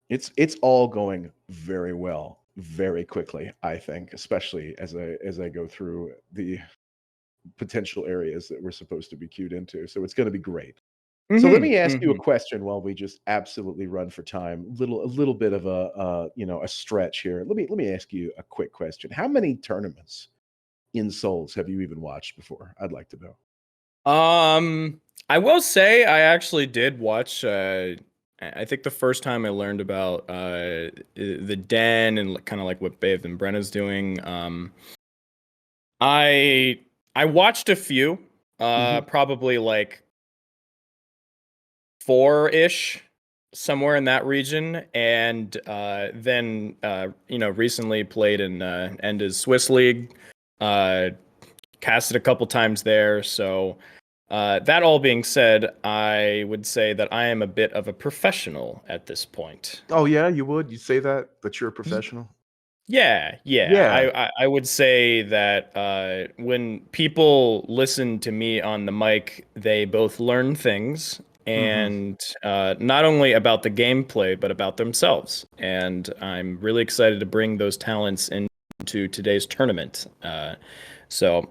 It's all going very well, very quickly, I think, especially as I go through the potential areas that we're supposed to be queued into. So it's going to be great. So let me ask you a question while we just absolutely run for time. A little bit of a stretch here. Let me ask you a quick question. How many tournaments in Souls have you even watched before? I'd like to know. I will say I actually did watch. I think the first time I learned about the Den and kind of like what Bathed and Brenna's doing. I I watched a few. Mhm. Probably like four-ish, somewhere in that region, and then recently played in Enda's Swiss League. Uh, Casted a couple times there, so. That all being said, I would say that I am a bit of a professional at this point. Oh yeah, you would? You say that you're a Y- professional? yeah. Yeah. I would say that when people listen to me on the mic, they both learn things, Mhm. and not only about the gameplay, but about themselves. And I'm really excited to bring those talents into today's tournament. So,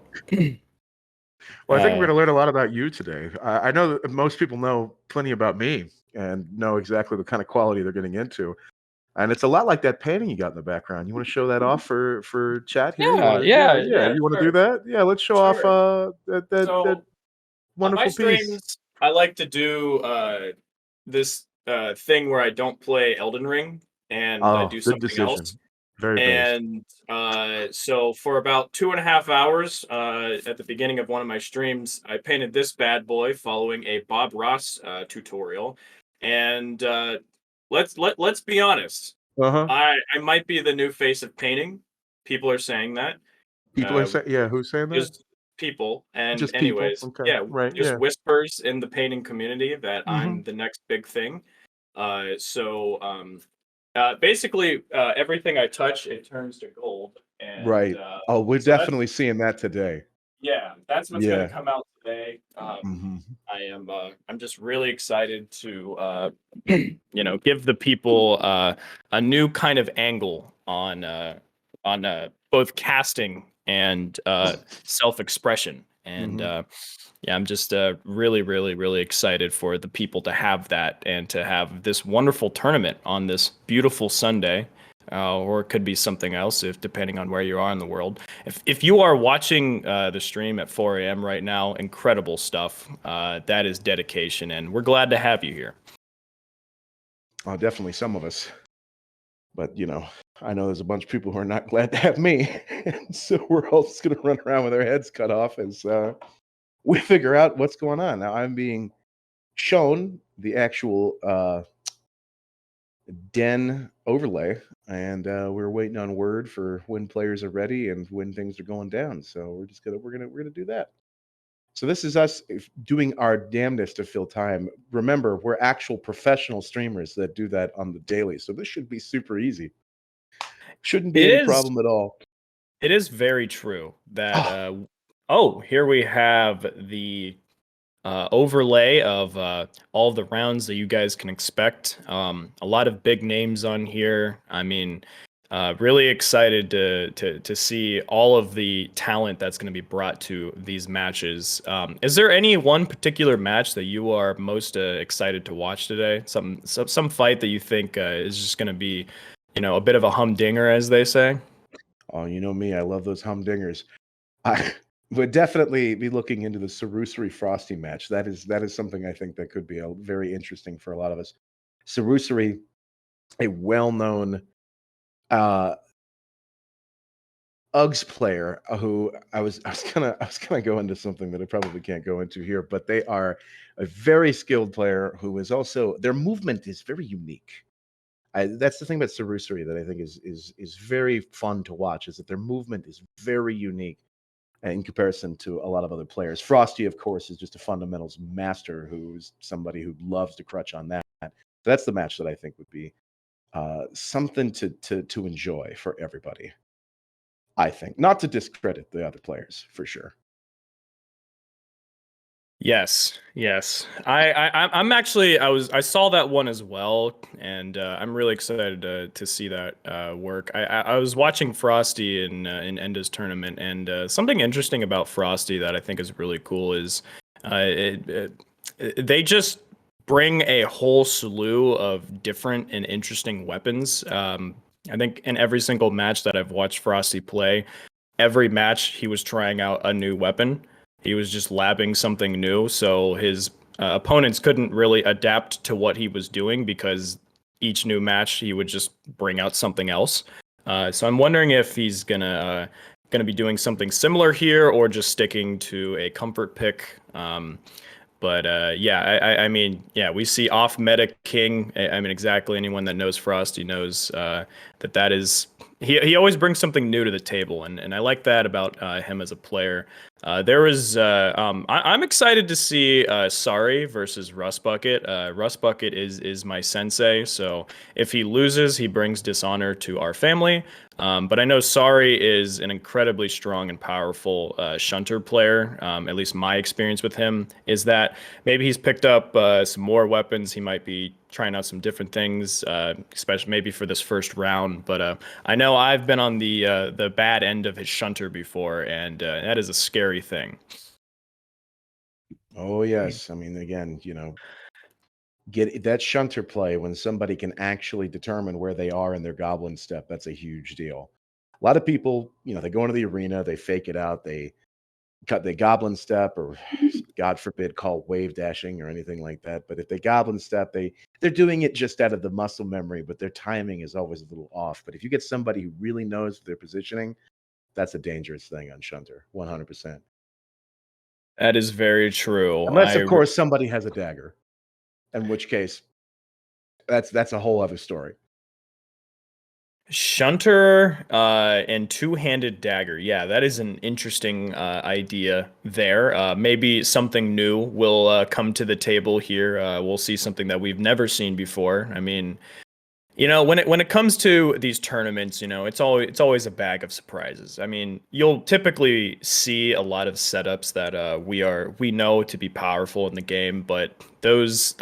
Well, I think we're uh, going to learn a lot about you today. I know that most people know plenty about me and know exactly the kind of quality they're getting into. And it's a lot like that painting you got in the background. You want to show that off for chat here? You want to yeah, yeah, you want to do sure. that? Yeah, let's show off Sure. that So on my wonderful piece. streams, I like to do this thing where I don't play Elden Ring and I Oh, do good something else. decision. Very based. And so for about 2.5 hours at the beginning of one of my streams, I painted this bad boy following a Bob Ross tutorial. And let's be honest, Uh-huh. I might be the new face of painting. People are saying that. People are Uh, saying, yeah, who's saying that? just people. And Just people. anyways, Okay. yeah, Right. just Yeah. whispers in the painting community that Hmm. I'm the next big thing. Basically, everything I touch, it turns to gold. And Right. Oh, we're so that's, definitely seeing that today. yeah, that's what's going to Yeah. come out today. Hmm. I'm just really excited to, give the people a new kind of angle on both casting and self-expression. And Hmm. yeah, I'm just really, really, really excited for the people to have that and to have this wonderful tournament on this beautiful Sunday. Or it could be something else, if depending on where you are in the world. If you are watching the stream at 4 a.m. right now, incredible stuff. That is dedication, and we're glad to have you here. Oh, definitely some of us. But I know there's a bunch of people who are not glad to have me, and so we're all just going to run around with our heads cut off as we figure out what's going on. Now I'm being shown the actual den overlay, and we're waiting on word for when players are ready and when things are going down. So we're gonna do that. So this is us doing our damnedest to fill time. Remember, we're actual professional streamers that do that on the daily, so this should be super easy. Shouldn't be It any is. problem at all. It is very true that. Oh, Oh, here we have the overlay of all the rounds that you guys can expect. A lot of big names on here. I mean, really excited to see all of the talent that's going to be brought to these matches. Is there any one particular match that you are most excited to watch today? Some fight that you think is just going to be, a bit of a humdinger, as they say. oh, you know me, I love those humdingers. I would definitely be looking into the Suwucery Frosty match. That is something I think that could be a very interesting for a lot of us. Suwucery, a well-known uh, Uggs player who I was gonna go into something that I probably can't go into here, but they are a very skilled player who is also their movement is very unique. That's the thing about Suwucery that I think is very fun to watch is that their movement is very unique in comparison to a lot of other players. Frosty, of course, is just a fundamentals master who's somebody who loves to crutch on that. That's the match that I think would be something to enjoy for everybody. I think not to discredit the other players for sure. Yes, yes. I'm actually I saw that one as well, and I'm really excited to see that work. I was watching Frosty in Enda's tournament, and something interesting about Frosty that I think is really cool is they just bring a whole slew of different and interesting weapons. I think in every single match that I've watched Frosty play, every match he was trying out a new weapon. He was just labbing something new, so his opponents couldn't really adapt to what he was doing because each new match he would just bring out something else. So I'm wondering if he's gonna be doing something similar here or just sticking to a comfort pick. But yeah, I mean, yeah, we see off meta king. I mean, exactly. Anyone that knows Frosty knows that is he always brings something new to the table, and I like that about him as a player. I'm excited to see Sari versus RuskBKT. RuskBKT is my sensei, so if he loses, he brings dishonor to our family. But I know Sari is an incredibly strong and powerful shunter player. At least my experience with him is that maybe he's picked up some more weapons. He might be trying out some different things, especially maybe for this first round. But I know I've been on the bad end of his shunter before, and that is a scary thing. Oh yes, I mean, again, get that shunter play when somebody can actually determine where they are in their goblin step. That's a huge deal. A lot of people, they go into the arena, they fake it out, they cut the goblin step, or God forbid, call wave dashing or anything like that. But if they goblin step, they're doing it just out of the muscle memory, but their timing is always a little off. But if you get somebody who really knows their positioning, that's a dangerous thing on shunter, 100%. That is very true. Unless, of course, somebody has a dagger, in which case that's a whole other story. Shunter and two-handed dagger. Yeah, that is an interesting idea there. Maybe something new will come to the table here. We'll see something that we've never seen before. I mean, when it comes to these tournaments, it's always a bag of surprises. I mean, you'll typically see a lot of setups that we know to be powerful in the game, but those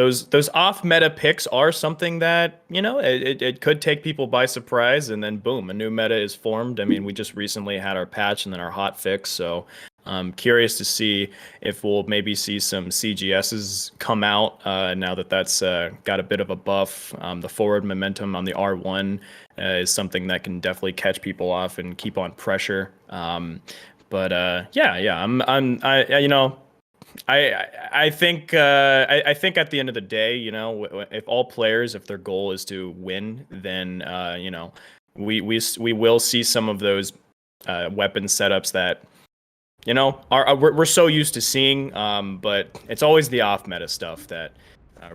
off meta picks are something that it could take people by surprise, and then boom, a new meta is formed. I mean, we just recently had our patch and then our hot fix, so I'm curious to see if we'll maybe see some CGSs come out now that that's got a bit of a buff. The forward momentum on the R1 is something that can definitely catch people off and keep on pressure. But yeah, I think at the end of the day, if all players, if their goal is to win, then we will see some of those weapon setups that we're so used to seeing, but it's always the off meta stuff that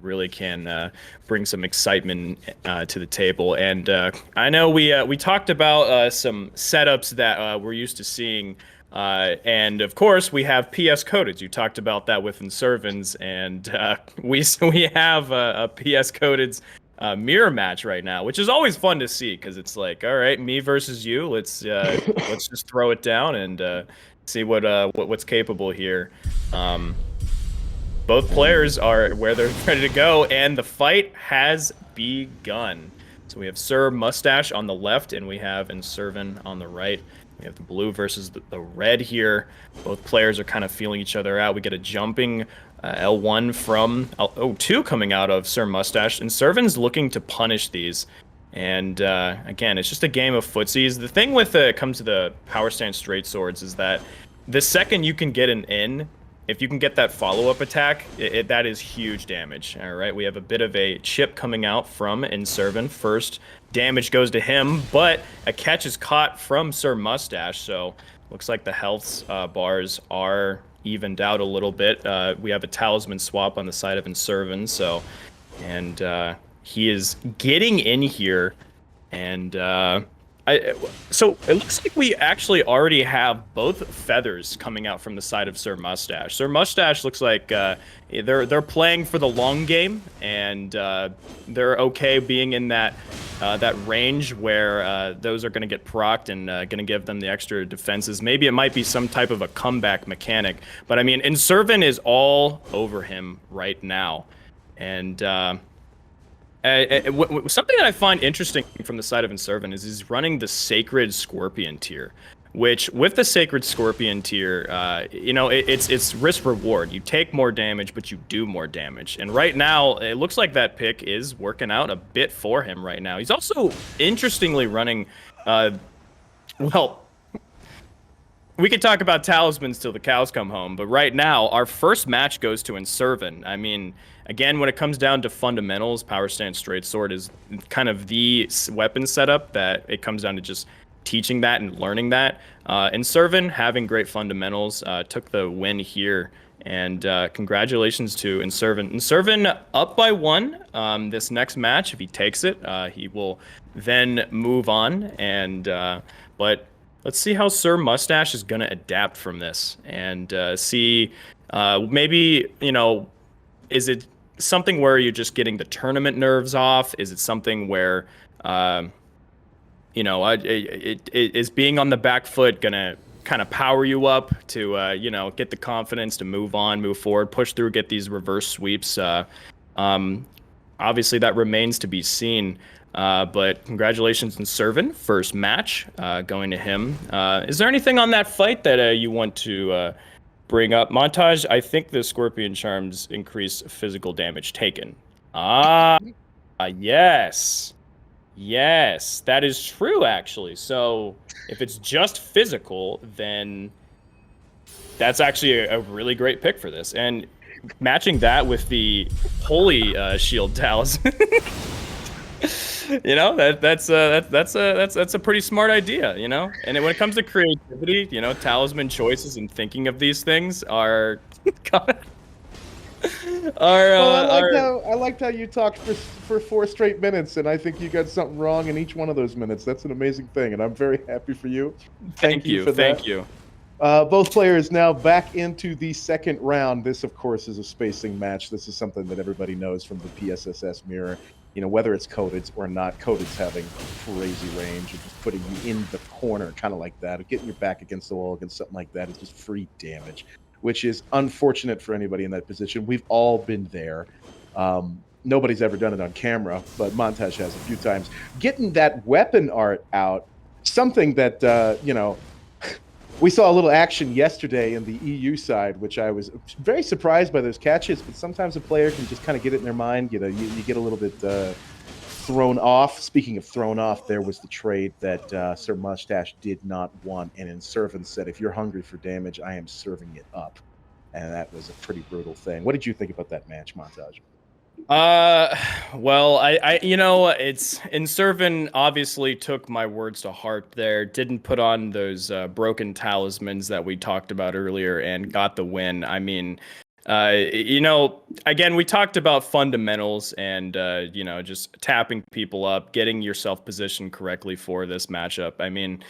really can bring some excitement to the table. And I know we talked about some setups that we're used to seeing, and of course we have PS coded. You talked about that with Inservins, and we have a PS coded mirror match right now, which is always fun to see because it's like, all right, me versus you. Let's just throw it down and see what's capable here. Both players are where they're ready to go, and the fight has begun. So we have Sir Mustache on the left, and we have Inservin on the right. We have the blue versus the red here. Both players are kind of feeling each other out. We get a jumping L1 from O2 coming out of Sir Mustache, and Servin's looking to punish these. And again, it's just a game of footsies. The thing with it comes to the power stance straight swords is that the second you can get an in, if you can get that follow-up attack, that is huge damage. All right, we have a bit of a chip coming out from Inservin. First damage goes to him, but a catch is caught from Sir Mustache, so looks like the health bars are evened out a little bit. We have a talisman swap on the side of Inservin, and he is getting in here, and so it looks like we actually already have both feathers coming out from the side of Sir Mustache. Sir Mustache looks like they're playing for the long game, and they're okay being in that that range where those are going to get procced and going to give them the extra defenses. Maybe it might be some type of a comeback mechanic. But I mean, Inservin is all over him right now. And something that I find interesting from the side of Inservin is he's running the Sacred Scorpion tier, which with the Sacred Scorpion tier, it's risk reward. You take more damage, but you do more damage. And right now, it looks like that pick is working out a bit for him right now. He's also interestingly running, well, we could talk about talismans till the cows come home, but right now, our first match goes to Inservin. I mean, again, when it comes down to fundamentals, Power Stance Straight Sword is kind of the weapon setup that it comes down to just teaching that and learning that. Inservin, having great fundamentals, took the win here. And congratulations to Inservin. Inservin up by 1 this next match. If he takes it, he will then move on. But let's see how Sir Mustache is going to adapt from this and see maybe, is it something where you're just getting the tournament nerves off? Is it something where, is being on the back foot going to kind of power you up to, get the confidence to move on, move forward, push through, get these reverse sweeps? Obviously, that remains to be seen. But congratulations, Inservin. First match going to him. Is there anything on that fight that you want to bring up? Montage, I think the Scorpion Charms increase physical damage taken. Yes. Yes, that is true, actually. So if it's just physical, then that's actually a really great pick for this. And matching that with the Holy Shield Talisman. That's a pretty smart idea, And when it comes to creativity, talisman choices and thinking of these things are I liked how you talked for 4 straight minutes, and I think you got something wrong in each one of those minutes. That's an amazing thing, and I'm very happy for you. Thank you for that. Thank you. Both players now back into the second round. This, of course, is a spacing match. This is something that everybody knows from the PSSS mirror. Whether it's Codeds or not, Codeds having crazy range and just putting you in the corner, kind of like that, or getting your back against the wall against something like that is just free damage, which is unfortunate for anybody in that position. We've all been there. Nobody's ever done it on camera, but Montage has a few times. Getting that weapon art out, something that, we saw a little action yesterday in the EU side, which I was very surprised by those catches, but sometimes a player can just kind of get it in their mind. You get a little bit thrown off. Speaking of thrown off, there was the trade that Sir Mustache did not want, and Inservin said, if you're hungry for damage, I am serving it up. And that was a pretty brutal thing. What did you think about that match, Montage? Well, it's Inservin obviously took my words to heart there, didn't put on those broken talismans that we talked about earlier and got the win. I mean, again, we talked about fundamentals and, just tapping people up, getting yourself positioned correctly for this matchup. I mean,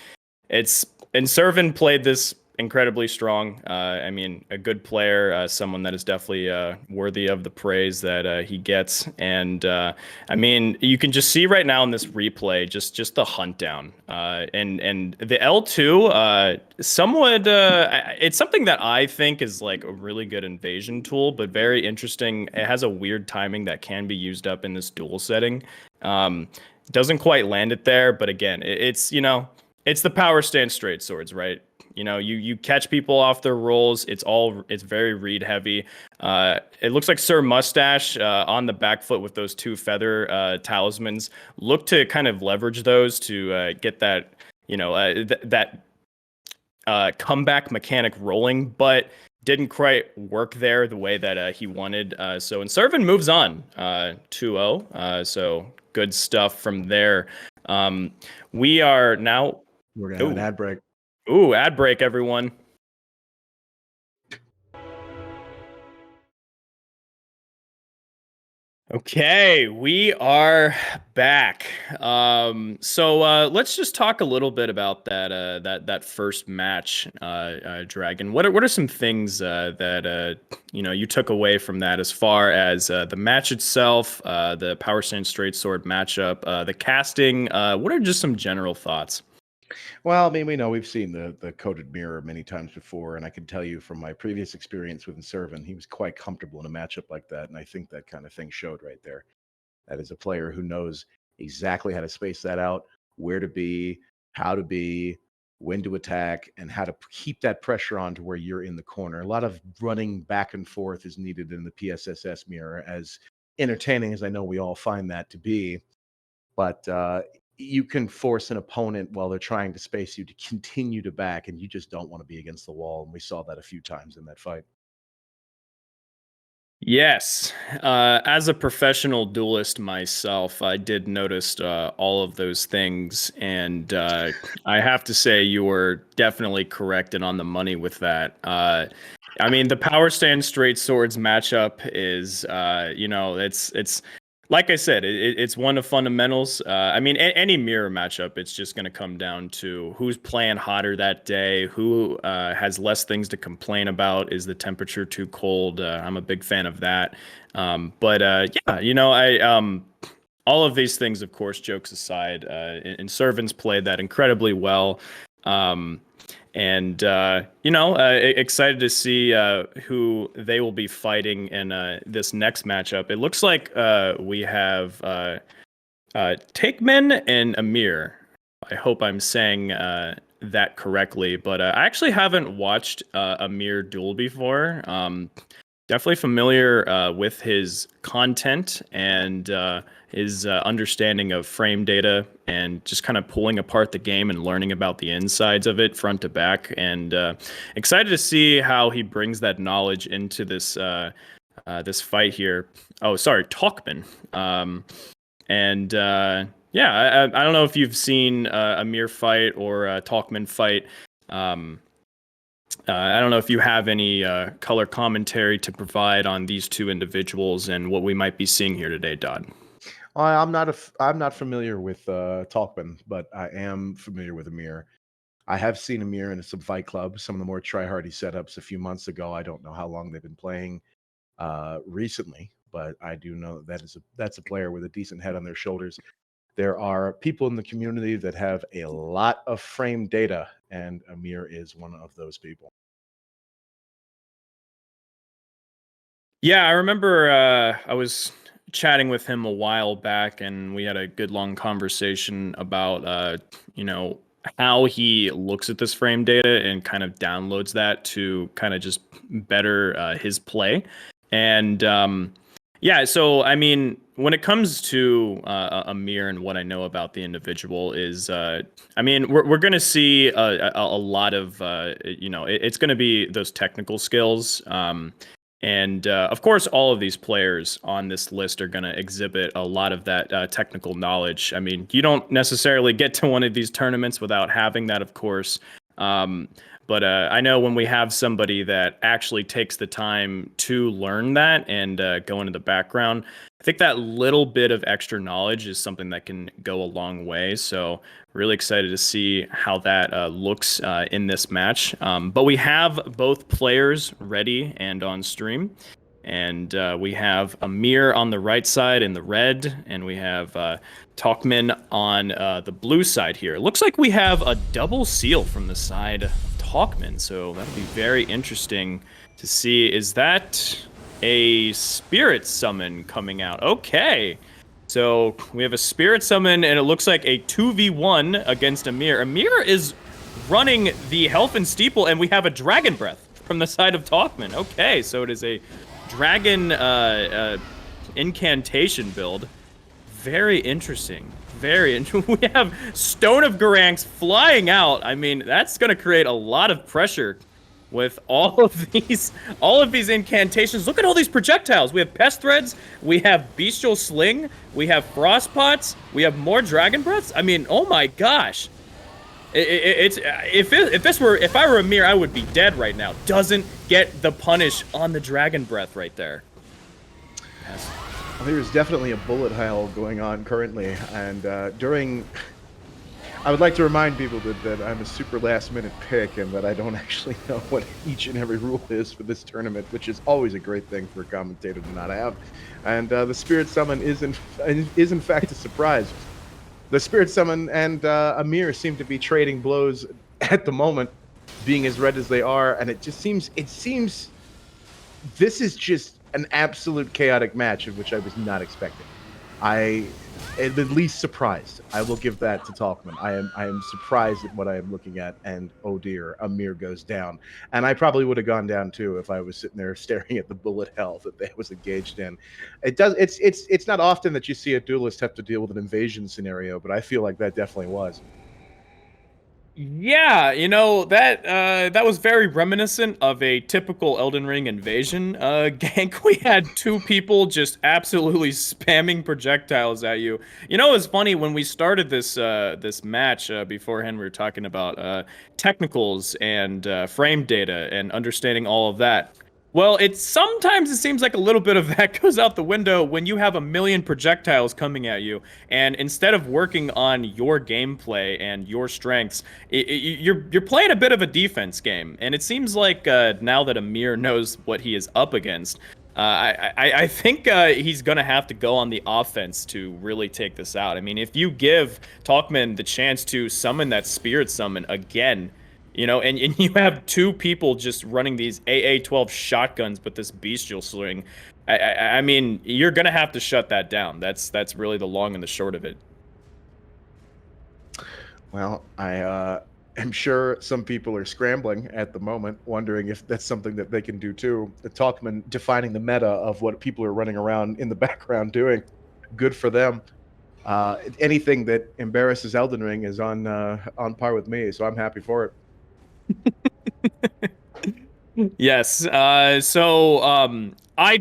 Inservin played this incredibly strong. A good player, someone that is definitely worthy of the praise that he gets. And you can just see right now in this replay just the hunt down. And the L2, somewhat, it's something that I think is like a really good invasion tool, but very interesting. It has a weird timing that can be used up in this duel setting. Doesn't quite land it there, but again, it's the Power Stance Straight Swords, right? You catch people off their rolls. It's very read heavy. It looks like Sir Mustache on the back foot with those 2 feather talismans. Look to kind of leverage those to get that comeback mechanic rolling, but didn't quite work there the way that he wanted. So Inservin moves on 2-0. So good stuff from there. We are now. We're gonna have an ad break. Ooh, ad break, everyone. Okay, we are back. So let's just talk a little bit about that first match, Dragon. What are some things that you took away from that as far as the match itself, the Power Stance Straight Sword matchup, the casting? What are just some general thoughts? Well, I mean, we know we've seen the coated mirror many times before, and I can tell you from my previous experience with Inservin, he was quite comfortable in a matchup like that, and I think that kind of thing showed right there. That is a player who knows exactly how to space that out, where to be, how to be, when to attack, and how to keep that pressure on to where you're in the corner. A lot of running back and forth is needed in the PSSS mirror, as entertaining as I know we all find that to be. But you can force an opponent while they're trying to space you to continue to back, and you just don't want to be against the wall. And we saw that a few times in that fight. Yes. As a professional duelist myself, I did notice all of those things. And I have to say, you were definitely correct and on the money with that. I mean, the Power Stand Straight Swords matchup is, it's like I said, it's one of fundamentals. I mean, any mirror matchup, it's just going to come down to who's playing hotter that day, who has less things to complain about. Is the temperature too cold? I'm a big fan of that. But yeah, all of these things, of course, jokes aside, Inservin's played that incredibly well. And excited to see who they will be fighting in this next matchup. It looks like we have taikman and Amir. I hope I'm saying that correctly, but I actually haven't watched Amir duel before. Definitely familiar with his content and his understanding of frame data and just kind of pulling apart the game and learning about the insides of it front to back. And excited to see how he brings that knowledge into this this fight here. Oh, sorry, Talkman. Yeah, I don't know if you've seen Amir fight or Talkman fight. I don't know if you have any color commentary to provide on these two individuals and what we might be seeing here today, Dodd. I'm not familiar with Talkman, but I am familiar with Amir. I have seen Amir in some Fight Club, some of the more tryhardy setups a few months ago. I don't know how long they've been playing recently, but I do know that's a player with a decent head on their shoulders. There are people in the community that have a lot of frame data, and Amir is one of those people. Yeah, I remember I was chatting with him a while back, and we had a good long conversation about how he looks at this frame data and kind of downloads that to kind of just better his play. And yeah, so I mean, when it comes to Amir and what I know about the individual is, I mean, we're going to see a lot of, it's going to be those technical skills. And of course, all of these players on this list are going to exhibit a lot of that technical knowledge. I mean, you don't necessarily get to one of these tournaments without having that, of course. But I know when we have somebody that actually takes the time to learn that and go into the background, I think that little bit of extra knowledge is something that can go a long way. So really excited to see how that looks in this match. But we have both players ready and on stream. And we have Amir on the right side in the red, and we have Talkman on the blue side here. It looks like we have a double seal from the side of Talkman, so that'll be very interesting to see. Is that a spirit summon coming out? Okay. So we have a spirit summon, and it looks like a 2v1 against Amir. Amir is running the health and steeple, and we have a dragon breath from the side of Talkman. Okay, so it is a dragon incantation build. Very interesting. Very interesting. We have Stone of Garanx flying out. I mean, that's going to create a lot of pressure with all of these incantations. Look at all these projectiles. We have Pest Threads, we have Bestial Sling, we have Frost Pots, we have more Dragon Breaths. I mean, oh my gosh. If I were Amir, I would be dead right now. Doesn't get the punish on the Dragon Breath right there. Yes. There's definitely a bullet hell going on currently, and during. I would like to remind people that I'm a super last minute pick and that I don't actually know what each and every rule is for this tournament, which is always a great thing for a commentator to not have. And the Spirit Summon is in fact a surprise. The Spirit Summon and Amir seem to be trading blows at the moment, being as red as they are, and it seems this is just an absolute chaotic match in which I was not expecting. I am at least surprised. I will give that to Talkman. I am surprised at what I am looking at, and oh dear, Amir goes down. And I probably would have gone down too if I was sitting there staring at the bullet hell that they was engaged in. It's not often that you see a duelist have to deal with an invasion scenario, but I feel like that definitely was. Yeah, that was very reminiscent of a typical Elden Ring invasion gank. We had two people just absolutely spamming projectiles at you. You know, it's funny when we started this match beforehand. We were talking about technicals and frame data and understanding all of that. Well, sometimes it seems like a little bit of that goes out the window when you have a million projectiles coming at you, and instead of working on your gameplay and your strengths, you're playing a bit of a defense game. And it seems like now that Amir knows what he is up against, I think he's gonna have to go on the offense to really take this out. I mean, if you give Talkman the chance to summon that Spirit Summon again. And you have two people just running these AA-12 shotguns with this bestial sling. I mean, you're gonna have to shut that down. That's really the long and the short of it. Well, I am sure some people are scrambling at the moment, wondering if that's something that they can do too. The Talkman defining the meta of what people are running around in the background doing. Good for them. Anything that embarrasses Elden Ring is on par with me, so I'm happy for it. Yes. I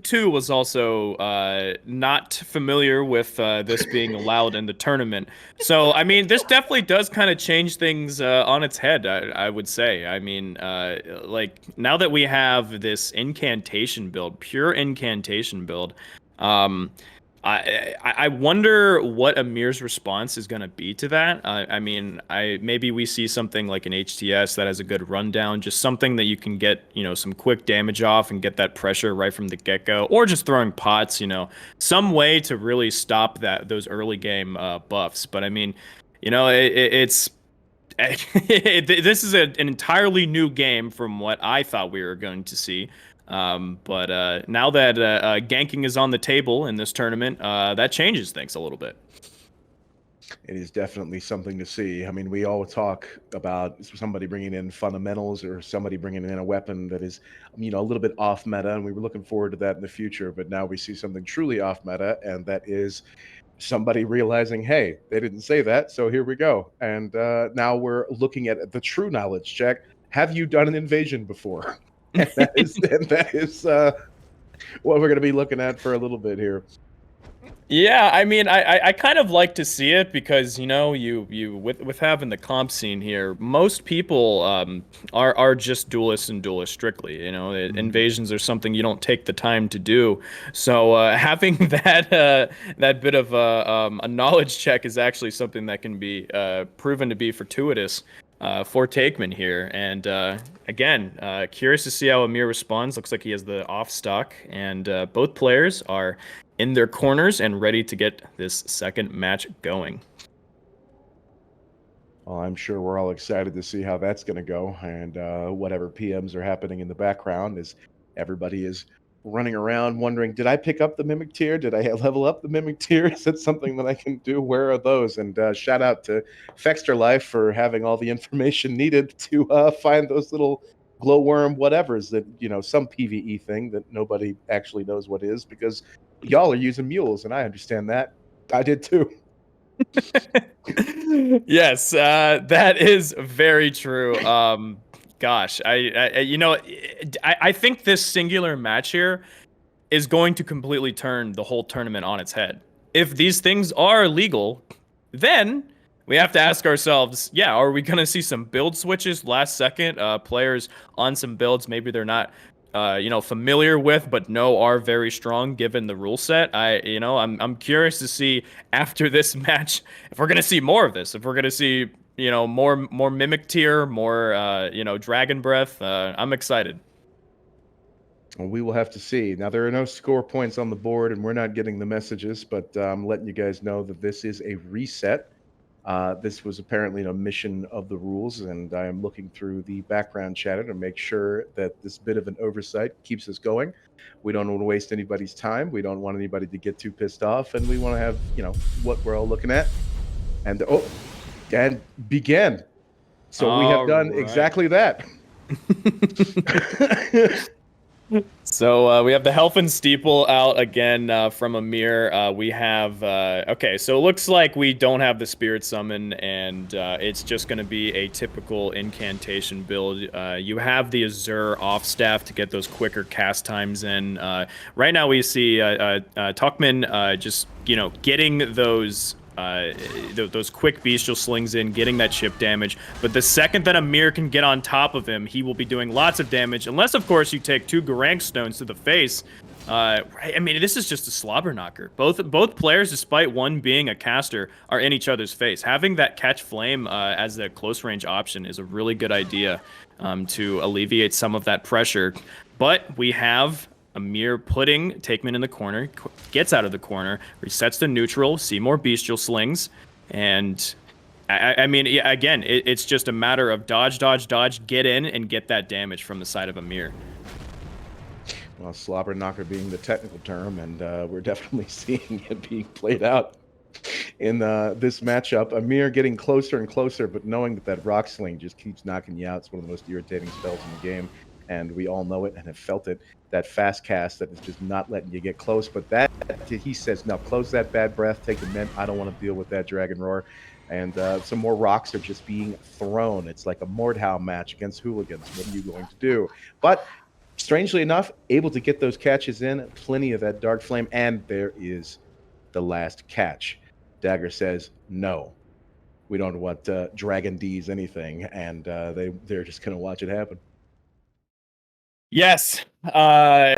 too was also not familiar with this being allowed in the tournament. So, I mean, this definitely does kind of change things on its head, I would say. I mean, like, now that we have this incantation build, pure incantation build, um, I wonder what Amir's response is going to be to that. I mean, maybe we see something like an HTS that has a good rundown, just something that you can get, some quick damage off and get that pressure right from the get-go, or just throwing pots, some way to really stop those early game buffs. But I mean, it's this is an entirely new game from what I thought we were going to see. But now that ganking is on the table in this tournament, that changes things a little bit. It is definitely something to see. I mean, we all talk about somebody bringing in fundamentals or somebody bringing in a weapon that is, a little bit off meta, and we were looking forward to that in the future. But now we see something truly off meta, and that is somebody realizing, hey, they didn't say that, so here we go. And now we're looking at the true knowledge check. Have you done an invasion before? And that is what we're going to be looking at for a little bit here. Yeah, I mean, I kind of like to see it because you with having the comp scene here, most people are just duelists and duelists strictly. Invasions are something you don't take the time to do. So having that bit of a knowledge check is actually something that can be proven to be fortuitous. For Taikman here, and again, curious to see how Amir responds. Looks like he has the off stock, and both players are in their corners and ready to get this second match going. Well, I'm sure we're all excited to see how that's going to go, and whatever PMs are happening in the background as everybody is running around wondering, did I pick up the Mimic Tier? Did I level up the Mimic Tier? Is that something that I can do? Where are those? And shout out to Fexter Life for having all the information needed to find those little glowworm whatevers that, some PvE thing that nobody actually knows what is, because y'all are using mules, and I understand that. I did too. Yes, that is very true. Gosh, I think this singular match here is going to completely turn the whole tournament on its head. If these things are legal, then we have to ask ourselves, are we going to see some build switches last second? Players on some builds, maybe they're not familiar with, but know are very strong given the rule set. I'm curious to see after this match if we're gonna see more of this. If we're gonna see, more Mimic Tier, more, Dragon Breath. I'm excited. Well, we will have to see. Now, there are no score points on the board, and we're not getting the messages, but I'm letting you guys know that this is a reset. This was apparently an omission of the rules, and I am looking through the background chatter to make sure that this bit of an oversight keeps us going. We don't want to waste anybody's time. We don't want anybody to get too pissed off, and we want to have, what we're all looking at. And begin. So we have done exactly that. So we have the Health and Steeple out again from Amir. We have okay, so it looks like we don't have the Spirit Summon, and it's just going to be a typical incantation build. You have the Azure off staff to get those quicker cast times in. Right now we see Tuckman just getting those quick bestial slings in, getting that chip damage. But the second that Amir can get on top of him, he will be doing lots of damage, unless of course you take 2 Garank stones to the face. I mean, this is just a slobber knocker. Both players, despite one being a caster, are in each other's face. Having that catch flame as a close range option is a really good idea to alleviate some of that pressure. But we have Amir putting taikman in the corner, gets out of the corner, resets to neutral, see more bestial slings, and I mean, again, it's just a matter of dodge, get in, and get that damage from the side of Amir. Well, slobber knocker being the technical term, and we're definitely seeing it being played out in this matchup. Amir getting closer and closer, but knowing that rock sling just keeps knocking you out. It's one of the most irritating spells in the game, and we all know it and have felt it. That fast cast that is just not letting you get close. But that, he says, now close that bad breath, take the mint. I don't want to deal with that Dragon Roar. And some more rocks are just being thrown. It's like a Mordhau match against hooligans. What are you going to do? But strangely enough, able to get those catches in, plenty of that Dark Flame, and there is the last catch. Dagger says, no, we don't want Dragon D's anything, and they're just going to watch it happen. Yes. So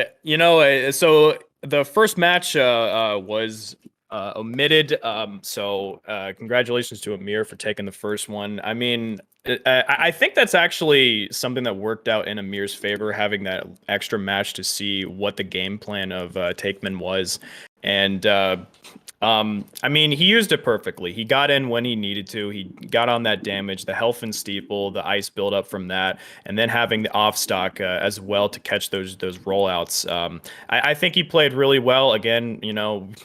the first match was omitted. So congratulations to Amir for taking the first one. I mean, I think that's actually something that worked out in Amir's favor, having that extra match to see what the game plan of taikman was. And I mean, he used it perfectly. He got in when he needed to. He got on that damage, the health and steeple, the ice buildup from that, and then having the off stock as well to catch those rollouts. I think he played really well. Again,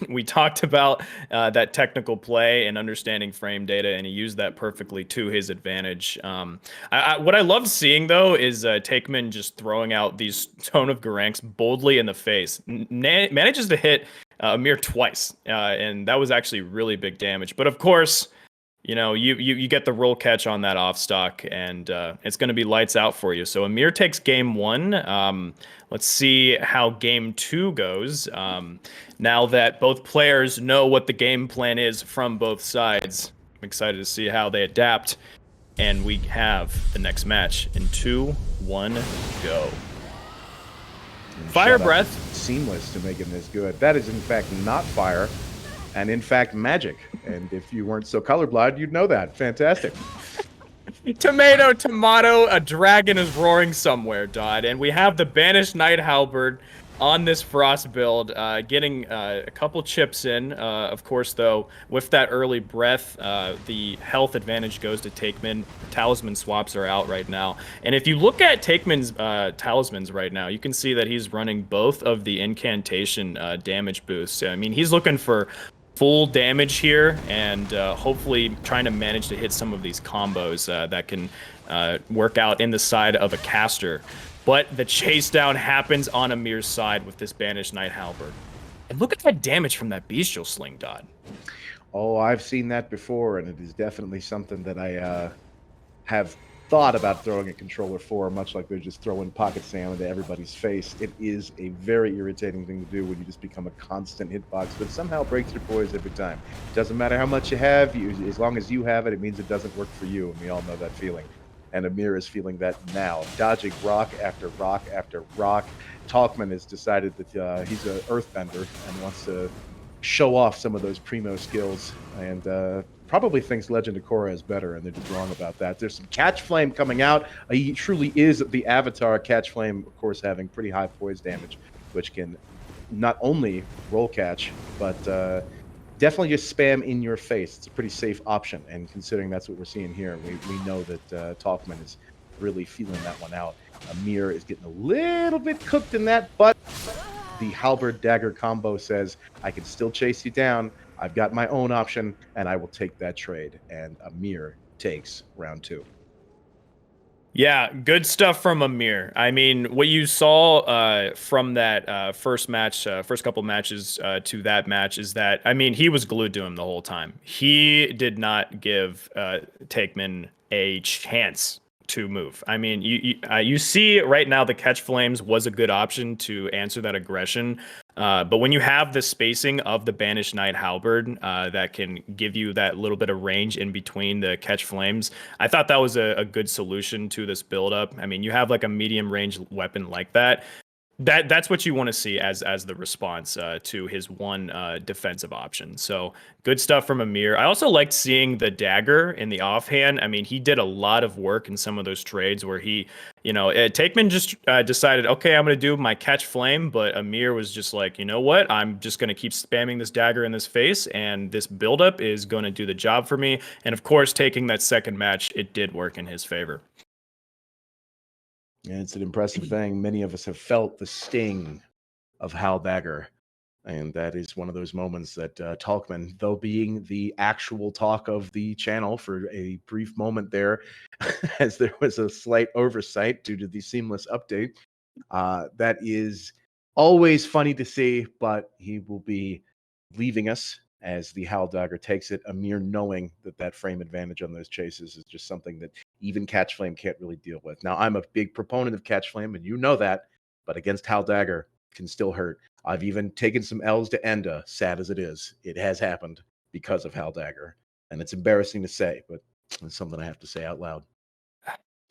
we talked about that technical play and understanding frame data, and he used that perfectly to his advantage. What I love seeing though is taikman just throwing out these Tone of Garanks boldly in the face. Manages to hit Amir twice, and that was actually really big damage. But of course, you get the roll catch on that off stock, and it's going to be lights out for you. So Amir takes game 1. Let's see how game 2 goes. Now that both players know what the game plan is from both sides, I'm excited to see how they adapt. And we have the next match in 2, 1, go. Fire breath. Seamless to make it this good. That is in fact not fire, and in fact magic. And if you weren't so colorblind, you'd know that. Fantastic. Tomato, a dragon is roaring somewhere, Dodd. And we have the Banished Knight Halberd on this Frost build, getting a couple chips in. Of course, though, with that early breath, the health advantage goes to taikman. Talisman swaps are out right now. And if you look at taikman's talismans right now, you can see that he's running both of the incantation damage boosts. I mean, he's looking for full damage here, and hopefully trying to manage to hit some of these combos that can work out in the side of a caster. But the chase down happens on Amir's side with this Banished Knight Halberd. And look at that damage from that bestial sling, Dodd. Oh, I've seen that before, and it is definitely something that I have thought about throwing a controller for, much like they're just throwing pocket sand into everybody's face. It is a very irritating thing to do when you just become a constant hitbox, but somehow breaks your poise every time. It doesn't matter how much you have, as long as you have it, it means it doesn't work for you, and we all know that feeling. and Amir is feeling that now. Dodging rock after rock after rock. Talkman has decided that he's an earthbender and wants to show off some of those primo skills, and probably thinks Legend of Korra is better, and they're just wrong about that. There's some Catch Flame coming out. He truly is the avatar. Catch Flame, of course, having pretty high poise damage, which can not only roll catch, but definitely just spam in your face. It's a pretty safe option, and considering that's what we're seeing here, we know that Talkman is really feeling that one out. Amir is getting a little bit cooked in that, but the halberd dagger combo says, I can still chase you down. I've got my own option, and I will take that trade. And Amir takes round 2. Yeah, good stuff from Amir. I mean, what you saw from that first match, first couple matches to that match is that, I mean, he was glued to him the whole time. He did not give Taikman a chance to move. I mean, you see right now the Catch Flames was a good option to answer that aggression. But when you have the spacing of the Banished Knight Halberd that can give you that little bit of range in between the Catch Flames, I thought that was a good solution to this build-up. I mean, you have like a medium range weapon like that. That's what you want to see as the response to his one defensive option. So good stuff from Amir. I also liked seeing the dagger in the offhand. I mean, he did a lot of work in some of those trades where he, Taikman just decided, okay, I'm going to do my Catch Flame, but Amir was just like, you know what? I'm just going to keep spamming this dagger in this face, and this buildup is going to do the job for me. And of course, taking that second match, it did work in his favor. And it's an impressive thing. Many of us have felt the sting of Hal Dagger. And that is one of those moments that Talkman, though being the actual talk of the channel for a brief moment there, as there was a slight oversight due to the seamless update, that is always funny to see, but he will be leaving us as the Hal Dagger takes it. Amir knowing that frame advantage on those chases is just something that even Catch Flame can't really deal with. Now, I'm a big proponent of Catch Flame, and you know that, but against Hal Dagger can still hurt. I've even taken some L's to Enda, sad as it is. It has happened because of Hal Dagger, and it's embarrassing to say, but it's something I have to say out loud.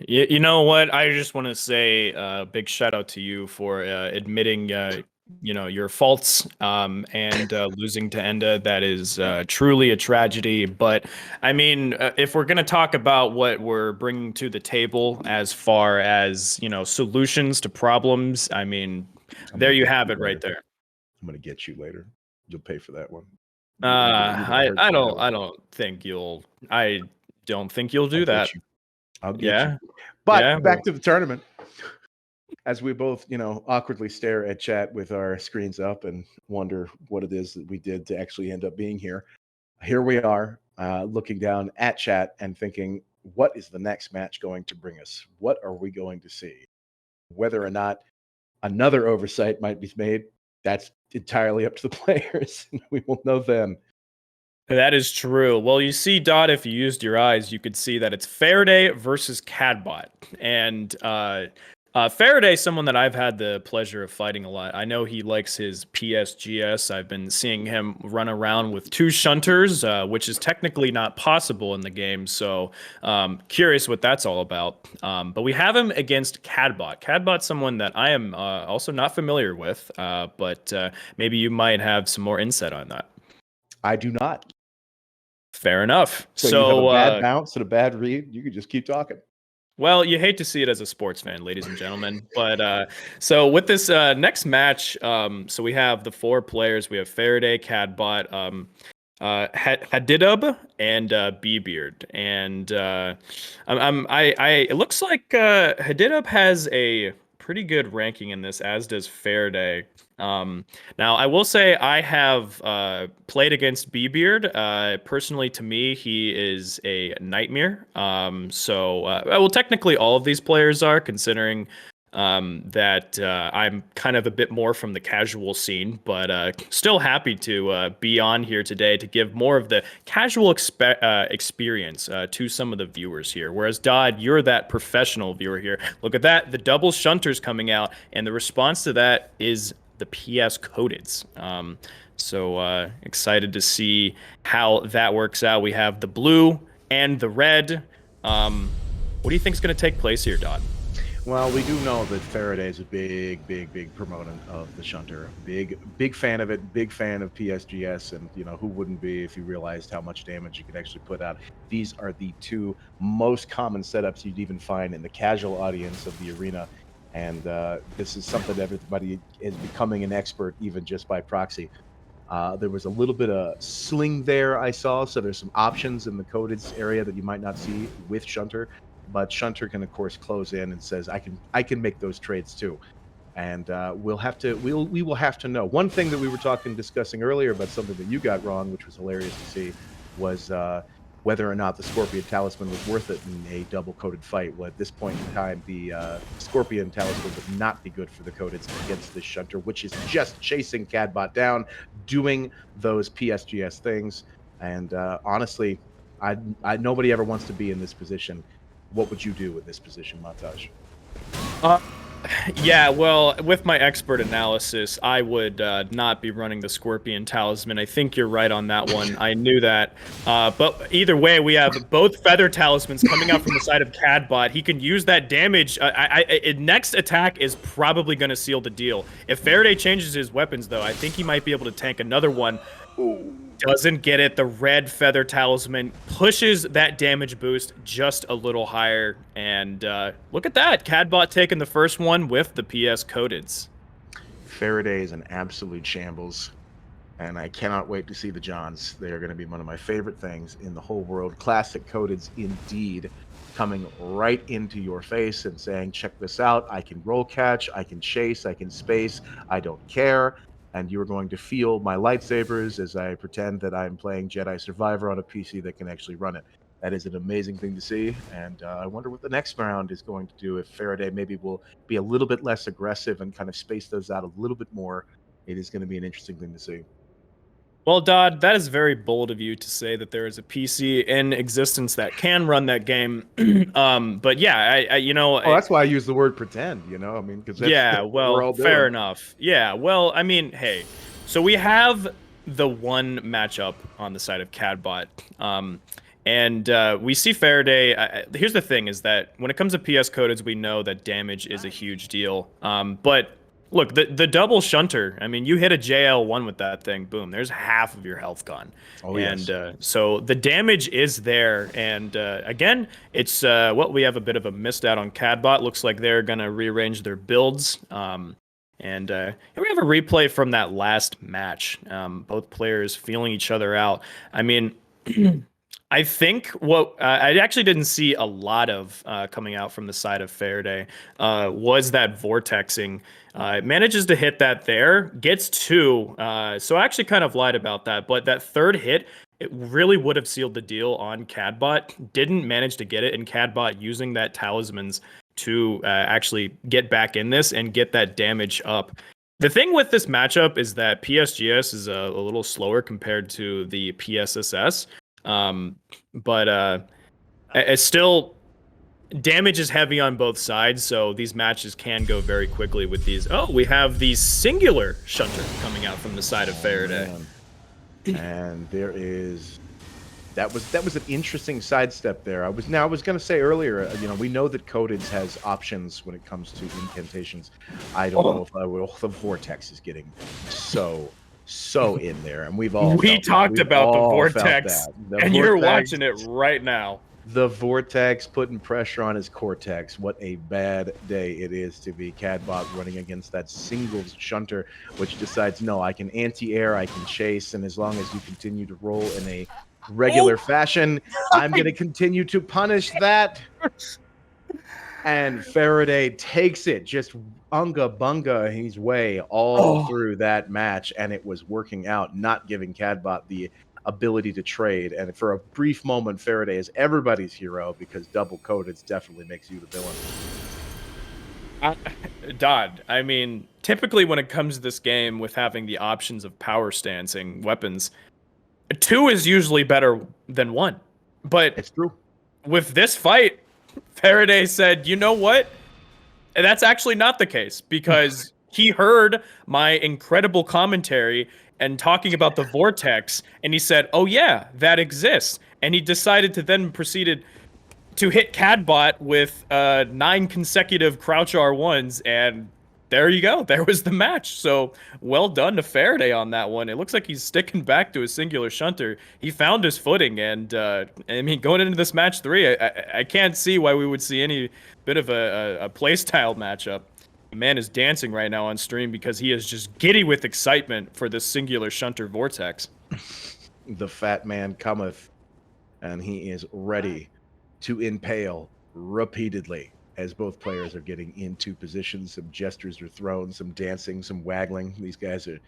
You know what? I just want to say a big shout out to you for admitting your faults and losing to Enda. That is truly a tragedy. But I mean, if we're going to talk about what we're bringing to the table as far as, solutions to problems, I mean, there you have it right there. I'm going to get you later. You'll pay for that one. I don't think you'll do that. I'll get you. But back to the tournament. As we both, awkwardly stare at chat with our screens up and wonder what it is that we did to actually end up being here. Here we are, looking down at chat and thinking, what is the next match going to bring us? What are we going to see? Whether or not another oversight might be made, that's entirely up to the players. We will know then. That is true. Well, you see, Dot, if you used your eyes, you could see that it's Faraday versus CADBOT. And Faraday, someone that I've had the pleasure of fighting a lot. I know he likes his PSGS. I've been seeing him run around with 2 shunters, which is technically not possible in the game. So curious what that's all about. But we have him against CADBOT. CADBOT's someone that I am also not familiar with, but maybe you might have some more insight on that. I do not. Fair enough. So you have a bad bounce and a bad read. You could just keep talking. Well, you hate to see it as a sports fan, ladies and gentlemen. But so with this next match, so we have the 4 players. We have Faraday, CADBOT, hadidub, and Beebeard. And it looks like hadidub has a pretty good ranking in this, as does Faraday. Now, I will say I have played against Beebeard. Personally, to me, he is a nightmare. Well, technically, all of these players are, considering that I'm kind of a bit more from the casual scene, but still happy to be on here today to give more of the casual experience to some of the viewers here. Whereas Dodd, you're that professional viewer here. Look at that, the double shunters coming out, and the response to that is the PS codeds. So excited to see how that works out. We have the blue and the red. What do you think is going to take place here, Dodd? Well, we do know that Faraday is a big proponent of the shunter. Big fan of it. Big fan of PSGS, and who wouldn't be if you realized how much damage you could actually put out. These are the two most common setups you'd even find in the casual audience of the arena, and this is something that everybody is becoming an expert, even just by proxy. There was a little bit of sling there I saw, so there's some options in the coded area that you might not see with shunter. But shunter can of course close in and says I can make those trades too, and we will have to know. One thing that we were discussing earlier about something that you got wrong, which was hilarious to see, was whether or not the Scorpion Talisman was worth it in a double coded fight. Well, at this point in time, the Scorpion Talisman would not be good for the coded against this shunter, which is just chasing CADBOT down, doing those PSGS things, and honestly, nobody ever wants to be in this position. What would you do with this position, Montage? Yeah, well, with my expert analysis, I would not be running the Scorpion Talisman. I think you're right on that one. I knew that. But either way, we have both Feather Talismans coming out from the side of CADBOT. He can use that damage. Next attack is probably going to seal the deal. If Faraday changes his weapons, though, I think he might be able to tank another one. Ooh. Doesn't get it. The red Feather Talisman pushes that damage boost just a little higher. And look at that. CADBOT taking the first one with the PS Codeds. Faraday is an absolute shambles. And I cannot wait to see the Johns. They are going to be one of my favorite things in the whole world. Classic Codeds indeed. Coming right into your face and saying, check this out. I can roll catch. I can chase. I can space. I don't care. And you're going to feel my lightsabers as I pretend that I'm playing Jedi Survivor on a PC that can actually run it. That is an amazing thing to see, and I wonder what the next round is going to do. If Faraday maybe will be a little bit less aggressive and kind of space those out a little bit more, it is going to be an interesting thing to see. Well, Dodd, that is very bold of you to say that there is a PC in existence that can run that game. But yeah, Oh, that's why I use the word pretend. I mean, because yeah, well, fair enough. Yeah, well, I mean, hey, so we have the one matchup on the side of CADBOT, and we see Faraday. Here's the thing: is that when it comes to PS Codeds, we know that damage is a huge deal. But look, the double shunter, I mean, you hit a JL1 with that thing, boom, there's half of your health gone. Oh, yes. And so the damage is there. And again, it's we have a bit of a missed out on CADBOT. Looks like they're going to rearrange their builds. And we have a replay from that last match. Both players feeling each other out. I mean, I think what I actually didn't see a lot of coming out from the side of Faraday was that vortexing. Manages to hit that there, gets two. So I actually kind of lied about that. But that third hit, it really would have sealed the deal on CADBOT. Didn't manage to get it, and CADBOT using that talismans to actually get back in this and get that damage up. The thing with this matchup is that PSGS is a little slower compared to the PSSS. But it's still, damage is heavy on both sides, so these matches can go very quickly with these. Oh, we have the singular shunter coming out from the side of Faraday. And there is that was an interesting sidestep there. I was going to say earlier, we know that Codeds has options when it comes to incantations. I don't know if I will. The Vortex is getting so in there, and we talked about the Vortex, and you're watching it right now. The Vortex putting pressure on his Cortex. What a bad day it is to be CADBOT running against that single shunter, which decides, no, I can anti-air, I can chase, and as long as you continue to roll in a regular fashion, I'm going to continue to punish that. And Faraday takes it, just unga bunga his way all through that match, and it was working out, not giving CADBOT the ability to trade. And for a brief moment, Faraday is everybody's hero because double coded definitely makes you the villain. Dodd, I mean, typically when it comes to this game with having the options of power stancing weapons, 2 is usually better than 1. But it's true. With this fight, Faraday said, you know what? And that's actually not the case, because he heard my incredible commentary and talking about the Vortex, and he said, oh yeah, that exists. And he decided to then proceeded, to hit CADBOT with 9 consecutive crouch R1s, and there you go. There was the match. So well done to Faraday on that one. It looks like he's sticking back to a singular shunter. He found his footing, and I mean, going into this match 3, I can't see why we would see any bit of a playstyle matchup. The man is dancing right now on stream because he is just giddy with excitement for this singular shunter vortex. The fat man cometh, and he is ready to impale repeatedly as both players are getting into positions. Some gestures are thrown, some dancing, some waggling. These guys are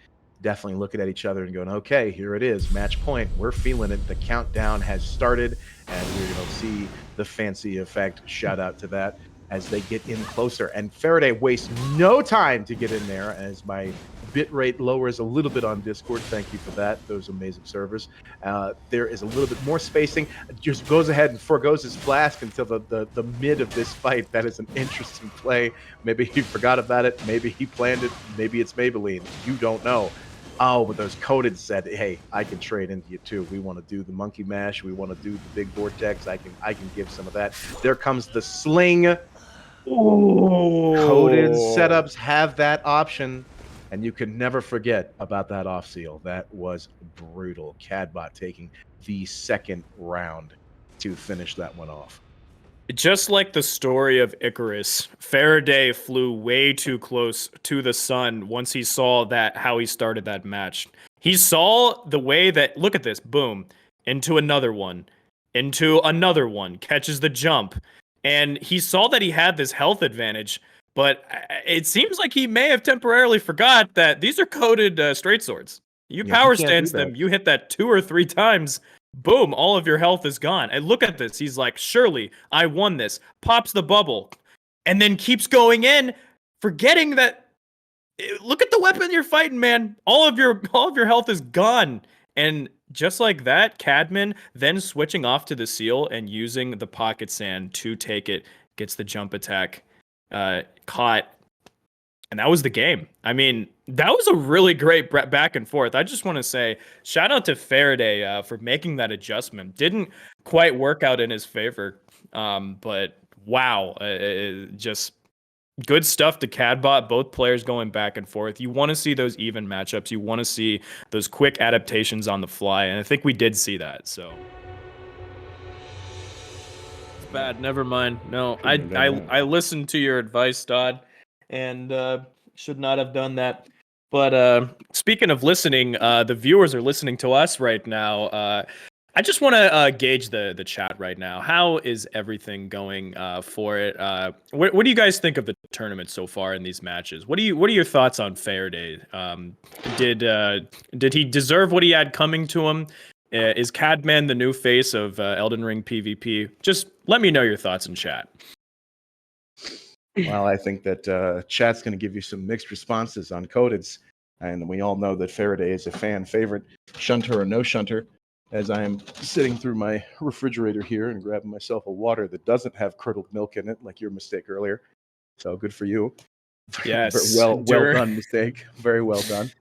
definitely looking at each other and going, okay, here it is, match point. We're feeling it. The countdown has started, and we're going to see the fancy effect. Shout out to that as they get in closer. And Faraday wastes no time to get in there as my bit rate lowers a little bit on Discord. Thank you for that, those amazing servers. There is a little bit more spacing. Just goes ahead and forgoes his flask until the mid of this fight. That is an interesting play. Maybe he forgot about it. Maybe he planned it. Maybe it's Maybelline. You don't know. Oh, but those coded said, hey, I can trade into you too. We want to do the monkey mash. We want to do the big vortex. I can give some of that. There comes the sling. Ooh. Coded setups have that option, and you can never forget about that off seal. That was brutal. CADBOT taking the second round to finish that one off. Just like the story of Icarus, Faraday flew way too close to the sun once he saw that how he started that match. He saw the way that, look at this, boom, into another one, catches the jump. And he saw that he had this health advantage, but it seems like he may have temporarily forgot that these are coded straight swords. You power stance them, you hit that 2 or 3 times, boom, all of your health is gone. And look at this. He's like, surely I won this. Pops the bubble, and then keeps going in, forgetting that. Look at the weapon you're fighting, man. All of your health is gone. And just like that, Cadman then switching off to the seal and using the pocket sand to take it, gets the jump attack caught. And that was the game. I mean, that was a really great back and forth. I just want to say, shout out to Faraday for making that adjustment. Didn't quite work out in his favor, but wow, just good stuff to CADBOT. Both players going back and forth. You want to see those even matchups. You want to see those quick adaptations on the fly, and I think we did see that. So it's bad. Never mind. No, I listened to your advice, Dodd, and should not have done that. But speaking of listening, the viewers are listening to us right now. I just want to gauge the chat right now. How is everything going for it? What do you guys think of the tournament so far in these matches? What are your thoughts on Faraday? Did he deserve what he had coming to him? Is Cadman the new face of Elden Ring PvP? Just let me know your thoughts in chat. Well, I think that chat's going to give you some mixed responses on Codeds, and we all know that Faraday is a fan favorite, shunter or no shunter. As I am sitting through my refrigerator here and grabbing myself a water that doesn't have curdled milk in it, like your mistake earlier. So good for you. Yes. well done, mistake. Very well done.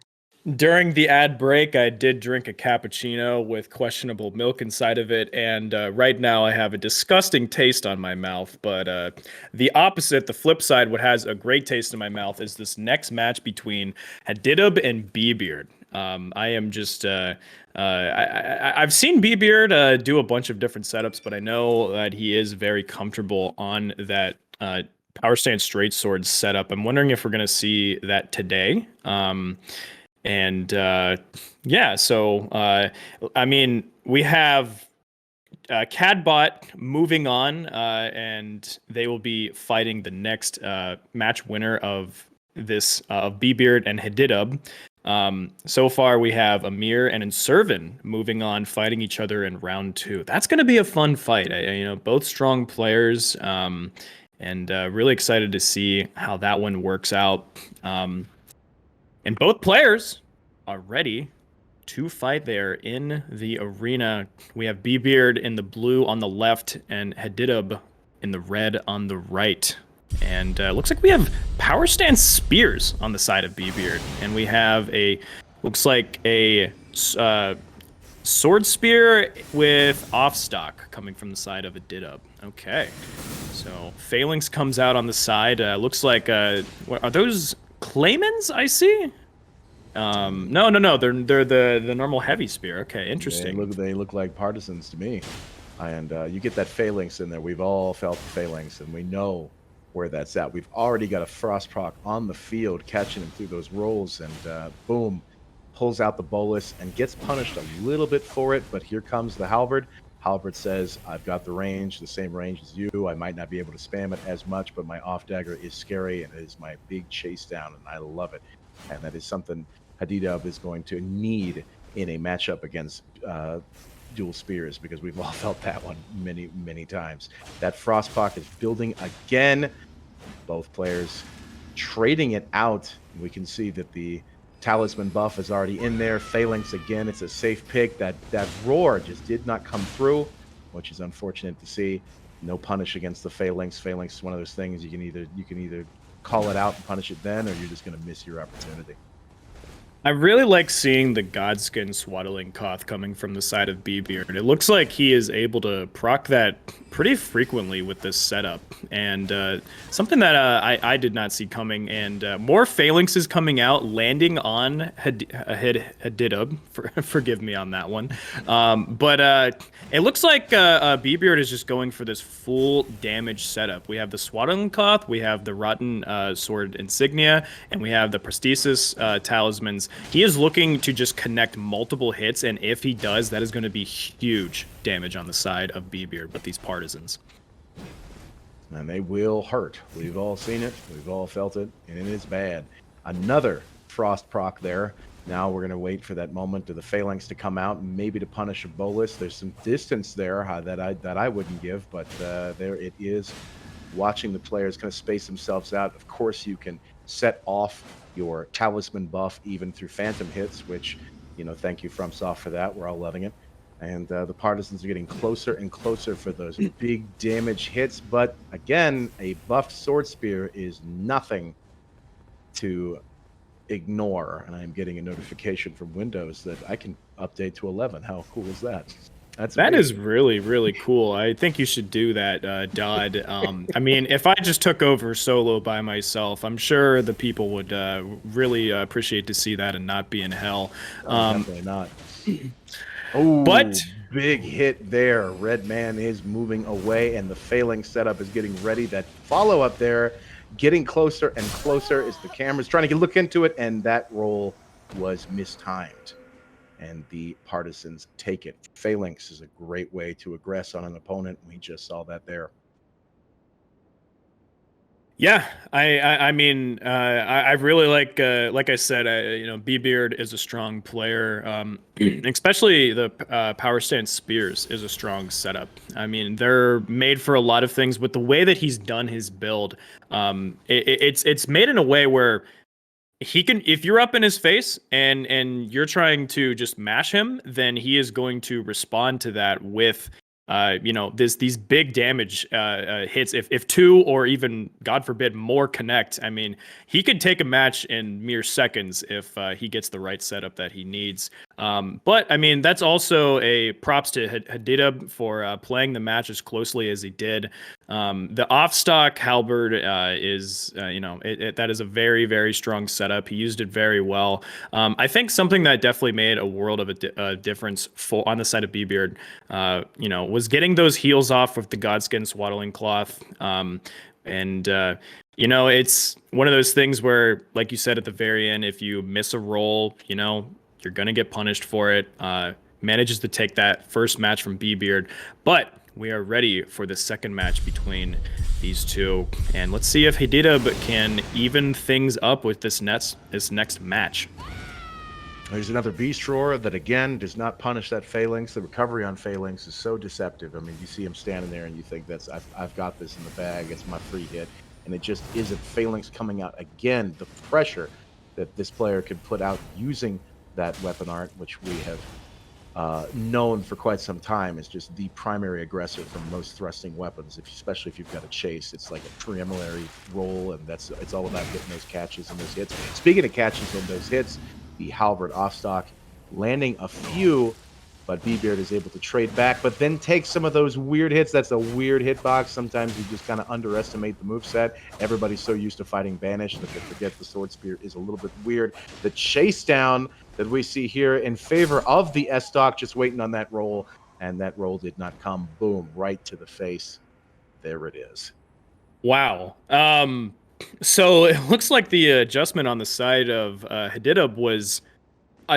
During the ad break, I did drink a cappuccino with questionable milk inside of it, and right now I have a disgusting taste on my mouth. But the opposite, the flip side, what has a great taste in my mouth is this next match between hadidub and Beebeard. I am just I've seen Beebeard do a bunch of different setups, but I know that he is very comfortable on that power stance straight sword setup. I'm wondering if we're going to see that today. Yeah, so I mean, we have CADBOT moving on, and they will be fighting the next match winner of this Beebeard and hadidub. So far we have Amir and Inservin moving on, fighting each other in round 2. That's going to be a fun fight. Both strong players, and really excited to see how that one works out. And both players are ready to fight there in the arena. We have Beebeard in the blue on the left and hadidub in the red on the right. And looks like we have power stance spears on the side of Beebeard. And we have looks like a Sword Spear with off stock coming from the side of a hadidub. Okay. So Phalanx comes out on the side. Looks like what, are those Claymans I see? No. They're the normal heavy spear. Okay, interesting. They look like partisans to me. And you get that phalanx in there. We've all felt the phalanx, and we know where that's at. We've already got a frost proc on the field, catching him through those rolls, and boom, pulls out the bolus and gets punished a little bit for it. But here comes the halberd. Halberd says, "I've got the range, the same range as you. I might not be able to spam it as much, but my off dagger is scary, and it is my big chase down, and I love it." And that is something hadidub is going to need in a matchup against dual spears, because we've all felt that one many times. That frostpock is building again. Both players trading it out. We can see that the talisman buff is already in there. Phalanx again, it's a safe pick. That roar just did not come through, which is unfortunate to see. No punish against the phalanx. Phalanx is one of those things you can either call it out and punish it then, or you're just going to miss your opportunity. I really like seeing the Godskin Swaddling Koth coming from the side of Beebeard. It looks like he is able to proc that pretty frequently with this setup, and something that I did not see coming. And more phalanxes coming out, landing on hadidub. Forgive me on that one. But it looks like Beebeard is just going for this full damage setup. We have the Swaddling Koth, we have the Rotten Sword Insignia, and we have the Prosthesis Talismans. He is looking to just connect multiple hits, and if he does, that is going to be huge damage on the side of Beebeard with these partisans. And they will hurt. We've all seen it. We've all felt it, and it is bad. Another frost proc there. Now we're going to wait for that moment of the phalanx to come out, and maybe to punish a bolus. There's some distance there that I wouldn't give, but there it is. Watching the players kind of space themselves out. Of course, you can set off your talisman buff even through phantom hits, which, you know, thank you FromSoft for that. We're all loving it. And the partisans are getting closer and closer for those big damage hits. But again, a buffed sword spear is nothing to ignore. And I'm getting a notification from Windows that I can update to 11. How cool is that? That is really cool. I think you should do that, Dodd. I mean, if I just took over solo by myself, I'm sure the people would really appreciate to see that and not be in hell. Definitely not. Oh, but big hit there. Red Man is moving away, and the phalanx setup is getting ready. That follow up there, getting closer and closer as the camera's trying to look into it, and that roll was mistimed. And the partisans take it. Phalanx is a great way to aggress on an opponent. We just saw that there. Yeah, I mean, I really like I said, you know, Beebeard is a strong player. Especially the power stance spears is a strong setup. I mean, they're made for a lot of things. With the way that he's done his build, it's made in a way where he can, if you're up in his face and you're trying to just mash him, then he is going to respond to that with you know, these big damage hits. If two or even, God forbid, more connect, I mean, he could take a match in mere seconds if he gets the right setup that he needs. But I mean, that's also a props to hadidub for playing the match as closely as he did. The off-stock halberd is, you know, that is a very strong setup. He used it very well. I think something that definitely made a world of a difference on the side of Beebeard, you know, was getting those heals off with the Godskin Swaddling Cloth. You know, it's one of those things where, like you said at the very end, if you miss a roll, you know, you're going to get punished for it. Manages to take that first match from Beebeard. But we are ready for the second match between these two. And let's see if hadidub can even things up with this next match. There's another Beast Roar that, again, does not punish that Phalanx. The recovery on Phalanx is so deceptive. I mean, you see him standing there and you think, I've got this in the bag. It's my free hit. And it just isn't. Phalanx coming out again. The pressure that this player could put out using that weapon art, which we have known for quite some time, is just the primary aggressor from most thrusting weapons. Especially if you've got a chase, it's like a preliminary roll, and it's all about getting those catches and those hits. Speaking of catches and those hits, the halberd off stock landing a few, but Beebeard is able to trade back, but then take some of those weird hits. That's a weird hitbox. Sometimes you just kind of underestimate the moveset. Everybody's so used to fighting Banish that they forget the Sword Spear is a little bit weird. The chase down that we see here in favor of the S-Stock, just waiting on that roll, and that roll did not come. Boom, right to the face. There it is. Wow. So it looks like the adjustment on the side of hadidub was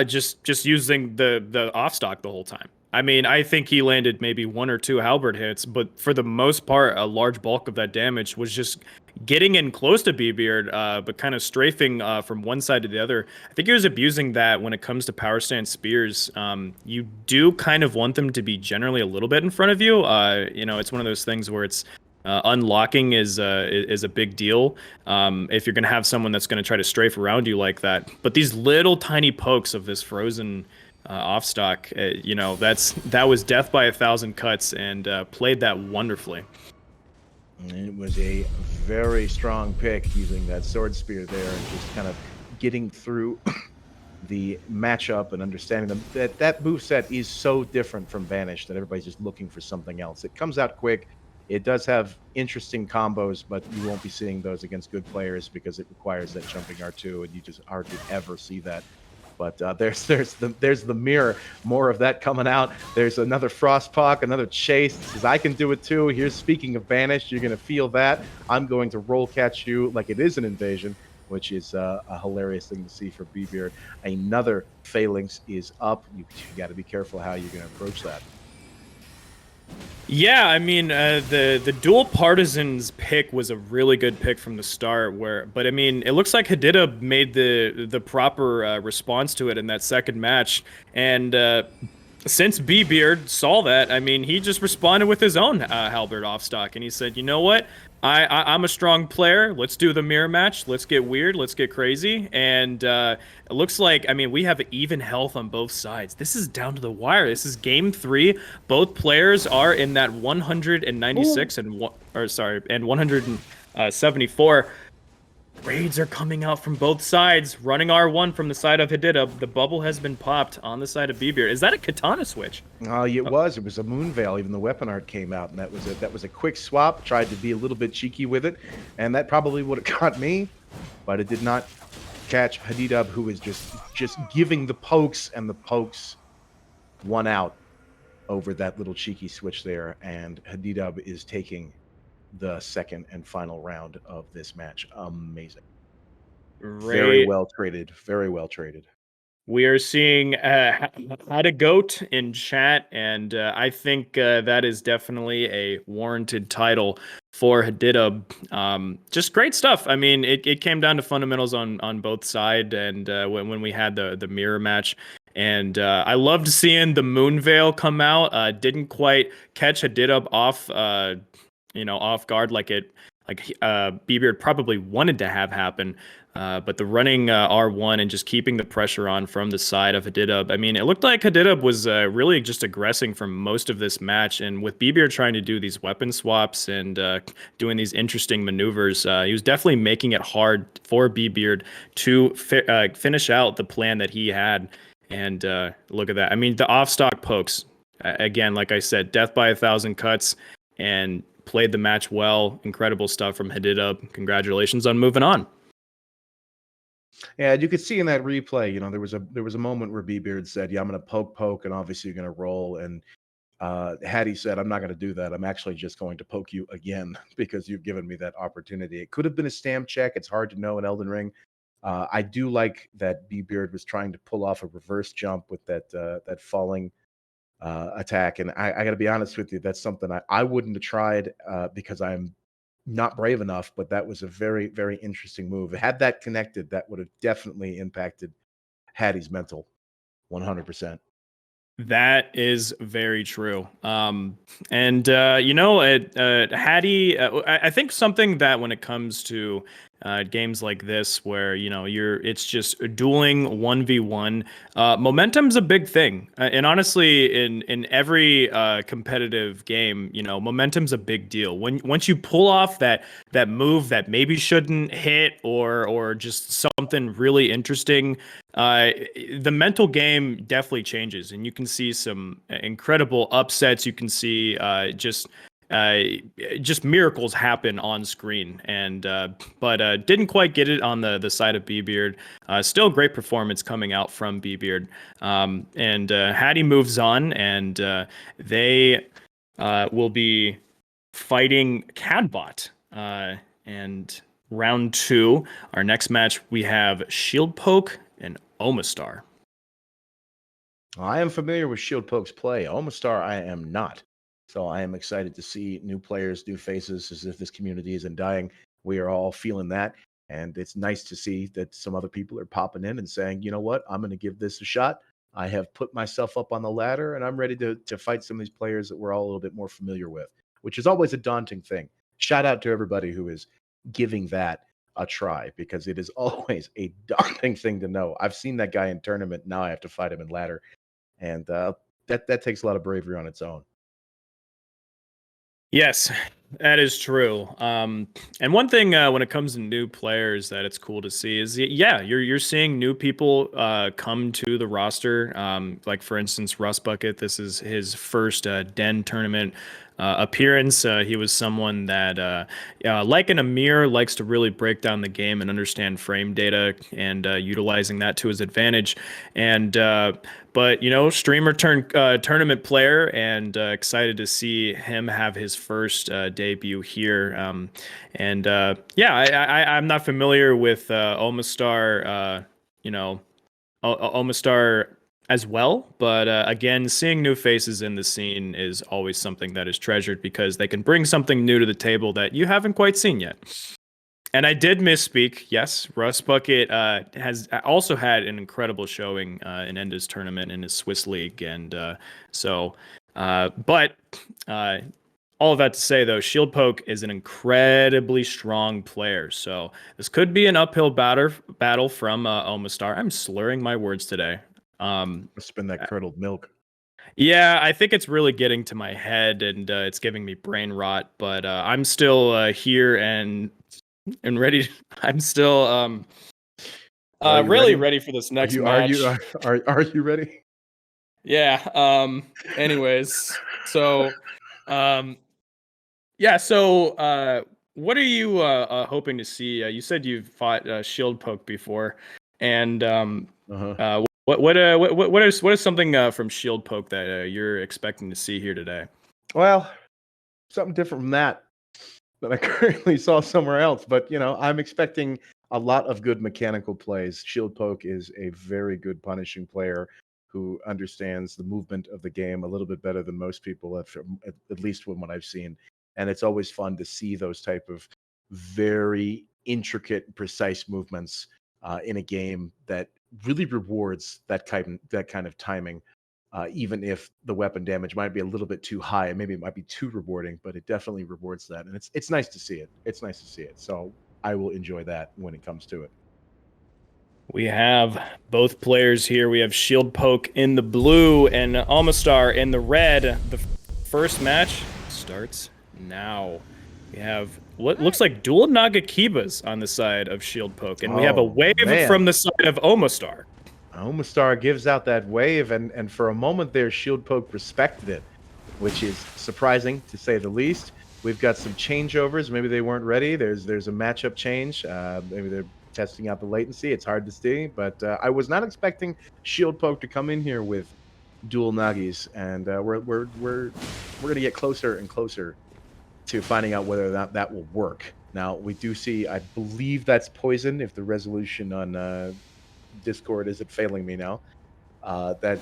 just using the off stock the whole time. I mean, I think he landed maybe 1 or 2 halberd hits, but for the most part, a large bulk of that damage was just getting in close to Beebeard, but kind of strafing from one side to the other. I think he was abusing that when it comes to power stance spears. You do kind of want them to be generally a little bit in front of you. It's one of those things where it's unlocking is a big deal if you're going to have someone that's going to try to strafe around you like that. But these little tiny pokes of this frozen off stock, that was death by 1,000 cuts, and played that wonderfully. It was a very strong pick using that sword spear there and just kind of getting through the matchup and understanding them. That moveset is so different from Banish that everybody's just looking for something else. It comes out quick. It does have interesting combos, but you won't be seeing those against good players because it requires that jumping R2, and you just hardly ever see that. But there's the mirror, more of that coming out. There's another Frostpoke, another chase. It says, I can do it too. Here's, speaking of Banish, you're going to feel that. I'm going to roll catch you like it is an invasion, which is a hilarious thing to see for Beebeard. Another Phalanx is up. You got to be careful how you're going to approach that. Yeah, I mean, the dual partisans pick was a really good pick from the start. But I mean, it looks like hadidub made the proper response to it in that second match, and since Beebeard saw that, I mean, he just responded with his own halberd off stock, and he said, "You know what? I'm a strong player. Let's do the mirror match. Let's get weird. Let's get crazy." And it looks like, I mean, we have even health on both sides. This is down to the wire. This is game 3. Both players are in that 196 and 174. Raids are coming out from both sides, running R1 from the side of hadidub. The bubble has been popped on the side of Beebeard. Is that a katana switch? It was. It was a moon veil. Even the weapon art came out, and that was a quick swap. Tried to be a little bit cheeky with it, and that probably would have caught me, but it did not catch hadidub, who was just giving the pokes, and the pokes won out over that little cheeky switch there, and hadidub is taking the second and final round of this match. Amazing. Very well traded. Very well traded. We are seeing hadidub in chat, and I think that is definitely a warranted title for hadidub. Just great stuff. I mean, it came down to fundamentals on both sides, and when we had the mirror match. And I loved seeing the moon veil come out. Didn't quite catch hadidub off off guard like Beebeard probably wanted to have happen. But the running R1 and just keeping the pressure on from the side of hadidub. I mean, it looked like hadidub was really just aggressing for most of this match. And with Beebeard trying to do these weapon swaps and doing these interesting maneuvers, he was definitely making it hard for Beebeard to finish out the plan that he had. And look at that. I mean, the off-stock pokes, again, like I said, death by 1,000 cuts, and played the match well. Incredible stuff from hadidub. Congratulations on moving on. Yeah, you could see in that replay, there was a moment where Beebeard said, "Yeah, I'm going to poke, and obviously you're going to roll." And Hattie said, "I'm not going to do that. I'm actually just going to poke you again because you've given me that opportunity." It could have been a stamp check. It's hard to know in Elden Ring. I do like that Beebeard was trying to pull off a reverse jump with that falling attack, and I got to be honest with you, that's something I wouldn't have tried because I'm not brave enough. But that was a very, very interesting move. Had that connected, that would have definitely impacted Hattie's mental 100%. That is very true. Hattie, I think something that when it comes to games like this where it's just dueling 1v1. Momentum's a big thing, and honestly, in every competitive game, momentum's a big deal. Once you pull off that move that maybe shouldn't hit, or just something really interesting, the mental game definitely changes, and you can see some incredible upsets. You can see uh, just miracles happen on screen, and but didn't quite get it on the side of Beebeard. Still great performance coming out from Beebeard. And Hattie moves on, and they will be fighting CADBOT. And round 2, our next match, we have Shieldpoke and Omastar. I am familiar with Shieldpoke's play. Omastar, I am not. So I am excited to see new players, new faces, as if this community isn't dying. We are all feeling that. And it's nice to see that some other people are popping in and saying, you know what, I'm going to give this a shot. I have put myself up on the ladder and I'm ready to fight some of these players that we're all a little bit more familiar with, which is always a daunting thing. Shout out to everybody who is giving that a try, because it is always a daunting thing to know. I've seen that guy in tournament. Now I have to fight him in ladder. And that takes a lot of bravery on its own. Yes, that is true. And one thing when it comes to new players that it's cool to see is, yeah, you're seeing new people come to the roster. Like for instance, RuskBKT. This is his first Den tournament appearance. He was someone that, like an Amir, likes to really break down the game and understand frame data, and utilizing that to his advantage. And but streamer turned tournament player, and excited to see him have his first debut here. I'm not familiar with Omastar. Omastar as well, but again, seeing new faces in the scene is always something that is treasured, because they can bring something new to the table that you haven't quite seen yet. And I did misspeak. Yes, RuskBKT has also had an incredible showing in Enda's tournament in his Swiss league, and but all of that to say, though, Shieldpoke is an incredibly strong player, so this could be an uphill battle from Omastar. I'm slurring my words today. Spin that curdled milk. Yeah, I think it's really getting to my head, and it's giving me brain rot. But I'm still here and ready. I'm still really ready for this next match. Are you ready? Yeah. Anyways, so yeah. So what are you hoping to see? You said you've fought Shieldpoke before, and what is something from Shieldpoke that you're expecting to see here today? Well, something different from that I currently saw somewhere else. But I'm expecting a lot of good mechanical plays. Shieldpoke is a very good punishing player who understands the movement of the game a little bit better than most people, at least from what I've seen. And it's always fun to see those type of very intricate, precise movements in a game that really rewards that kind of timing. Even if the weapon damage might be a little bit too high, maybe it might be too rewarding, but it definitely rewards that, and it's nice to see it. It's nice to see it. So I will enjoy that when it comes to it. We have both players here. We have Shieldpoke in the blue and Omastar in the red. The first match starts now. We have what looks like dual Nagakibas on the side of Shieldpoke, and we have a wave from the side of Omastar. Omastar gives out that wave, and for a moment there, Shieldpoke respected it, which is surprising to say the least. We've got some changeovers. Maybe they weren't ready. There's a matchup change. Maybe they're testing out the latency. It's hard to see, but I was not expecting Shieldpoke to come in here with dual Nagis, and we're gonna get closer and closer to finding out whether that will work. Now we do see, I believe that's poison. If the resolution on Discord isn't failing me now, that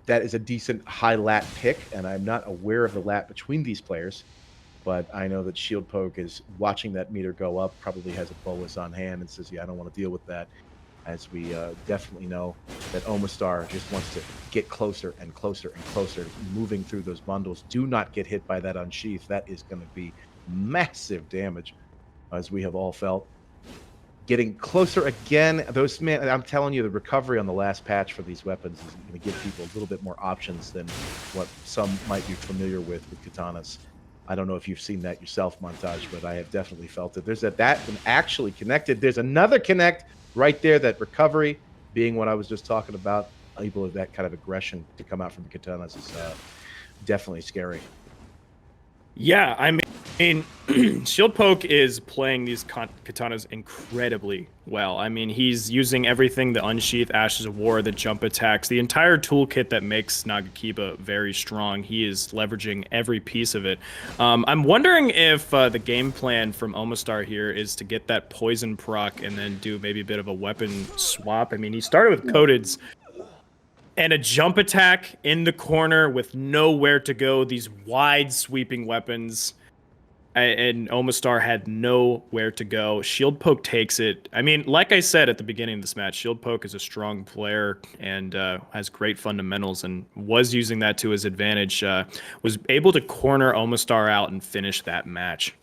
is a decent high lat pick, and I'm not aware of the lat between these players, but I know that Shieldpoke is watching that meter go up, probably has a bolus on hand, and says, yeah, I don't want to deal with that, as we definitely know that Omastar just wants to get closer and closer and closer, moving through those bundles. Do not get hit by that unsheath. That is going to be massive damage, as we have all felt. Getting closer again. Those, man, I'm telling you, the recovery on the last patch for these weapons is going to give people a little bit more options than what some might be familiar with katanas. I don't know if you've seen that yourself, Montage, but I have definitely felt it. There's that one actually connected. There's another connect right there. That recovery being what I was just talking about, able of that kind of aggression to come out from the katanas is definitely scary. Yeah, I mean, Shieldpoke is playing these katanas incredibly well. I mean, he's using everything, the Unsheath, Ashes of War, the jump attacks, the entire toolkit that makes Nagakiba very strong. He is leveraging every piece of it. I'm wondering if the game plan from Omastar here is to get that poison proc and then do maybe a bit of a weapon swap. I mean, he started with Coated's and a jump attack in the corner with nowhere to go, these wide sweeping weapons. And Omastar had nowhere to go. Shieldpoke takes it. I mean, like I said at the beginning of this match, Shieldpoke is a strong player and has great fundamentals and was using that to his advantage. Was able to corner Omastar out and finish that match.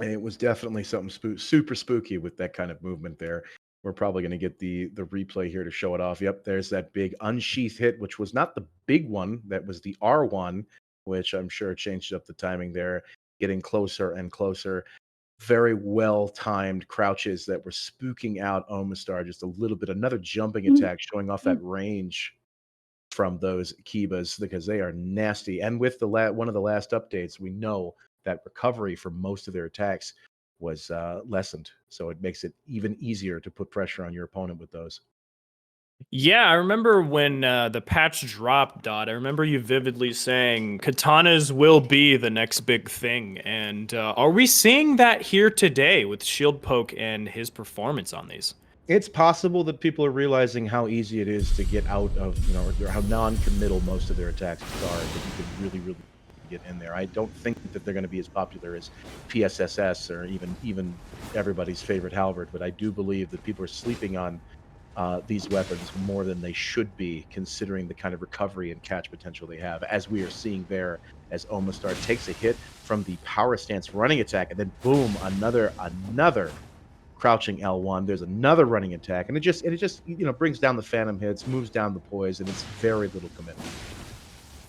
And it was definitely something super spooky with that kind of movement there. We're probably going to get the replay here to show it off. Yep, there's that big unsheath hit, which was not the big one. That was the R1, which I'm sure changed up the timing there, getting closer and closer. Very well-timed crouches that were spooking out Omastar just a little bit. Another jumping attack showing off that range from those Kibas because they are nasty. And with the one of the last updates, we know that recovery for most of their attacks was lessened. So it makes it even easier to put pressure on your opponent with those. Yeah, I remember when the patch dropped, Dot. I remember you vividly saying katanas will be the next big thing. And are we seeing that here today with Shieldpoke and his performance on these? It's possible that people are realizing how easy it is to get out of, or how non-committal most of their attacks are, that you can really, really get in there. I don't think that they're going to be as popular as PSSS or even everybody's favorite halberd, but I do believe that people are sleeping on these weapons more than they should be, considering the kind of recovery and catch potential they have, as we are seeing there as Omastar takes a hit from the power stance running attack, and then boom, another crouching L1. There's another running attack, and it just brings down the phantom hits, moves down the poise, and it's very little commitment.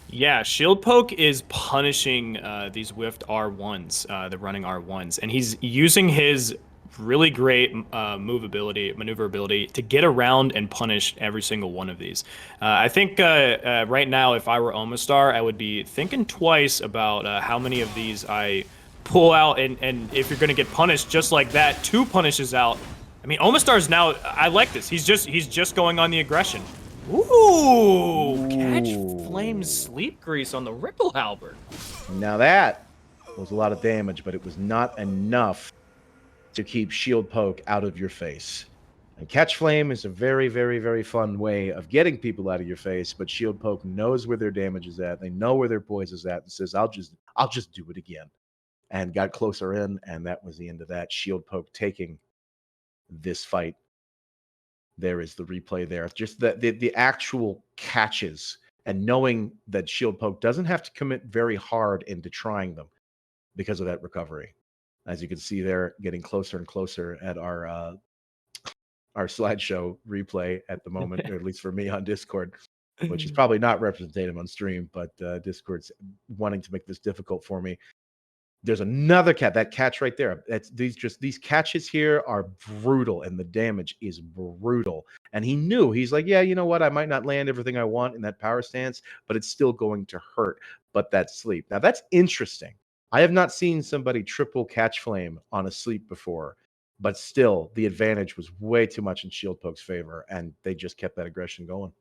Yeah, Shieldpoke is punishing these whiffed R1s, the running R1s, and he's using his really great maneuverability to get around and punish every single one of these. I think right now, if I were Omastar, I would be thinking twice about how many of these I pull out, and if you're going to get punished just like that, 2 punishes out. I mean, Omastar's now, I like this. He's just going on the aggression. Ooh, catch flame sleep grease on the Ripple Halberd. Now that was a lot of damage, but it was not enough to keep Shieldpoke out of your face. And catch flame is a very, very, very fun way of getting people out of your face, but Shieldpoke knows where their damage is at. They know where their poise is at, and says, I'll just do it again. And got closer in, and that was the end of that. Shieldpoke taking this fight. There is the replay there. Just the actual catches, and knowing that Shieldpoke doesn't have to commit very hard into trying them because of that recovery. As you can see there, getting closer and closer at our slideshow replay at the moment, or at least for me on Discord, which is probably not representative on stream, but Discord's wanting to make this difficult for me. There's another that catch right there. That's these catches here are brutal, and the damage is brutal. And he knew, he's like, yeah, you know what? I might not land everything I want in that power stance, but it's still going to hurt. But that sleep. Now that's interesting. I have not seen somebody triple catch flame on a sleep before, but still the advantage was way too much in Shieldpoke's favor, and they just kept that aggression going.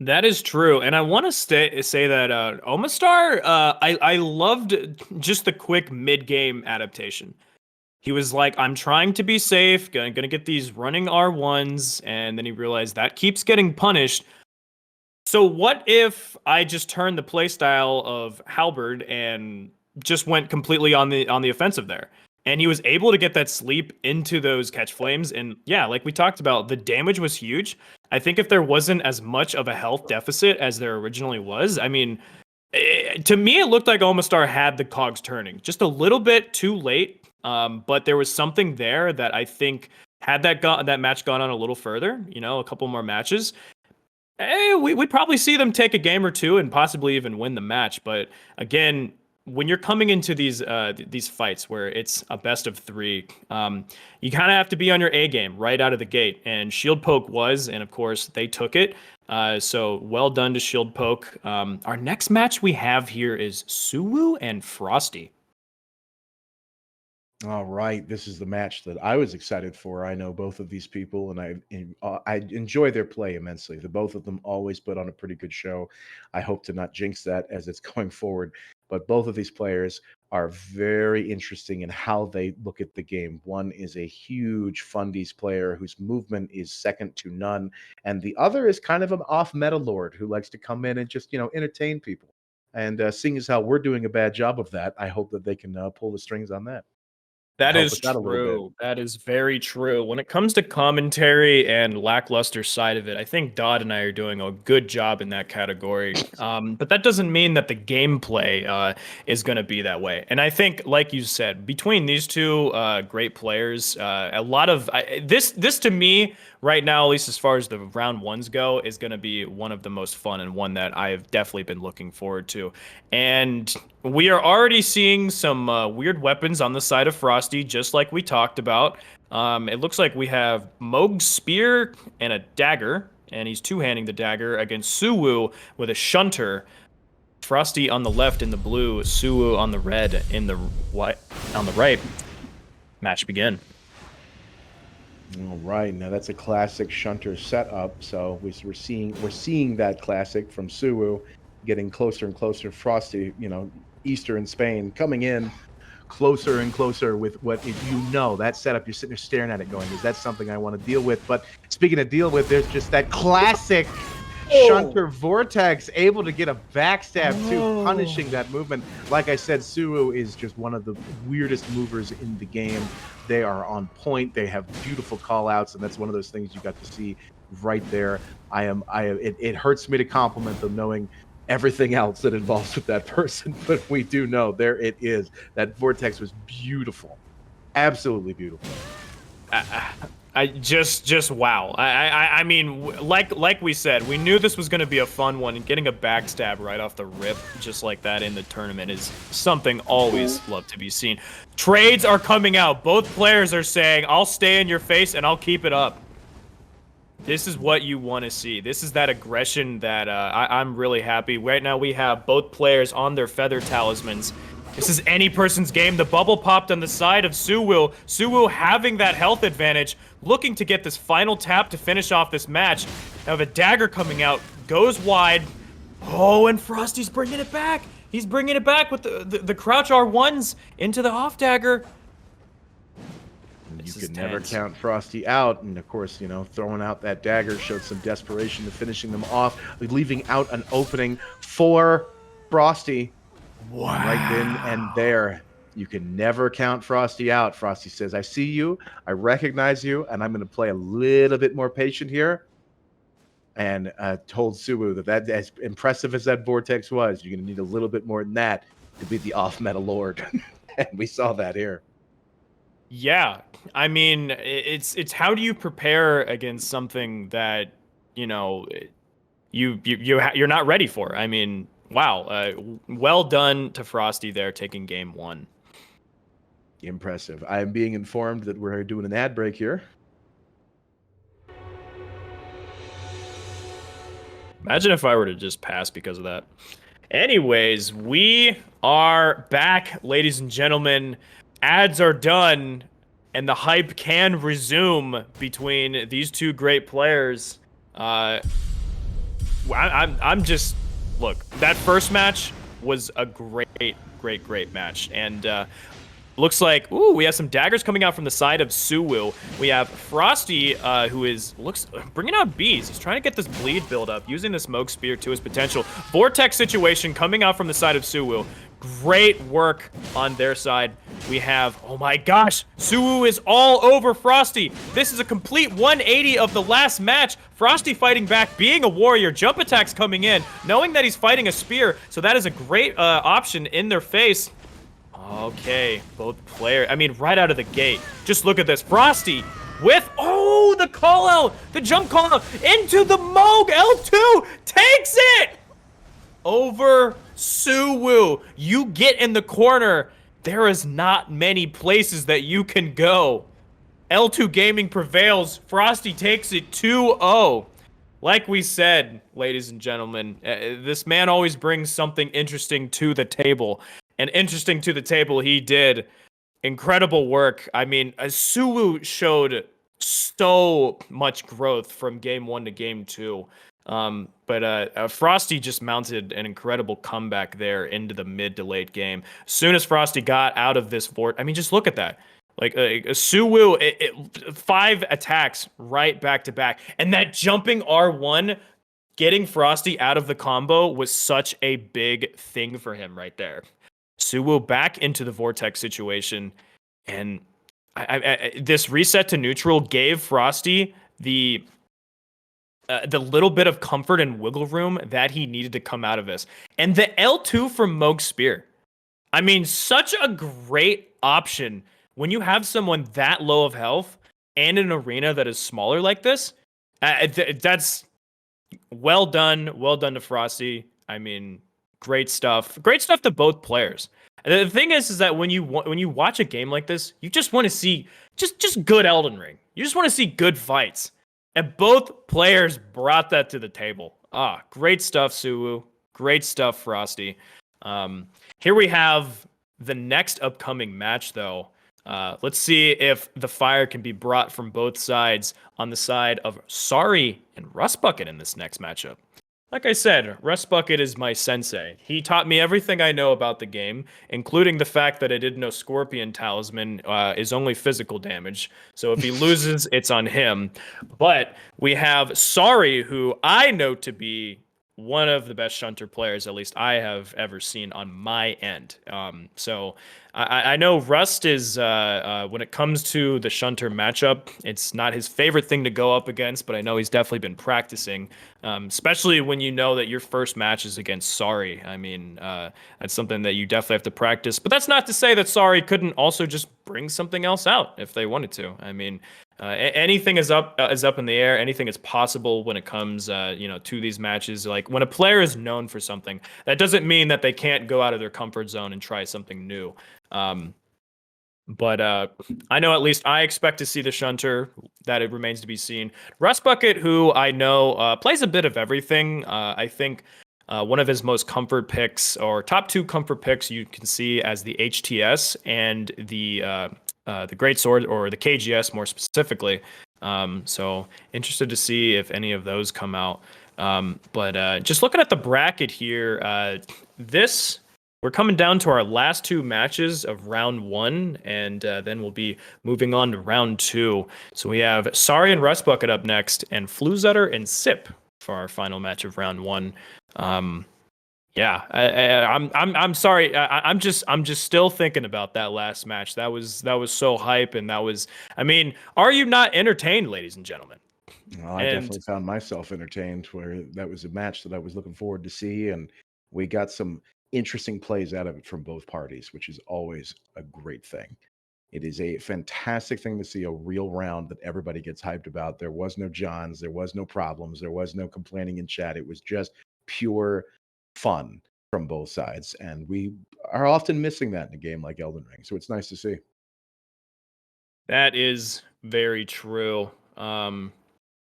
That is true, and I want to say that Omastar, I loved just the quick mid-game adaptation. He was like, I'm trying to be safe, gonna get these running R1s, and then he realized that keeps getting punished. So what if I just turned the playstyle of Halberd and just went completely on the offensive there? And he was able to get that sleep into those catch flames. And yeah, like we talked about, the damage was huge. I think if there wasn't as much of a health deficit as there originally was, I mean, to me, it looked like Omastar had the cogs turning just a little bit too late. But there was something there that I think had that match gone on a little further, a couple more matches, we'd probably see them take a game or two and possibly even win the match. But again, when you're coming into these fights where it's a best of three, you kind of have to be on your A game right out of the gate. And Shieldpoke was, and of course they took it. So well done to Shieldpoke. Our next match we have here is Suwu and Frosty. All right, this is the match that I was excited for. I know both of these people, and I enjoy their play immensely. The both of them always put on a pretty good show. I hope to not jinx that as it's going forward. But both of these players are very interesting in how they look at the game. One is a huge fundies player whose movement is second to none, and the other is kind of an off-meta lord who likes to come in and just entertain people. And seeing as how we're doing a bad job of that, I hope that they can pull the strings on that. That is true. That is very true. When it comes to commentary and lackluster side of it, I think Dodd and I are doing a good job in that category. But that doesn't mean that the gameplay is going to be that way. And I think, like you said, between these two great players, a lot of this to me right now, at least as far as the round ones go, is going to be one of the most fun and one that I've definitely been looking forward to. And we are already seeing some weird weapons on the side of Frosty, just like we talked about. It looks like we have Moog's spear and a dagger, and he's two-handing the dagger against Suwu with a shunter. Frosty on the left in the blue, Suwu on the red in the white on the right. Match begin. All right, now that's a classic shunter setup. So we're seeing that classic from Suwu, getting closer and closer. Frosty, Eastern Spain, coming in closer and closer with that setup. You're sitting there staring at it going, is that something I want to deal with? But speaking of deal with, there's just that classic shunter vortex, able to get a backstab too, punishing that movement. Like I said, Suwu is just one of the weirdest movers in the game. They are on point. They have beautiful call outs, and that's one of those things you got to see right there. It hurts me to compliment them knowing everything else that involves with that person, but we do know there it is. That vortex was beautiful, absolutely beautiful. I just wow. I mean, like we said, we knew this was going to be a fun one, and getting a backstab right off the rip just like that in the tournament is something always love to be seen. Trades are coming out. Both players are saying, "I'll stay in your face and I'll keep it up." This is what you want to see. This is that aggression that I'm really happy. Right now we have both players on their feather talismans. This is any person's game. The bubble popped on the side of Suwu. Suwu having that health advantage, looking to get this final tap to finish off this match. Now the dagger coming out, goes wide. Oh, and Frosty's bringing it back. He's bringing it back with the crouch R1s into the off dagger. You could never count Frosty out, and of course, throwing out that dagger showed some desperation to finishing them off, leaving out an opening for Frosty. Wow. Right then and there. You can never count Frosty out. Frosty says, I see you, I recognize you, and I'm going to play a little bit more patient here. And told Suwu that as impressive as that vortex was, you're going to need a little bit more than that to be the off-meta lord. And we saw that here. Yeah, I mean, it's how do you prepare against something that you're not ready for? I mean, wow, well done to Frosty there, taking game one. Impressive. I am being informed that we're doing an ad break here. Imagine if I were to just pass because of that. Anyways, we are back, ladies and gentlemen. Ads are done, and the hype can resume between these two great players. I'm just look. That first match was a great match, and looks like we have some daggers coming out from the side of Suwu. We have Frosty, who looks bringing out bees. He's trying to get this bleed build up, using the smoke spear to his potential. Vortex situation coming out from the side of Suwu. Great work on their side. We have, oh my gosh, Suwu is all over Frosty. This is a complete 180 of the last match. Frosty fighting back, being a warrior. Jump attacks coming in, knowing that he's fighting a spear. So that is a great option in their face. Okay, both players. I mean, right out of the gate. Just look at this. Frosty with, oh, the call out, the jump call out into the Moog. L2 takes it over Suwu. You get in the corner. There is not many places that you can go. L2 Gaming prevails. Frosty takes it 2-0. Like we said, ladies and gentlemen, this man always brings something interesting to the table. And interesting to the table he did. Incredible work. I mean, Suwu showed so much growth from game 1 to game 2. But Frosty just mounted an incredible comeback there into the mid to late game. As soon as Frosty got out of this fort, I mean, just look at that. Like Suwu, 5 attacks right back to back, and that jumping R1, getting Frosty out of the combo was such a big thing for him right there. Suwu back into the vortex situation, and this reset to neutral gave Frosty the little bit of comfort and wiggle room that he needed to come out of this. And the L2 from Moog Spear, I mean, such a great option when you have someone that low of health and an arena that is smaller like this. That's well done to Frosty. I mean, great stuff to both players. And the thing is that when you watch a game like this, you just want to see just good Elden Ring. You just want to see good fights, and both players brought that to the table. Great stuff, Suwu. Great stuff, Frosty. Here we have the next upcoming match, though. Let's see if the fire can be brought from both sides on the side of Sorry and RuskBKT in this next matchup. Like I said, RuskBKT is my sensei. He taught me everything I know about the game, including the fact that I didn't know Scorpion Talisman is only physical damage. So if he loses, it's on him. But we have Sorry, who I know to be one of the best shunter players, at least I have ever seen on my end. So I know Rust is, when it comes to the shunter matchup, it's not his favorite thing to go up against, but I know he's definitely been practicing, especially when you know that your first match is against Sorry. I mean, that's something that you definitely have to practice. But that's not to say that Sorry couldn't also just bring something else out if they wanted to. I mean, anything is up in the air. Anything is possible when it comes, to these matches. Like when a player is known for something, that doesn't mean that they can't go out of their comfort zone and try something new. But I know at least I expect to see the shunter. That it remains to be seen. RuskBKT, who I know plays a bit of everything. I think one of his most comfort picks, or top 2 comfort picks, you can see as the HTS and the Greatsword, or the KGS more specifically. So interested to see if any of those come out. But just looking at the bracket here, we're coming down to our last 2 matches of round 1, and then we'll be moving on to round 2. So we have Sorry and RuskBKT up next, and Floozutter and Sip for our final match of round 1. Yeah, I'm sorry. I'm just still thinking about that last match. That was so hype, and that was. I mean, are you not entertained, ladies and gentlemen? Well, I definitely found myself entertained. Where that was a match that I was looking forward to see, and we got some interesting plays out of it from both parties, which is always a great thing. It is a fantastic thing to see a real round that everybody gets hyped about. There was no Johns, there was no problems, there was no complaining in chat. It was just pure fun from both sides, and we are often missing that in a game like Elden Ring. So it's nice to see. That is very true.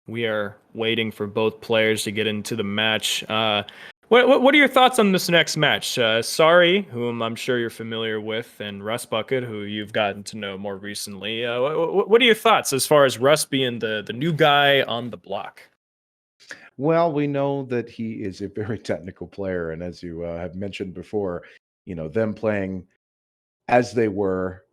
We are waiting for both players to get into the match. What are your thoughts on this next match? Sorry, whom I'm sure you're familiar with, and RuskBKT, who you've gotten to know more recently. What are your thoughts as far as Russ being the new guy on the block? Well, we know that he is a very technical player, and as you have mentioned before, them playing as they were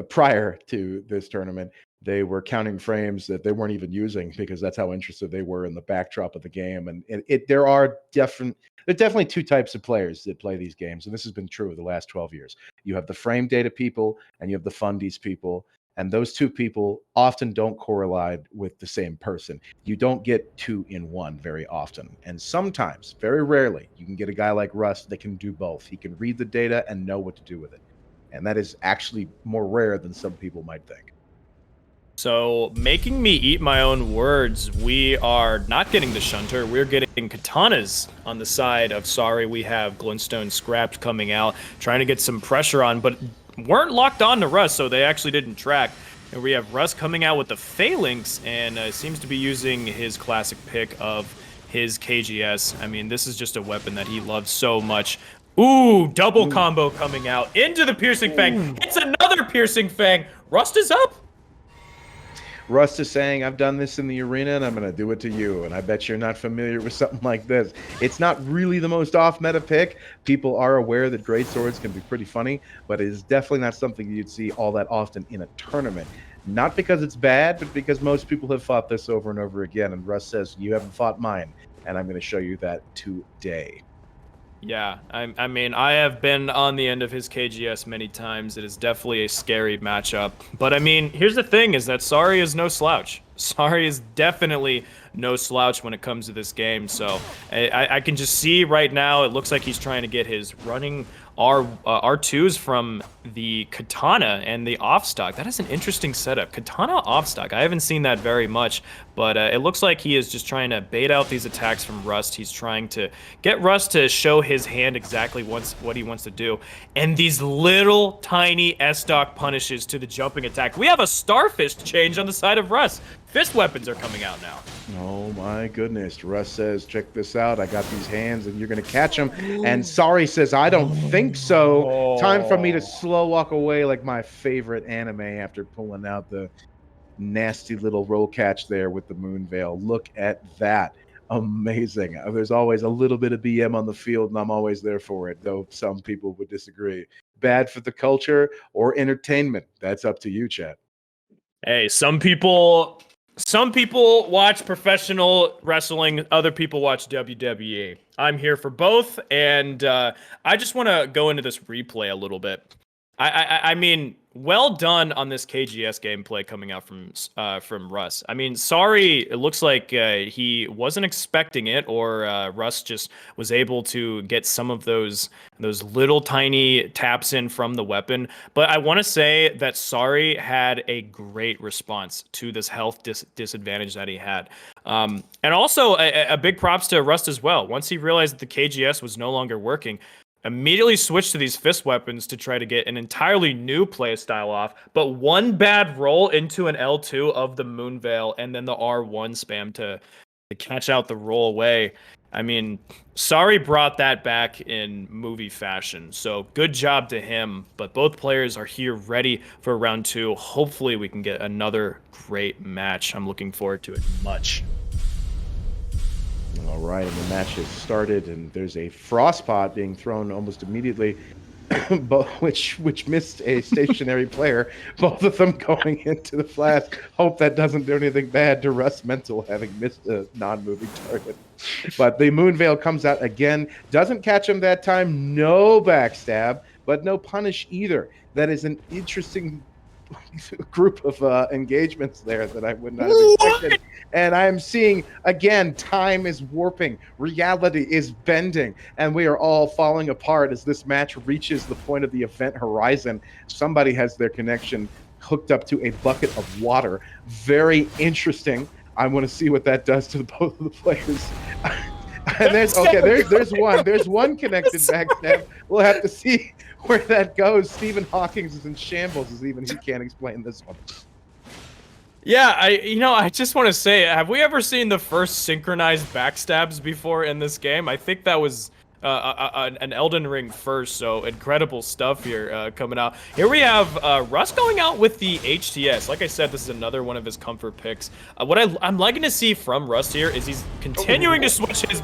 prior to this tournament, they were counting frames that they weren't even using because that's how interested they were in the backdrop of the game. And there's definitely 2 types of players that play these games, and this has been true of the last 12 years. You have the frame data people, and you have the fundies people. And those 2 people often don't correlate with the same person. You don't get 2 in 1 very often. And sometimes, very rarely, you can get a guy like Russ that can do both. He can read the data and know what to do with it. and that is actually more rare than some people might think. So, making me eat my own words, we are not getting the Shunter. We're getting Katanas on the side of Sorry. We have Glintstone Scrapped coming out, trying to get some pressure on, but weren't locked on to Russ, so they actually didn't track. And we have Russ coming out with the Phalanx, and seems to be using his classic pick of his KGS. I mean, this is just a weapon that he loves so much. Ooh, double combo coming out into the Piercing Fang. It's another Piercing Fang. Rust is up. Rust is saying, I've done this in the arena and I'm going to do it to you. And I bet you're not familiar with something like this. It's not really the most off-meta pick. People are aware that great swords can be pretty funny, but it is definitely not something you'd see all that often in a tournament. Not because it's bad, but because most people have fought this over and over again. And Rust says, you haven't fought mine, and I'm going to show you that today. Yeah, I mean, I have been on the end of his KGS many times. It is definitely a scary matchup. But I mean, here's the thing, is that Sorry is no slouch. Sorry is definitely no slouch when it comes to this game. So I can just see right now, it looks like he's trying to get his running R2s from the Katana and the offstock. That is an interesting setup. Katana offstock. I haven't seen that very much, but it looks like he is just trying to bait out these attacks from Rust. He's trying to get Rust to show his hand exactly what he wants to do. And these little tiny S-stock punishes to the jumping attack. We have a Starfish change on the side of Rust. Fist weapons are coming out now. Oh my goodness. Russ says, check this out. I got these hands and you're going to catch them. And Sorry says, I don't think so. Time for me to slow walk away like my favorite anime after pulling out the nasty little roll catch there with the moon veil. Look at that. Amazing. There's always a little bit of BM on the field and I'm always there for it, though some people would disagree. Bad for the culture or entertainment? That's up to you, chat. Hey, some people watch professional wrestling, other people watch WWE. I'm here for both, and I just want to go into this replay a little bit. I mean, well done on this KGS gameplay coming out from Russ. I mean, Sorry, it looks like he wasn't expecting it, or Russ just was able to get some of those little tiny taps in from the weapon. But I want to say that Sorry had a great response to this health disadvantage that he had. And also a big props to Rust as well. Once he realized that the KGS was no longer working, immediately switched to these fist weapons to try to get an entirely new playstyle off, but one bad roll into an L2 of the Moon Veil and then the R1 spam to catch out the roll away. I mean, Sorry brought that back in movie fashion, so good job to him, but both players are here ready for round two. Hopefully we can get another great match. I'm looking forward to it much. All right, and the match has started, and there's a Frostpot being thrown almost immediately, which missed a stationary player. Both of them going into the flask. Hope that doesn't do anything bad to Russ Mental, having missed a non-moving target. But the Moon Veil comes out again, doesn't catch him that time. No backstab, but no punish either. That is an interesting group of engagements there that I would not have expected. And I am seeing, again, time is warping, reality is bending, and we are all falling apart as this match reaches the point of the event horizon. Somebody has their connection hooked up to a bucket of water. Very interesting. I want to see what that does to both of the players. And there's one connected backstab. We'll have to see where that goes. Stephen Hawkins is in shambles, as even he can't explain this one. Yeah, I just want to say, have we ever seen the first synchronized backstabs before in this game? I think that was an Elden Ring first, so incredible stuff here coming out. Here we have Russ going out with the HTS. Like I said, this is another one of his comfort picks. What I'm liking to see from Russ here is he's continuing to switch his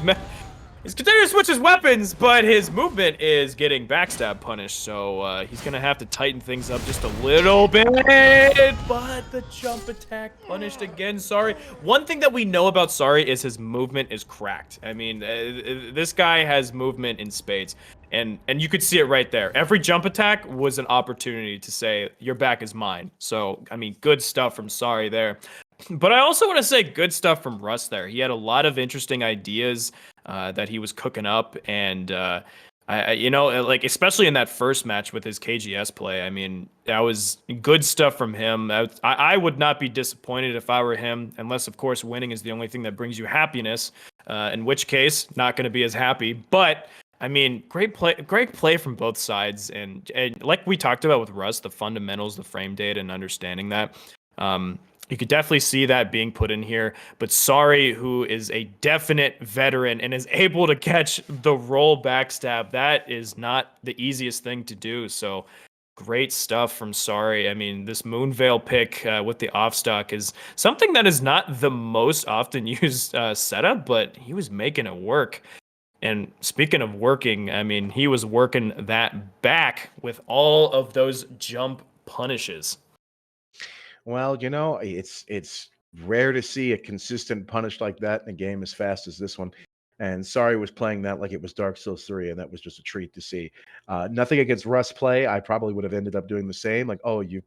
weapons, but his movement is getting backstab punished, so he's going to have to tighten things up just a little bit, but the jump attack punished again. Sorry. One thing that we know about Sorry is his movement is cracked. I mean, this guy has movement in spades, and you could see it right there. Every jump attack was an opportunity to say, your back is mine. So, I mean, good stuff from Sorry there. But I also want to say good stuff from Russ there. He had a lot of interesting ideas that he was cooking up, and You know, like especially in that first match with his KGS play. I mean, that was good stuff from him. I would not be disappointed if I were him, unless of course winning is the only thing that brings you happiness. In which case, not going to be as happy. But I mean, great play from both sides, and like we talked about with Russ, the fundamentals, the frame data, and understanding that. You could definitely see that being put in here. But Sorry, who is a definite veteran and is able to catch the roll backstab, that is not the easiest thing to do. So great stuff from Sorry. I mean, this Moonveil pick with the offstock is something that is not the most often used setup, but he was making it work. And speaking of working, I mean, he was working that back with all of those jump punishes. Well, you know, it's rare to see a consistent punish like that in a game as fast as this one. And Sorry was playing that like it was Dark Souls 3, and that was just a treat to see. Nothing against Russ play. I probably would have ended up doing the same. Like, oh, you've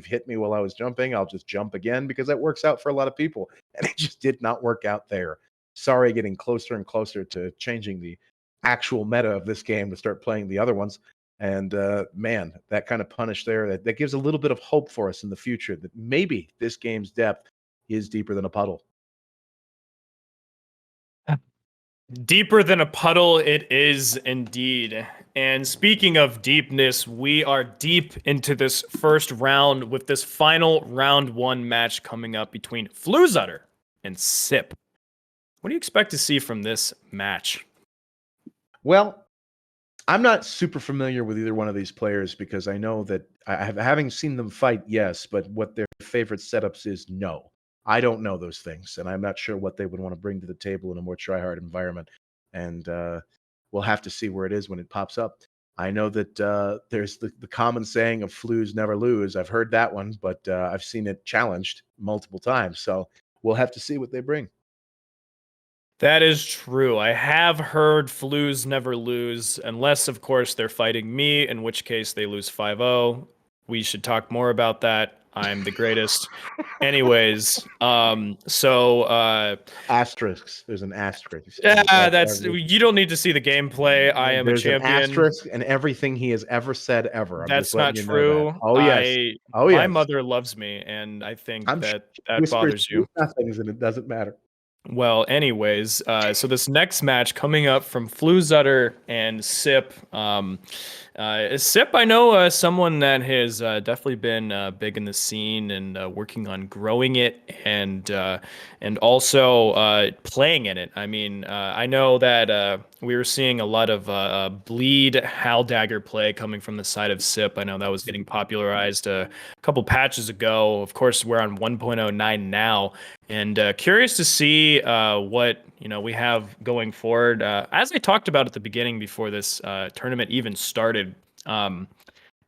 hit me while I was jumping. I'll just jump again because that works out for a lot of people. And it just did not work out there. Sorry, getting closer and closer to changing the actual meta of this game to start playing the other ones. And man, that kind of punish there, that gives a little bit of hope for us in the future that maybe this game's depth is deeper than a puddle. Deeper than a puddle, it is indeed. And speaking of deepness, we are deep into this first round with this final round one match coming up between Floozutter and Sip. What do you expect to see from this match? Well, I'm not super familiar with either one of these players because I know that having seen them fight, yes, but what their favorite setups is, no. I don't know those things, and I'm not sure what they would want to bring to the table in a more try-hard environment. And we'll have to see where it is when it pops up. I know that there's the common saying of "Floos never lose." I've heard that one, but I've seen it challenged multiple times. So we'll have to see what they bring. That is true. I have heard Floos never lose, unless, of course, they're fighting me, in which case they lose 5-0. We should talk more about that. I'm the greatest. Anyways, Asterisks. There's an asterisk. yeah, that's you don't need to see the gameplay. I am a There's an champion. asterisk in everything he has ever said ever. I'm just That's not letting you know that. true. Oh yes. Oh My yes. mother loves me, and I think I'm sure that she that whispers bothers you. sweet nothings and it doesn't matter. Well, anyways, so this next match coming up from Floozutter and Sip. Sip, I know someone that has definitely been big in the scene and working on growing it and also playing in it. I mean, I know that we were seeing a lot of bleed Hal Dagger play coming from the side of Sip. I know that was getting popularized a couple patches ago. Of course, we're on 1.09 now. And curious to see what we have going forward. As I talked about at the beginning before this tournament even started,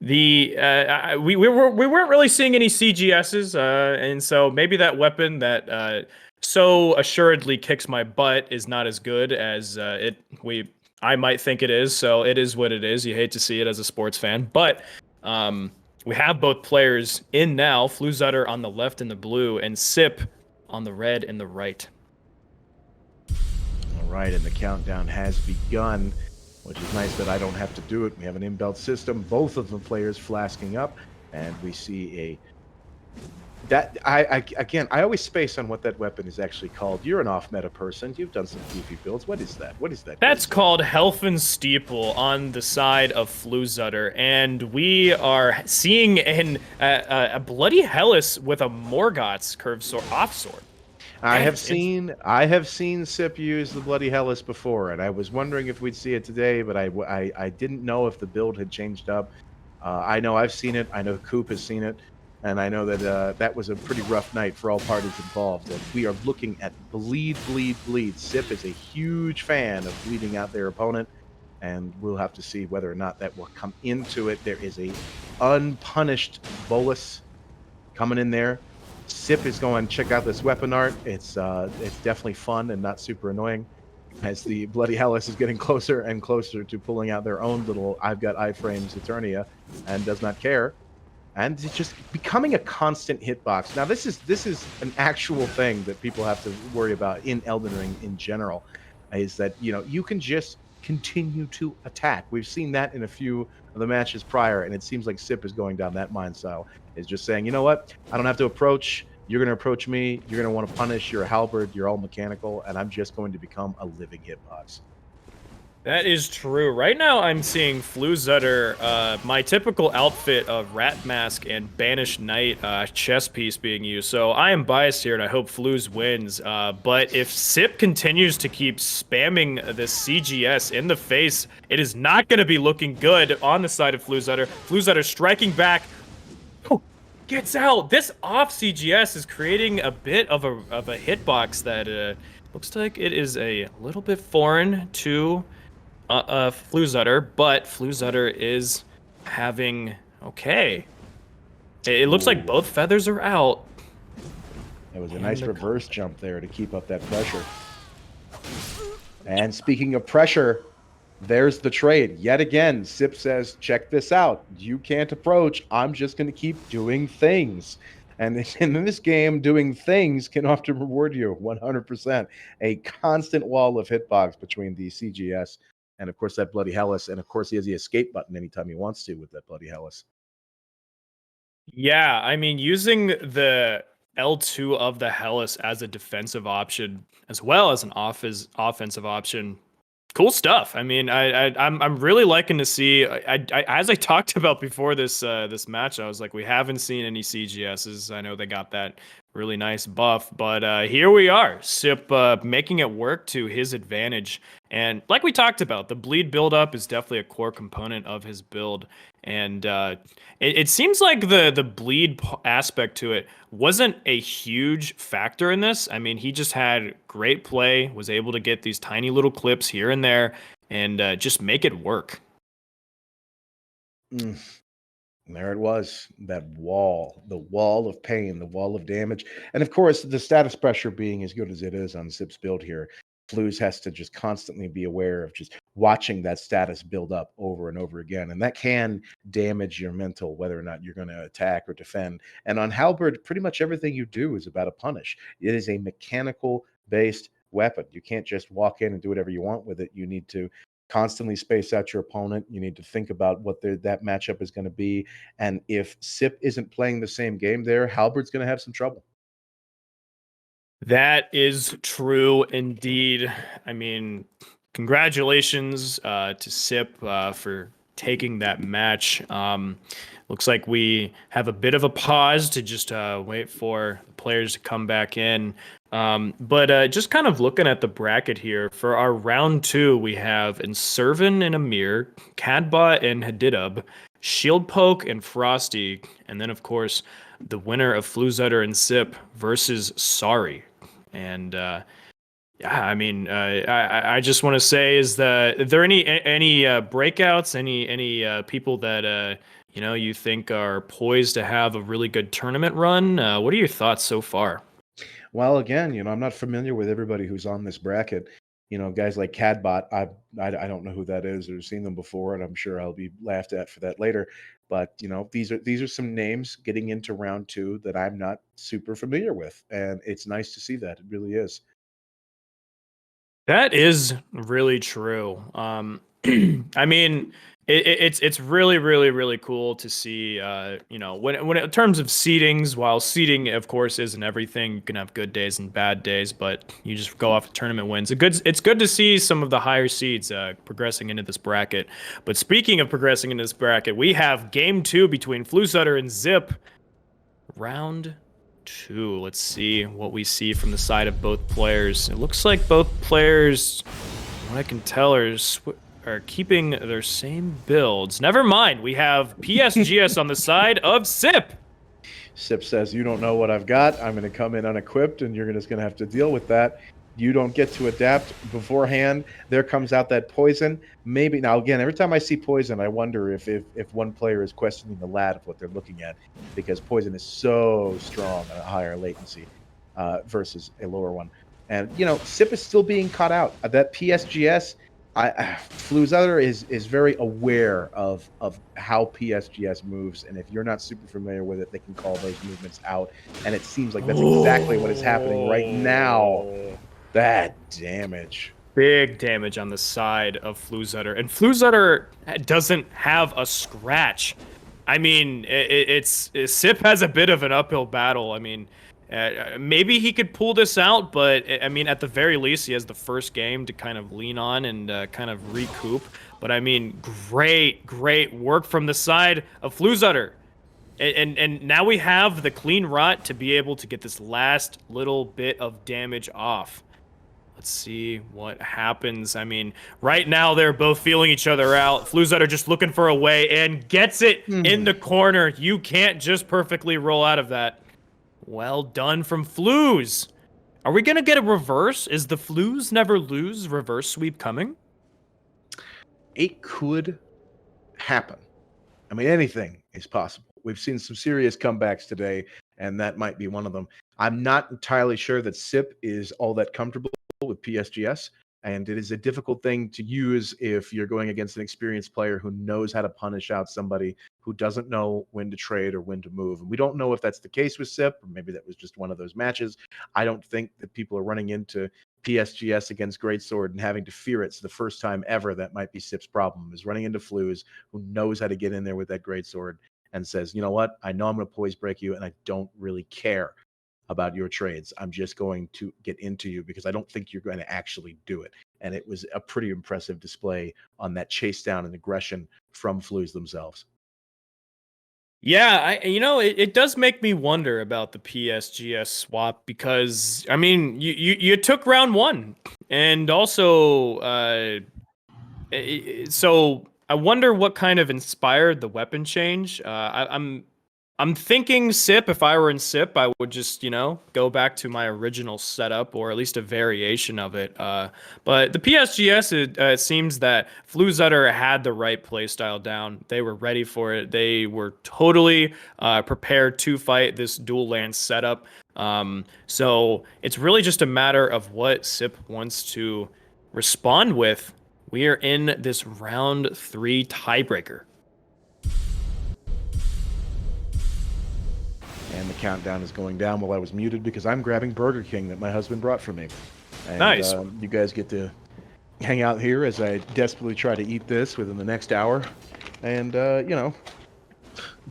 we weren't really seeing any CGSs, and so maybe that weapon that so assuredly kicks my butt is not as good as I might think it is. So it is what it is. You hate to see it as a sports fan, but. We have both players in now, Floozutter on the left in the blue, and Sip on the red and the right. All right, and the countdown has begun, which is nice that I don't have to do it. We have an inbuilt system, both of the players flasking up, and we see I always space on what that weapon is actually called. You're an off-meta person. You've done some goofy builds. What is that? What is that? That's called Helfen Steeple on the side of Floozutter, and we are seeing a bloody Hellas with a Morgoth's curved sword off sword. I have seen Sip use the bloody Hellas before, and I was wondering if we'd see it today, but I didn't know if the build had changed up. I know I've seen it. I know Coop has seen it. And I know that that was a pretty rough night for all parties involved. And we are looking at bleed, bleed, bleed. Sip is a huge fan of bleeding out their opponent, and we'll have to see whether or not that will come into it. There is a unpunished Bolus coming in there. Sip is going to check out this weapon art. It's definitely fun and not super annoying. As the bloody Hellas is getting closer and closer to pulling out their own little I've got iframes Eternia and does not care. And it's just becoming a constant hitbox. Now, this is an actual thing that people have to worry about in Elden Ring in general, is that you can just continue to attack. We've seen that in a few of the matches prior, and it seems like Sip is going down that mind style. Is just saying, you know what? I don't have to approach. You're going to approach me. You're going to want to punish. You're a halberd. You're all mechanical, and I'm just going to become a living hitbox. That is true. Right now, I'm seeing Floozutter, my typical outfit of Rat Mask and Banished Knight chess piece being used. So I am biased here, and I hope Flooz wins. But if Sip continues to keep spamming this CGS in the face, it is not going to be looking good on the side of Floozutter. Floozutter striking back. Oh, gets out. This off CGS is creating a bit of a hitbox that looks like it is a little bit foreign to Floozutter, but Floozutter is having okay. It looks like both feathers are out. It was a nice reverse jump there to keep up that pressure. And speaking of pressure, there's the trade. Yet again, Sip says, check this out. You can't approach. I'm just going to keep doing things. And in this game, doing things can often reward you 100%. A constant wall of hitbox between the CGS and, of course, that Bloody Hellas. And, of course, he has the escape button anytime he wants to with that Bloody Hellas. Yeah, I mean, using the L2 of the Hellas as a defensive option as well as an offensive option. Cool stuff. I mean, I'm really liking to see. As I talked about before this match, I was like, we haven't seen any CGSs. I know they got that really nice buff, but here we are. Sip making it work to his advantage. And like we talked about, the bleed buildup is definitely a core component of his build. And it seems like the bleed aspect to it wasn't a huge factor in this. I mean, he just had great play, was able to get these tiny little clips here and there, and just make it work. There it was, that wall, the wall of pain, the wall of damage. And of course, the status pressure being as good as it is on Sip's build here, Flooz has to just constantly be aware of just watching that status build up over and over again. And that can damage your mental, whether or not you're going to attack or defend. And on Halberd, pretty much everything you do is about a punish. It is a mechanical based weapon. You can't just walk in and do whatever you want with it. You need to constantly space out your opponent. You need to think about what that matchup is going to be. And if Sip isn't playing the same game there, Halberd's going to have some trouble. That is true indeed. I mean, congratulations to Sip for taking that match. Looks like we have a bit of a pause to just wait for the players to come back in. But just kind of looking at the bracket here, for our round 2, we have Inservin and Amir, CADBOT and hadidub, Shieldpoke and Frosty, and then, of course, the winner of Floozutter and Sip versus Sorry. And yeah, I mean, I just want to say, is there any breakouts, any people that you think are poised to have a really good tournament run? What are your thoughts so far? Well, again, I'm not familiar with everybody who's on this bracket. Guys like CADBOT, I don't know who that is or seen them before, and I'm sure I'll be laughed at for that later. But these are some names getting into round 2 that I'm not super familiar with, and it's nice to see that. It really is. That is really true. I mean, it's really, really, really cool to see. When in terms of seedings, while seeding, of course, isn't everything. You can have good days and bad days, but you just go off of tournament wins. It's good to see some of the higher seeds progressing into this bracket. But speaking of progressing into this bracket, we have game 2 between Floozutter and Zip. Round 2. Let's see what we see from the side of both players. It looks like both players, what I can tell, are keeping their same builds. Never mind, we have PSGS on the side of Sip. Sip says, you don't know what I've got. I'm going to come in unequipped, and you're just going to have to deal with that. You don't get to adapt beforehand. There comes out that poison. Maybe now, again, every time I see poison, I wonder if one player is questioning the lat of what they're looking at, because poison is so strong at a higher latency versus a lower one. And Sip is still being caught out. That PSGS, Floozutter is very aware of how PSGS moves, and if you're not super familiar with it, they can call those movements out. And it seems like that's exactly what is happening right now. That damage. big damage on the side of Floozutter, and Floozutter doesn't have a scratch. I mean, Sip has a bit of an uphill battle. I mean, maybe he could pull this out, but I mean, at the very least, he has the first game to kind of lean on and kind of recoup. But I mean, great work from the side of Floozutter. And now we have the clean rot to be able to get this last little bit of damage off. Let's see what happens. I mean, right now they're both feeling each other out. Floozutter just looking for a way and gets it in the corner. You can't just perfectly roll out of that. Well done from Flooz. Are we going to get a reverse? Is the Flooz never lose reverse sweep coming? It could happen. I mean, anything is possible. We've seen some serious comebacks today, and that might be one of them. I'm not entirely sure that Sip is all that comfortable with PSGS, and it is a difficult thing to use if you're going against an experienced player who knows how to punish out somebody who doesn't know when to trade or when to move. And we don't know if that's the case with Sip, or maybe that was just one of those matches. I don't think that people are running into PSGS against Greatsword and having to fear it's the first time ever. That might be Sip's problem, is running into Flooz, who knows how to get in there with that Greatsword and says, you know what, I know I'm going to poise break you, and I don't really care about your trades. I'm just going to get into you because I don't think you're going to actually do it. And it was a pretty impressive display on that chase down and aggression from Flooz themselves. Yeah, it does make me wonder about the PSGS swap because I mean, you took round one, and also, so I wonder what kind of inspired the weapon change. I'm thinking Sip. If I were in Sip, I would just, go back to my original setup or at least a variation of it. But the PSGS, it seems that Floozutter had the right playstyle down. They were ready for it. They were totally prepared to fight this dual lance setup. So it's really just a matter of what Sip wants to respond with. We are in this round 3 tiebreaker. And the countdown is going down while I was muted because I'm grabbing Burger King that my husband brought for me. And, nice. You guys get to hang out here as I desperately try to eat this within the next hour. And,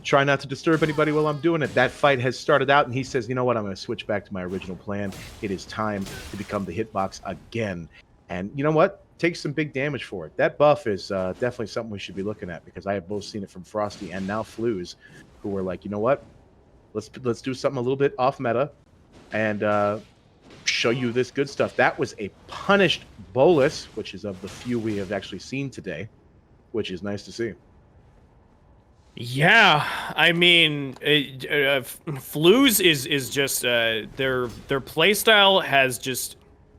try not to disturb anybody while I'm doing it. That fight has started out, and he says, you know what, I'm going to switch back to my original plan. It is time to become the hitbox again. And you know what? Take some big damage for it. That buff is definitely something we should be looking at because I have both seen it from Frosty and now Flooz, who were like, you know what? Let's do something a little bit off meta and show you this good stuff. That was a punished bolus, which is of the few we have actually seen today, which is nice to see. Yeah, I mean, Flooz is just their playstyle has just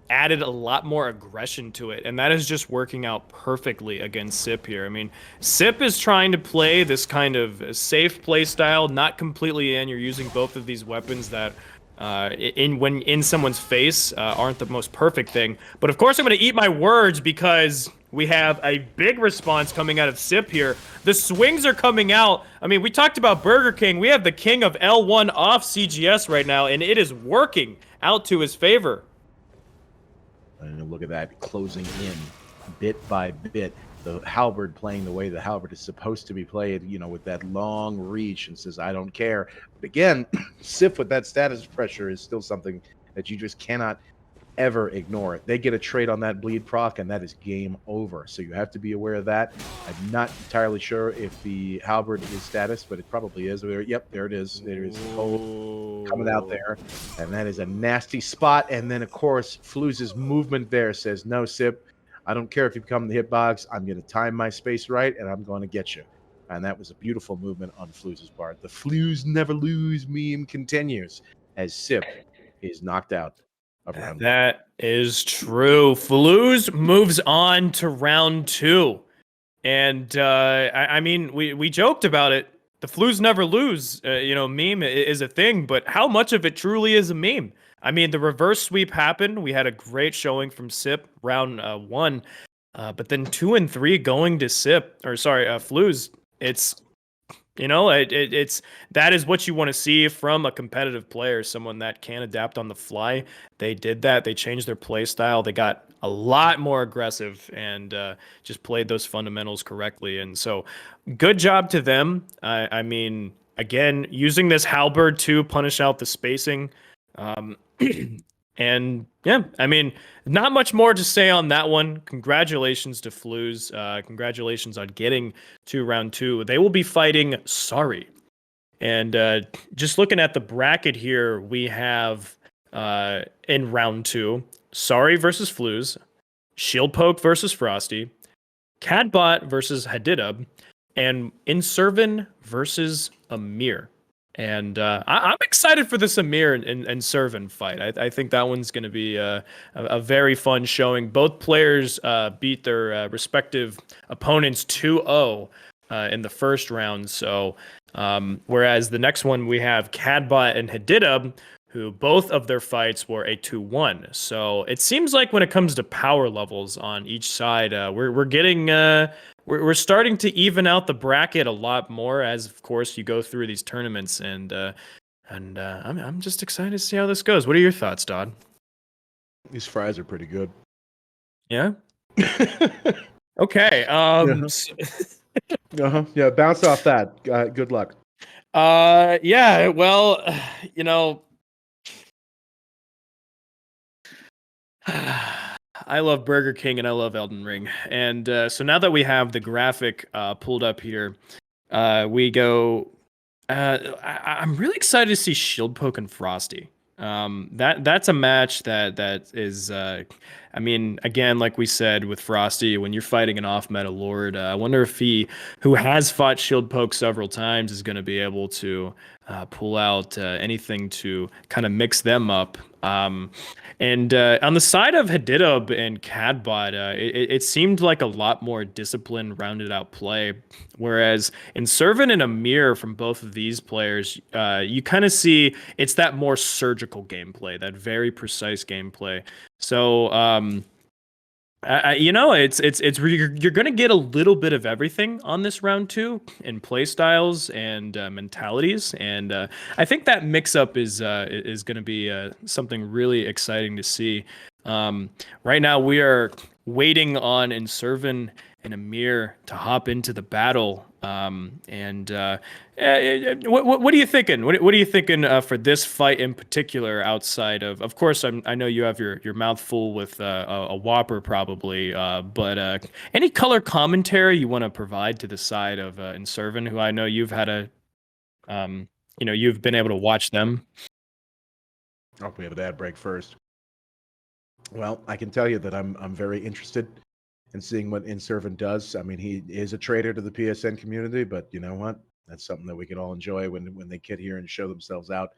added a lot more aggression to it, and that is just working out perfectly against Sip here. I mean, Sip is trying to play this kind of safe playstyle, not completely in. You're using both of these weapons that when in someone's face aren't the most perfect thing. But of course, I'm going to eat my words because we have a big response coming out of Sip here. The swings are coming out. I mean, we talked about Burger King. We have the king of L1 off CGS right now, and it is working out to his favor. And look at that, closing in bit by bit. The halberd playing the way the halberd is supposed to be played, with that long reach, and says, I don't care. But again, Sip with that status pressure is still something that you just cannot ever ignore. They get a trade on that bleed proc, and that is game over. So you have to be aware of that. I'm not entirely sure if the halberd is status, but it probably is. Yep, there it is. There is cold coming out there, and that is a nasty spot. And then, of course, Flooz's movement there says, no, Sip, I don't care if you become the hitbox. I'm going to time my space right, and I'm going to get you. And that was a beautiful movement on Flooz's part. The Flooz never lose meme continues as Sip is knocked out. That is true. Flooz moves on to round 2. And, I mean, we joked about it. The Flooz never lose, meme is a thing, but how much of it truly is a meme? I mean, the reverse sweep happened. We had a great showing from Sip round 1, but then 2 and 3 going to Flooz. It's You know, it's that is what you want to see from a competitive player, someone that can adapt on the fly. They did that. They changed their play style. They got a lot more aggressive and just played those fundamentals correctly. And so, good job to them. I mean, again, using this halberd to punish out the spacing. Um, and yeah, I mean, not much more to say on that one. Congratulations to Flooz. Congratulations on getting to round 2. They will be fighting Sorry. And just looking at the bracket here, we have in round 2, Sorry versus Flooz, Shieldpoke versus Frosty, CADBOT versus hadidub, and Inservin versus Amir. And I'm excited for this Amir and Servin fight. I think that one's going to be a very fun showing. Both players beat their respective opponents 2-0 in the first round. So, whereas the next one we have CADBOT and hadidub, who both of their fights were a 2-1. So it seems like when it comes to power levels on each side, we're getting we're starting to even out the bracket a lot more as, of course, you go through these tournaments, and I'm just excited to see how this goes. What are your thoughts, Dodd? These fries are pretty good. Yeah. Okay. Yeah, bounce off that. Good luck. Yeah. Well, you know, I love Burger King and I love Elden Ring. And so now that we have the graphic pulled up here, we go. I'm really excited to see Shieldpoke and Frosty. That's a match that is. I mean, again, like we said with Frosty, when you're fighting an off-meta lord, I wonder if he, who has fought Shieldpoke several times, is going to be able to pull out anything to kind of mix them up. And on the side of hadidub and CADBOT, it seemed like a lot more disciplined, rounded out play. Whereas in Servin and Amir, from both of these players, you kind of see it's that more surgical gameplay, that very precise gameplay. So, you know, it's you're going to get a little bit of everything on this round 2 in play styles and mentalities, and I think that mix up is going to be something really exciting to see. Right now, we are waiting on Inservin and Amir to hop into the battle. And what are you thinking? What are you thinking for this fight in particular? Outside of course, I know you have your mouth full with a Whopper probably, but any color commentary you want to provide to the side of Inservin, who I know you've had you know, you've been able to watch them. Oh, we have an ad break first. Well, I can tell you that I'm very interested in seeing what Inservin does. I mean, he is a traitor to the PSN community, but you know what? That's something that we can all enjoy when they get here and show themselves out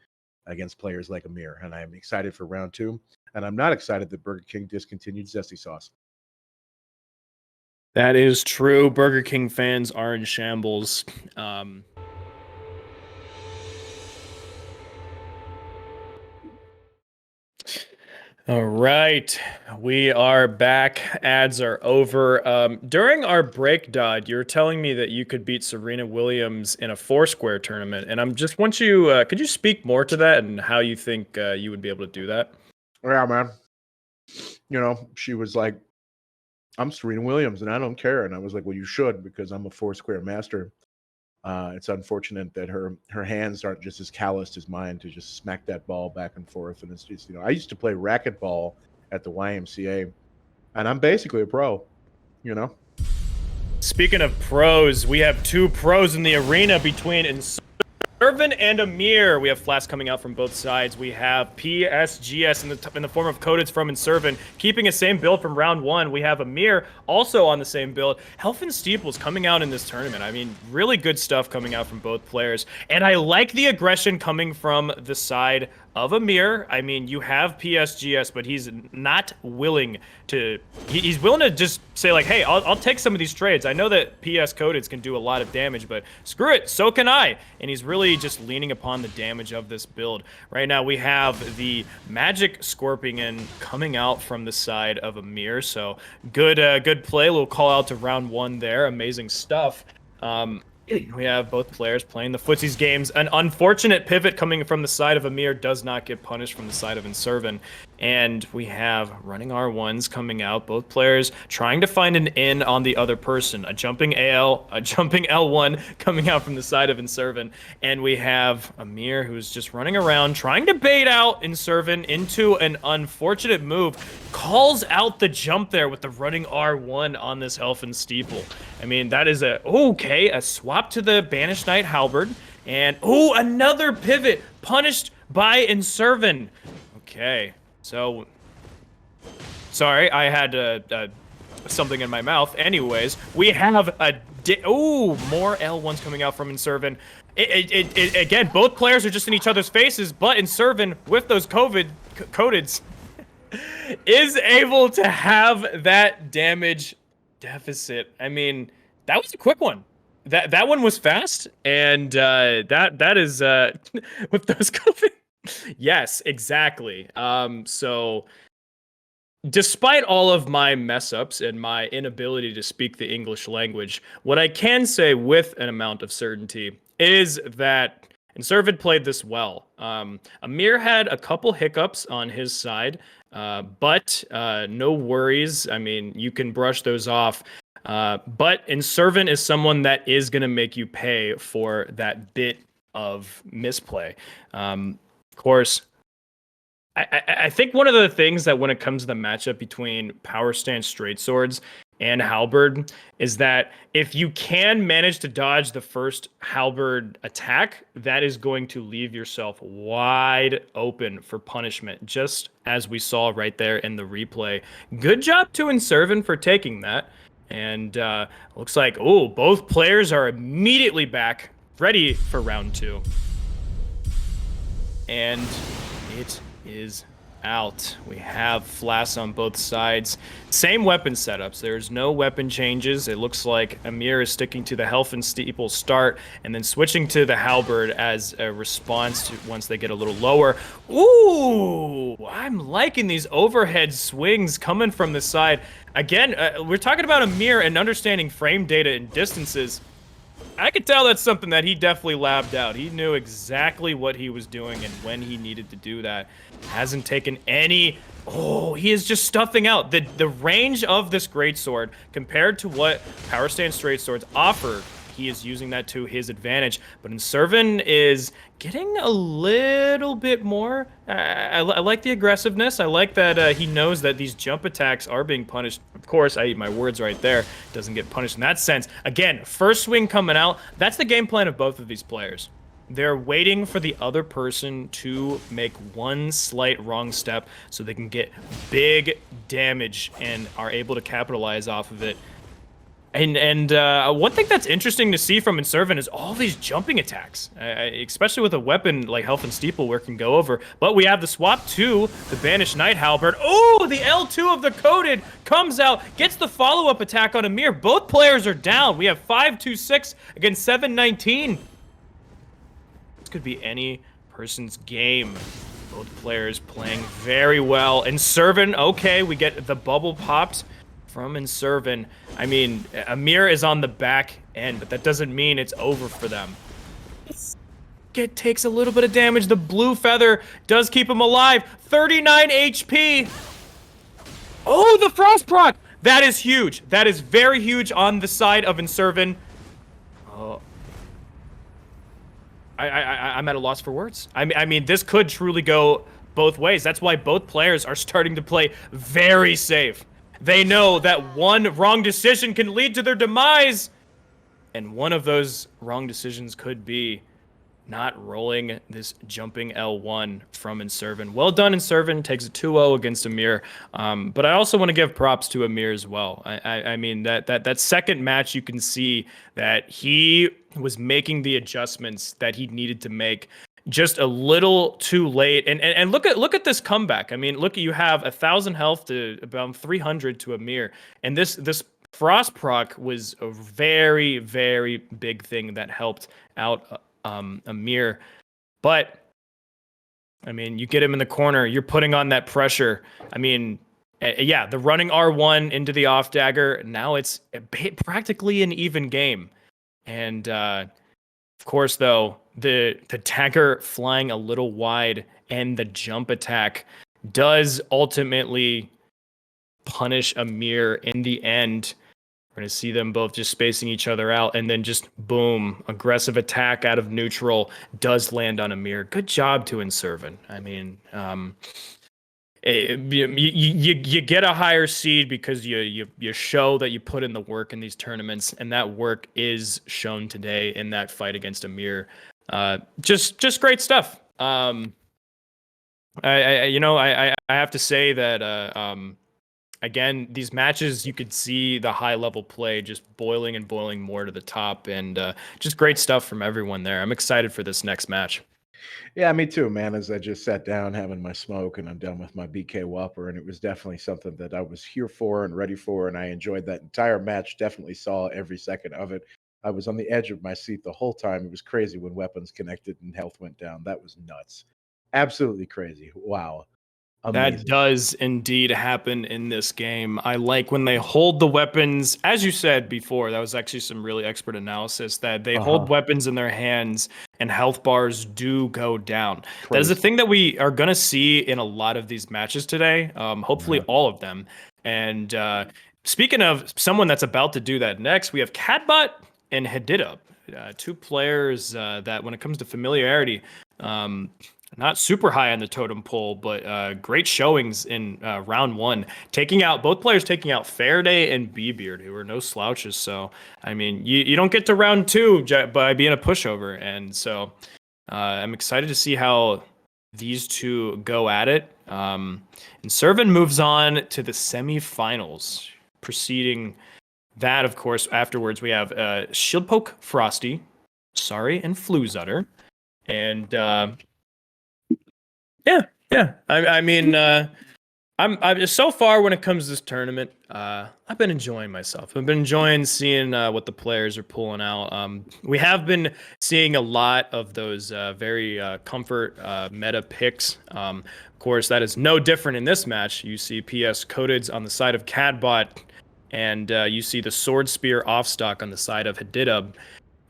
against players like Amir. And I'm excited for round 2. And I'm not excited that Burger King discontinued Zesty Sauce. That is true. Burger King fans are in shambles. All right, we are back. Ads are over. During our break, Dodd, you were telling me that you could beat Serena Williams in a Foursquare tournament, and I'm just want you. Could you speak more to that and how you think you would be able to do that? Yeah, man. You know, she was like, "I'm Serena Williams, and I don't care." And I was like, "Well, you should, because I'm a Foursquare master." It's unfortunate that her hands aren't just as calloused as mine to just smack that ball back and forth. And it's just, you know, I used to play racquetball at the YMCA, and I'm basically a pro, you know. Speaking of pros, we have 2 pros in the arena between Inservin and Amir. We have Flask coming out from both sides. We have PSGS in the form of codeds from Inservin, keeping a same build from round 1. We have Amir also on the same build. Health and Steeples coming out in this tournament. I mean, really good stuff coming out from both players. And I like the aggression coming from the side of Amir. I mean, you have PSGS, but he's not willing to. He's willing to just say like, "Hey, I'll take some of these trades. I know that PS codeds can do a lot of damage, but screw it, so can I." And he's really just leaning upon the damage of this build. Right now, we have the Magic Scorpion coming out from the side of Amir. So good play. A little call out to round 1 there. Amazing stuff. We have both players playing the footsies games. An unfortunate pivot coming from the side of Amir does not get punished from the side of Inservin. And we have running R1s coming out. Both players trying to find an in on the other person. A jumping L1 coming out from the side of Inservin. And we have Amir who's just running around trying to bait out Inservin into an unfortunate move. Calls out the jump there with the running R1 on this Elfin Steeple. I mean, that is a swap to the Banished Knight Halberd. And, another pivot punished by Inservin. Okay, so... Sorry, I had something in my mouth. Anyways, we have more L1s coming out from Inservin. Again, both players are just in each other's faces, but Inservin, with those codeds, is able to have that damage deficit. I mean, that was a quick one. That one was fast, and that is with those COVID. Yes, exactly. So despite all of my mess ups and my inability to speak the English language, what I can say with an amount of certainty is that Inservin played this well. Amir had a couple hiccups on his side, but no worries. I mean, you can brush those off. But Inservin is someone that is going to make you pay for that bit of misplay. Of course, I think one of the things that when it comes to the matchup between Power Stance Straight Swords and Halberd is that if you can manage to dodge the first Halberd attack, that is going to leave yourself wide open for punishment, just as we saw right there in the replay. Good job to Inservin for taking that. And looks like, both players are immediately back, ready for round 2. And it is out. We have Flass on both sides. Same weapon setups. There's no weapon changes. It looks like Amir is sticking to the Elfin Steeple start and then switching to the Halberd as a response to once they get a little lower. I'm liking these overhead swings coming from the side. Again, we're talking about Amir and understanding frame data and distances. I could tell that's something that he definitely labbed out. He knew exactly what he was doing and when he needed to do that. Hasn't taken any... he is just stuffing out. The range of this greatsword compared to what Power Stance Straight Swords offer, he is using that to his advantage. But Inservin is getting a little bit more. I like the aggressiveness. I like that he knows that these jump attacks are being punished. Of course, I eat my words right there. Doesn't get punished in that sense. Again, first swing coming out. That's the game plan of both of these players. They're waiting for the other person to make one slight wrong step so they can get big damage and are able to capitalize off of it. And one thing that's interesting to see from Inservin is all these jumping attacks, especially with a weapon like Elfin Steeple where it can go over. But we have the swap to the Banished Knight Halberd. The L2 of the coded comes out, gets the follow-up attack on Amir. Both players are down. We have 5-2-6 against 7-19. This could be any person's game. Both players playing very well. Inservin, okay, we get the bubble popped from Inservin. I mean, Amir is on the back end, but that doesn't mean it's over for them. It takes a little bit of damage. The blue feather does keep him alive. 39 HP. The frost proc. That is huge. That is very huge on the side of Inservin. I'm at a loss for words. I mean, this could truly go both ways. That's why both players are starting to play very safe. They know that one wrong decision can lead to their demise. And one of those wrong decisions could be not rolling this jumping L1 from Inservin. Well done, Inservin. Takes a 2-0 against Amir. But I also want to give props to Amir as well. I mean, that second match, you can see that he was making the adjustments that he needed to make just a little too late. And look at this comeback. I mean, look, you have 1,000 health to about 300 to Amir. And this frost proc was a very, very big thing that helped out Amir. But I mean, you get him in the corner, you're putting on that pressure. I mean, yeah, the running R1 into the off dagger, now it's practically an even game. And of course, though, the dagger flying a little wide and the jump attack does ultimately punish Amir in the end. We're going to see them both just spacing each other out, and then just boom, aggressive attack out of neutral does land on Amir. Good job to Inservin. I mean, you get a higher seed because you show that you put in the work in these tournaments, and that work is shown today in that fight against Amir. Just great stuff. I have to say that again, these matches, you could see the high level play just boiling and boiling more to the top, and just great stuff from everyone there. I'm excited for this next match. Yeah, me too, man. As I just sat down having my smoke and I'm done with my BK Whopper, and it was definitely something that I was here for and ready for, and I enjoyed that entire match. Definitely saw every second of it. I was on the edge of my seat the whole time. It was crazy when weapons connected and health went down. That was nuts. Absolutely crazy. Wow. That Amazing. does indeed happen in this game. I like when they hold the weapons, as you said before, that was actually some really expert analysis, that they hold Uh-huh. weapons in their hands and health bars do go down. That is a Crazy. thing that we are going to see in a lot of these matches today, hopefully Yeah. all of them. And speaking of someone that's about to do that next, we have CADBOT and hadidub, two players that, when it comes to familiarity, not super high on the totem pole, but great showings in round one, taking out both players, taking out Faraday and Beebeard, who are no slouches. So, I mean, you don't get to round two by being a pushover. And so I'm excited to see how these two go at it. And Inservin moves on to the semifinals. Preceding that, of course, afterwards, we have Shieldpoke, Frosty, and Floozutter. And yeah. I mean, I'm so far when it comes to this tournament, I've been enjoying myself. I've been enjoying seeing what the players are pulling out. We have been seeing a lot of those very comfort meta picks. Of course, that is no different in this match. You see PS Codeds on the side of CADBOT, and you see the Sword Spear Offstock on the side of hadidub.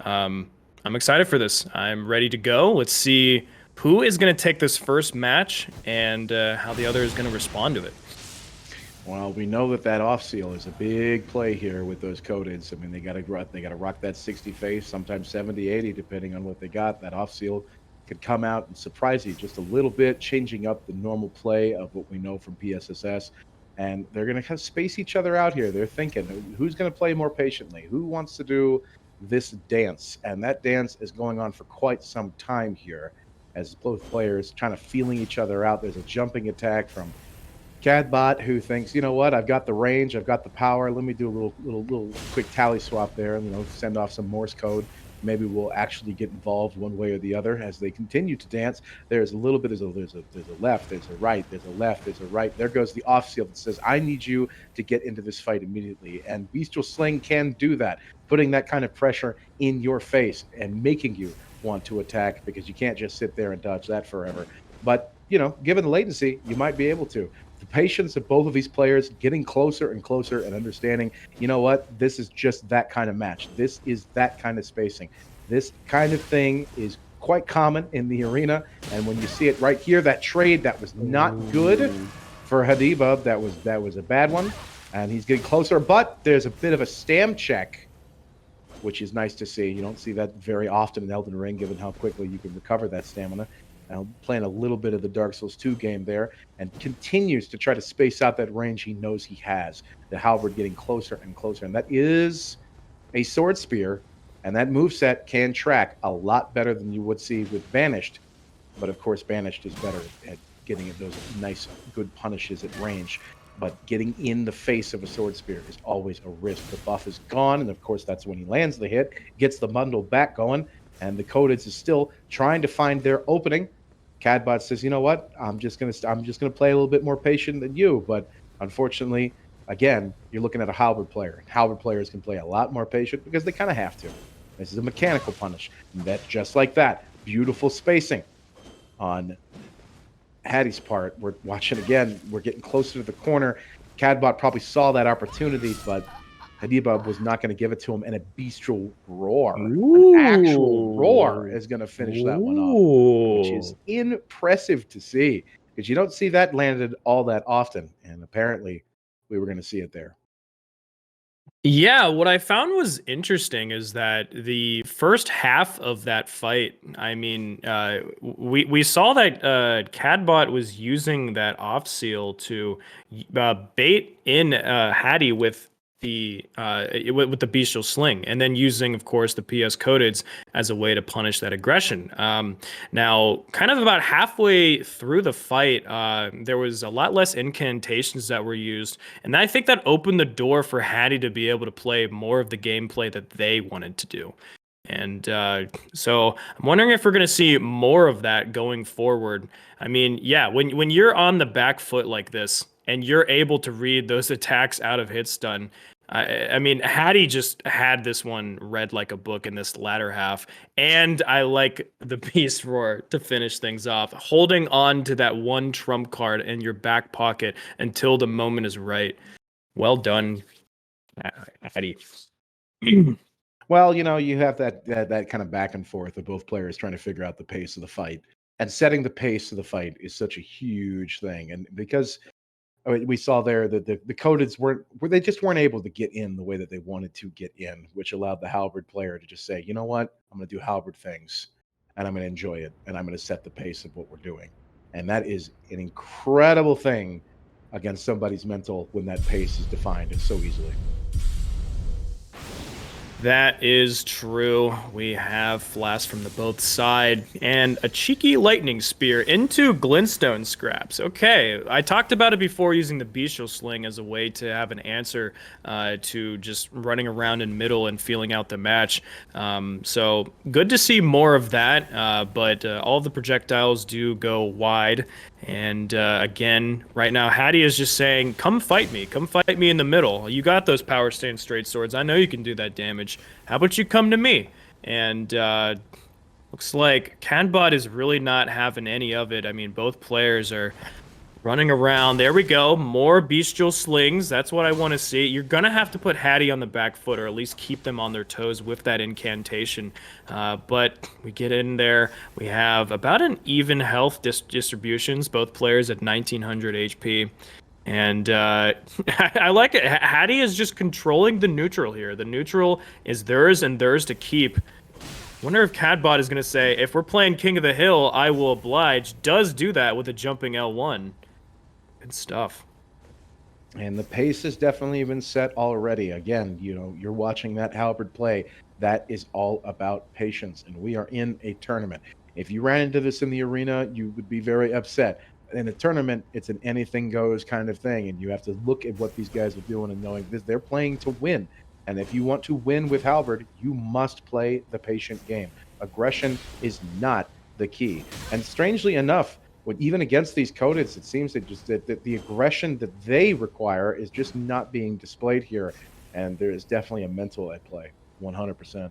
I'm excited for this. I'm ready to go. Let's see who is going to take this first match and how the other is going to respond to it. Well, we know that off seal is a big play here with those codeds. I mean, they got to rock that 60 face, sometimes 70, 80, depending on what they got. That off seal could come out and surprise you just a little bit, changing up the normal play of what we know from PSSS. And they're going to kind of space each other out here. They're thinking, who's going to play more patiently? Who wants to do this dance? And that dance is going on for quite some time here, as both players kind of feeling each other out. There's a jumping attack from CADBOT, who thinks, you know what, I've got the range, I've got the power. Let me do a little quick tally swap there, and send off some Morse code. Maybe we'll actually get involved one way or the other as they continue to dance. There's a little bit, there's a left, there's a right, there's a left, there's a right. There goes the off seal that says, I need you to get into this fight immediately. And Bestial Sling can do that, putting that kind of pressure in your face and making you want to attack, because you can't just sit there and dodge that forever. But, given the latency, you might be able to. The patience of both of these players getting closer and closer and understanding, you know what, this is just that kind of match. This is that kind of spacing. This kind of thing is quite common in the arena. And when you see it right here, that trade that was not good for hadidub, that was a bad one. And he's getting closer, but there's a bit of a stam check, which is nice to see. You don't see that very often in Elden Ring, given how quickly you can recover that stamina. Playing a little bit of the Dark Souls 2 game there, and continues to try to space out that range he knows he has. The halberd getting closer and closer, and that is a sword spear, and that moveset can track a lot better than you would see with Banished. But of course, Banished is better at getting those nice, good punishes at range. But getting in the face of a sword spear is always a risk. The buff is gone, and of course, that's when he lands the hit, gets the bundle back going, and the Codeds is still trying to find their opening. CADBOT says, you know what, I'm just gonna play a little bit more patient than you. But unfortunately, again, you're looking at a halberd player. And halberd players can play a lot more patient because they kind of have to. This is a mechanical punish. And that, just like that, beautiful spacing on Hattie's part. We're watching again. We're getting closer to the corner. CADBOT probably saw that opportunity, but Hadidub was not going to give it to him, and a bestial roar, an actual roar, Ooh. is going to finish that one off, which is impressive to see because you don't see that landed all that often, and apparently we were going to see it there. Yeah, what I found was interesting is that the first half of that fight, I mean, we saw that CADBOT was using that off seal to bait in Hattie with the bestial sling, and then using, of course, the PS codeds as a way to punish that aggression. Now, kind of about halfway through the fight, there was a lot less incantations that were used, and I think that opened the door for Hattie to be able to play more of the gameplay that they wanted to do. And so I'm wondering if we're going to see more of that going forward. I mean, yeah, when you're on the back foot like this and you're able to read those attacks out of hit stun, I mean, Hattie just had this one read like a book in this latter half, and I like the Beast Roar to finish things off, holding on to that one trump card in your back pocket until the moment is right. Well done, Hattie. Well, you have that kind of back and forth of both players trying to figure out the pace of the fight, and setting the pace of the fight is such a huge thing. And because we saw there that the codeds they just weren't able to get in the way that they wanted to get in, which allowed the halberd player to just say, you know what, I'm going to do halberd things, and I'm going to enjoy it, and I'm going to set the pace of what we're doing. And that is an incredible thing against somebody's mental when that pace is defined so easily. That is true. We have Flask from the both side and a cheeky lightning spear into glintstone scraps. Okay, I talked about it before using the bestial sling as a way to have an answer to just running around in middle and feeling out the match. So good to see more of that, but all the projectiles do go wide. And again, right now, Hattie is just saying, come fight me in the middle. You got those power stance straight swords. I know you can do that damage. How about you come to me? And looks like CADBOT is really not having any of it. I mean, both players are running around. There we go. More bestial slings. That's what I want to see. You're going to have to put Hattie on the back foot, or at least keep them on their toes with that incantation. But we get in there. We have about an even health distributions. Both players at 1900 HP. And I like it. Hattie is just controlling the neutral here. The neutral is theirs and theirs to keep. Wonder if CADBOT is going to say, if we're playing King of the Hill, I will oblige. Does do that with a jumping L1. Good stuff. And the pace has definitely been set already. Again, you're watching that halberd play. That is all about patience, and we are in a tournament. If you ran into this in the arena, you would be very upset. In a tournament, it's an anything goes kind of thing, and you have to look at what these guys are doing and knowing this, they're playing to win. And if you want to win with halberd, you must play the patient game. Aggression is not the key. And strangely enough, even against these codeds, it seems that the aggression that they require is just not being displayed here. And there is definitely a mental at play, 100%.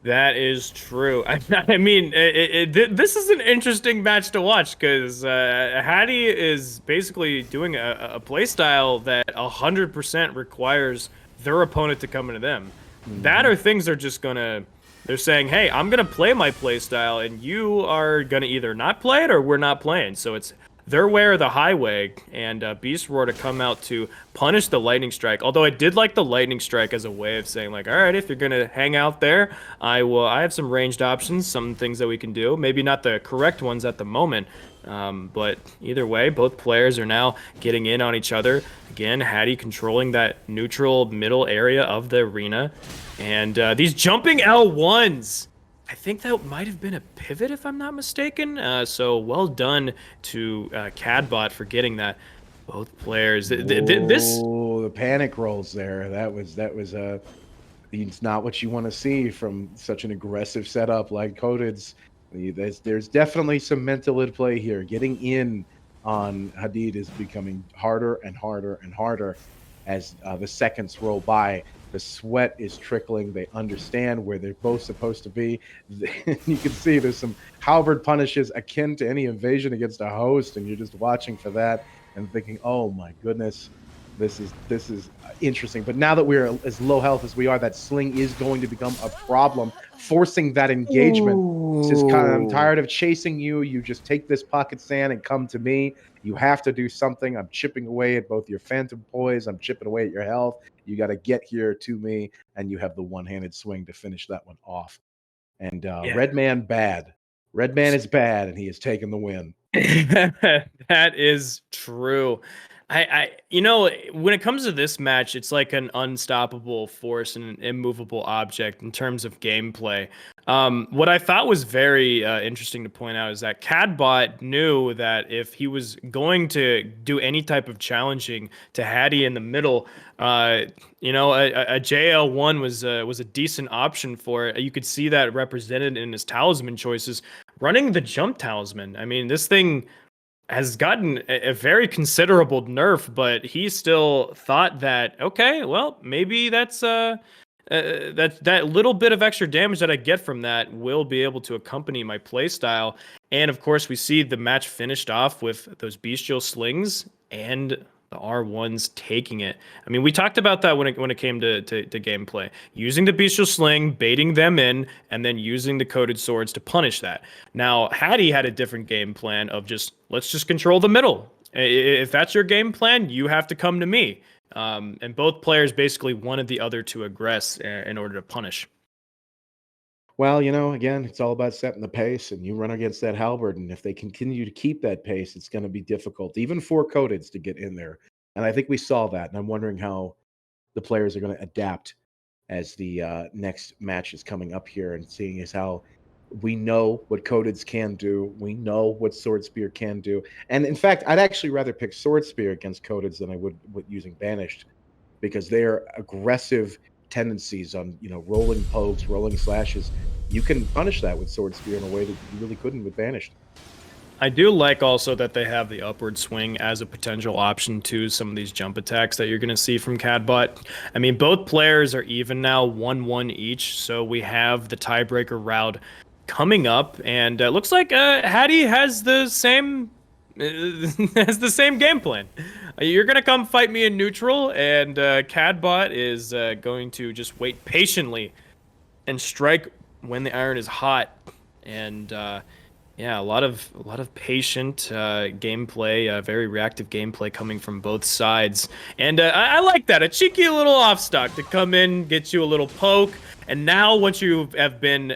That is true. I mean, this is an interesting match to watch because Hattie is basically doing a play style that 100% requires their opponent to come into them. Mm-hmm. That or things are just gonna. They're saying, hey, I'm going to play my play style, and you are going to either not play it or we're not playing. So it's their way or the highway, and Beast Roar to come out to punish the Lightning Strike. Although I did like the Lightning Strike as a way of saying, like, all right, if you're going to hang out there, I have some ranged options, some things that we can do. Maybe not the correct ones at the moment, but either way, both players are now getting in on each other. Again, Hattie controlling that neutral middle area of the arena. And these jumping L1s, I think that might have been a pivot if I'm not mistaken. So well done to CADBOT for getting that. Both players. The panic rolls there. That was it's not what you want to see from such an aggressive setup like Coded's. There's definitely some mental at play here. Getting in on Hadid is becoming harder and harder and harder as the seconds roll by. The sweat is trickling. They understand where they're both supposed to be. You can see there's some halberd punishes akin to any invasion against a host, and you're just watching for that and thinking, oh my goodness. This is interesting. But now that we're as low health as we are, that sling is going to become a problem, forcing that engagement. Says, I'm tired of chasing you. You just take this pocket sand and come to me. You have to do something. I'm chipping away at both your phantom poise. I'm chipping away at your health. You got to get here to me, and you have the one-handed swing to finish that one off. And Red Man bad. Red Man is bad, and he has taken the win. That is true. You know, when it comes to this match, it's like an unstoppable force and an immovable object in terms of gameplay. What I thought was very interesting to point out is that CADBOT knew that if he was going to do any type of challenging to Hattie in the middle, you know, a JL1 was a decent option for it. You could see that represented in his talisman choices. Running the jump talisman, I mean, this thing has gotten a very considerable nerf, but he still thought that, okay, well, maybe that's that little bit of extra damage that I get from that will be able to accompany my playstyle. And of course, we see the match finished off with those bestial slings and the R1s taking it. I mean, we talked about that when it came to gameplay. Using the bestial sling, baiting them in, and then using the coated swords to punish that. Now, Hattie had a different game plan of let's just control the middle. If that's your game plan, you have to come to me. And both players basically wanted the other to aggress in order to punish. Well, you know, again, it's all about setting the pace, and you run against that halberd, and if they continue to keep that pace, it's going to be difficult, even for Codeds to get in there. And I think we saw that, and I'm wondering how the players are going to adapt as the next match is coming up here, and seeing as how we know what Codeds can do, we know what Sword Spear can do, and in fact, I'd actually rather pick Sword Spear against Codeds than I would with using Banished, because their aggressive tendencies on, you know, rolling pokes, rolling slashes, you can punish that with Sword Spear in a way that you really couldn't with Banished. I do like also that they have the upward swing as a potential option to some of these jump attacks that you're going to see from CADBOT. I mean, both players are even now 1-1 each, so we have the tiebreaker route coming up, and it looks like Hattie has the same game plan. You're gonna come fight me in neutral, and CADBOT is going to just wait patiently and strike when the iron is hot. And yeah, a lot of patient gameplay, very reactive gameplay coming from both sides. And I like that, a cheeky little offstock to come in, get you a little poke, and now once you have been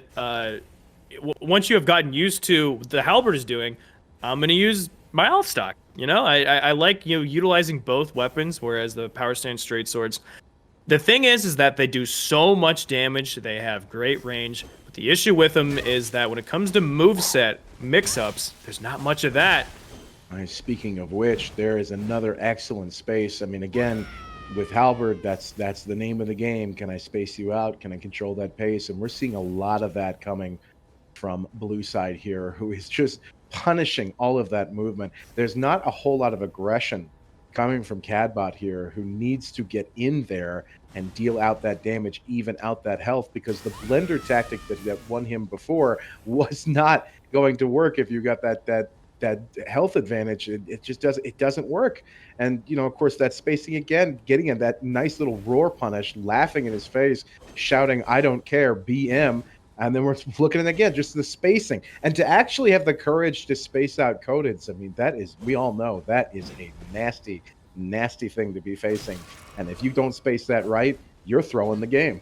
once you have gotten used to what the halberd is doing, I'm gonna use my offstock. You know, I like, you know, utilizing both weapons, whereas the power stance straight swords. The thing is that they do so much damage. They have great range. But the issue with them is that when it comes to moveset mix-ups, there's not much of that. Speaking of which, there is another excellent space. I mean, again, with halberd, that's the name of the game. Can I space you out? Can I control that pace? And we're seeing a lot of that coming from blue side here, who is just punishing all of that movement. There's not a whole lot of aggression coming from CADBOT here, who needs to get in there and deal out that damage, even out that health, because the blender tactic that won him before was not going to work if you got that health advantage. It just doesn't work. And, you know, of course, that spacing again, getting in that nice little roar punish, laughing in his face, shouting, "I don't care, BM." And then we're looking at, again, just the spacing. And to actually have the courage to space out Codeds, I mean, that is, we all know, that is a nasty, nasty thing to be facing. And if you don't space that right, you're throwing the game.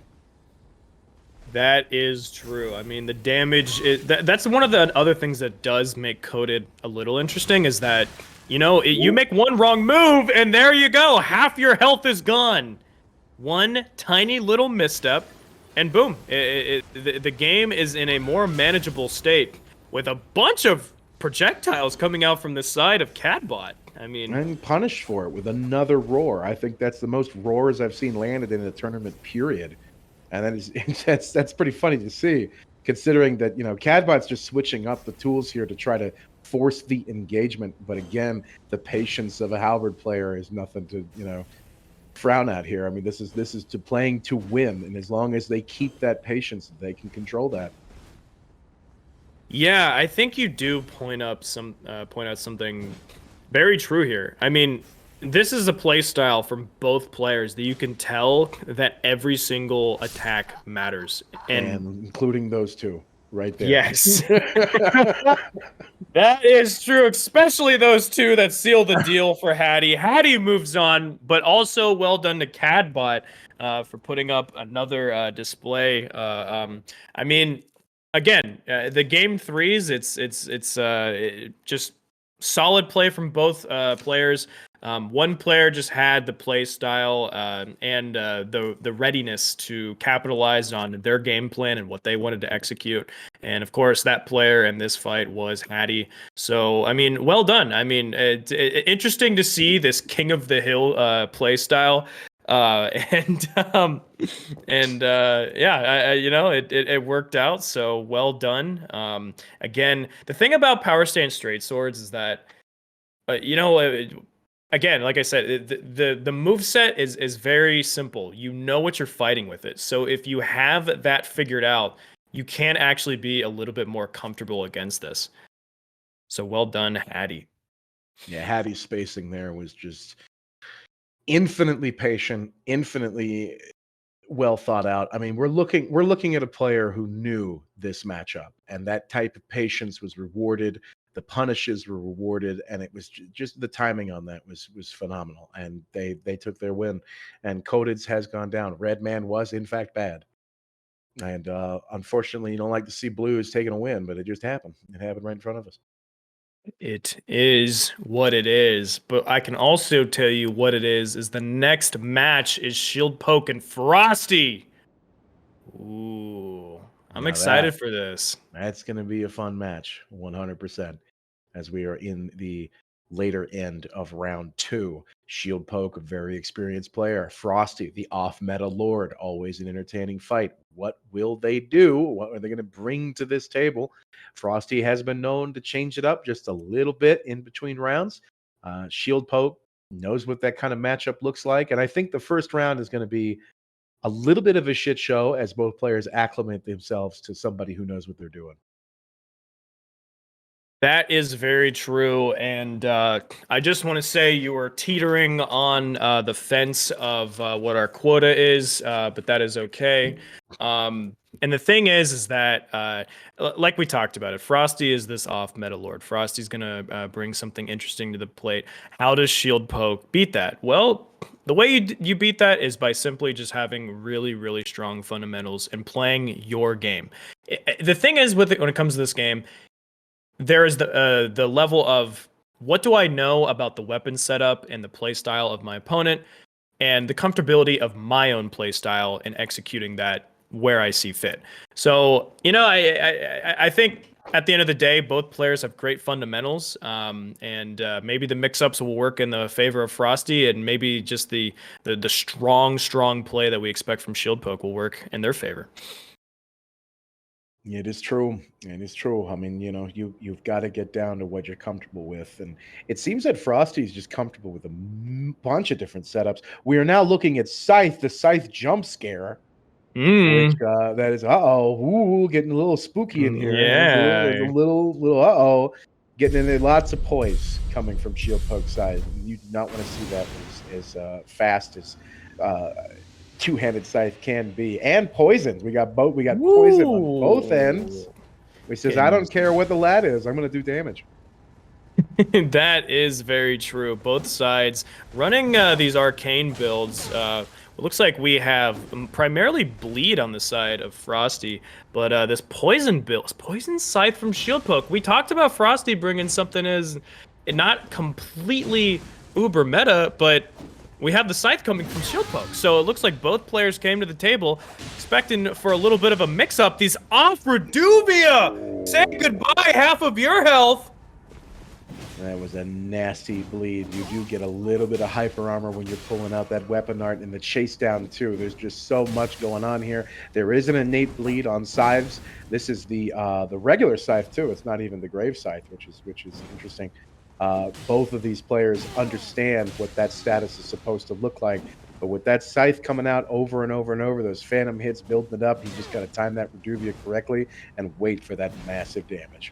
That is true. I mean, the damage, that's one of the other things that does make Coded a little interesting, is that, you know, you make one wrong move, and there you go. Half your health is gone. One tiny little misstep, and boom, the game is in a more manageable state with a bunch of projectiles coming out from the side of CADBOT. I mean, and punished for it with another roar. I think that's the most roars I've seen landed in a tournament, period. And that is that's pretty funny to see, considering that, you know, CADBOT's just switching up the tools here to try to force the engagement. But again, the patience of a halberd player is nothing to, you know, frown at here. I mean, this is to playing to win, and as long as they keep that patience, they can control that. yeah, I think you do point out something very true here. I mean, This is a play style from both players that you can tell that every single attack matters. And including those two right there. Yes. That is true, especially those two that seal the deal for Hattie. Hattie moves on, but also well done to CADBOT for putting up another display. I mean, again, the game threes, it's just solid play from both players. One player just had the play style and the readiness to capitalize on their game plan and what they wanted to execute. And of course, that player in this fight was Hattie. So, I mean, well done. I mean, it's interesting to see this King of the Hill play style. And yeah, it worked out. So well done. Again, the thing about Power Stance Straight Swords is that, again, like I said, the move set is very simple. You know what you're fighting with it. So if you have that figured out, you can actually be a little bit more comfortable against this. So well done, Hattie. Yeah, Hattie's spacing there was just infinitely patient, infinitely well thought out. I mean, we're looking at a player who knew this matchup, and that type of patience was rewarded. The punishes were rewarded, and it was just the timing on that was phenomenal. And they took their win. And Coded's has gone down. Redman was in fact bad, and unfortunately, you don't like to see Blues taking a win, but it just happened. It happened right in front of us. It is what it is, but I can also tell you what it is the next match is Shieldpoke and Frosty. Ooh, I'm Now excited for this. That's going to be a fun match, 100%, as we are in the later end of round 2. Shieldpoke, a very experienced player. Frosty, the off-meta lord, always an entertaining fight. What will they do? What are they going to bring to this table? Frosty has been known to change it up just a little bit in between rounds. Shieldpoke knows what that kind of matchup looks like, and I think the first round is going to be a little bit of a shit show as both players acclimate themselves to somebody who knows what they're doing. That is very true, and I just want to say you are teetering on the fence of what our quota is, but that is okay. And the thing is that, like we talked about it, Frosty is this off-meta lord. Frosty's gonna bring something interesting to the plate. How does Shieldpoke beat that? Well, the way you beat that is by simply just having really, really strong fundamentals and playing your game. The thing is with it when it comes to this game, there is the level of what do I know about the weapon setup and the play style of my opponent, and the comfortability of my own play style in executing that where I see fit. So I think at the end of the day, both players have great fundamentals, and maybe the mix-ups will work in the favor of Frosty, and maybe just the strong play that we expect from Shieldpoke will work in their favor. It is true. It is true. I mean, you've got to get down to what you're comfortable with, and it seems that Frosty's just comfortable with a bunch of different setups. We are now looking at Scythe, the Scythe jump scare, which that is getting a little spooky in here. Yeah, There's a little getting in there. Lots of poise coming from Shieldpoke's side. You do not want to see that as fast as two-handed Scythe can be, and poisons. We got poison on both ends. He says, I don't care what the lat is, I'm going to do damage. That is very true. Both sides running these arcane builds. It looks like we have primarily bleed on the side of Frosty, but this poison build, poison scythe from Shieldpoke. We talked about Frosty bringing something as not completely uber meta, but we have the scythe coming from Shieldpoke. So it looks like both players came to the table expecting for a little bit of a mix-up. These off Reduvia! Say goodbye, half of your health! That was a nasty bleed. You do get a little bit of hyper armor when you're pulling out that weapon art and the chase down too. There's just so much going on here. There is an innate bleed on scythes. This is the regular scythe too. It's not even the grave scythe, which is interesting. Both of these players understand what that status is supposed to look like. But with that scythe coming out over and over and over, those phantom hits building it up, you just got to time that Reduvia correctly and wait for that massive damage.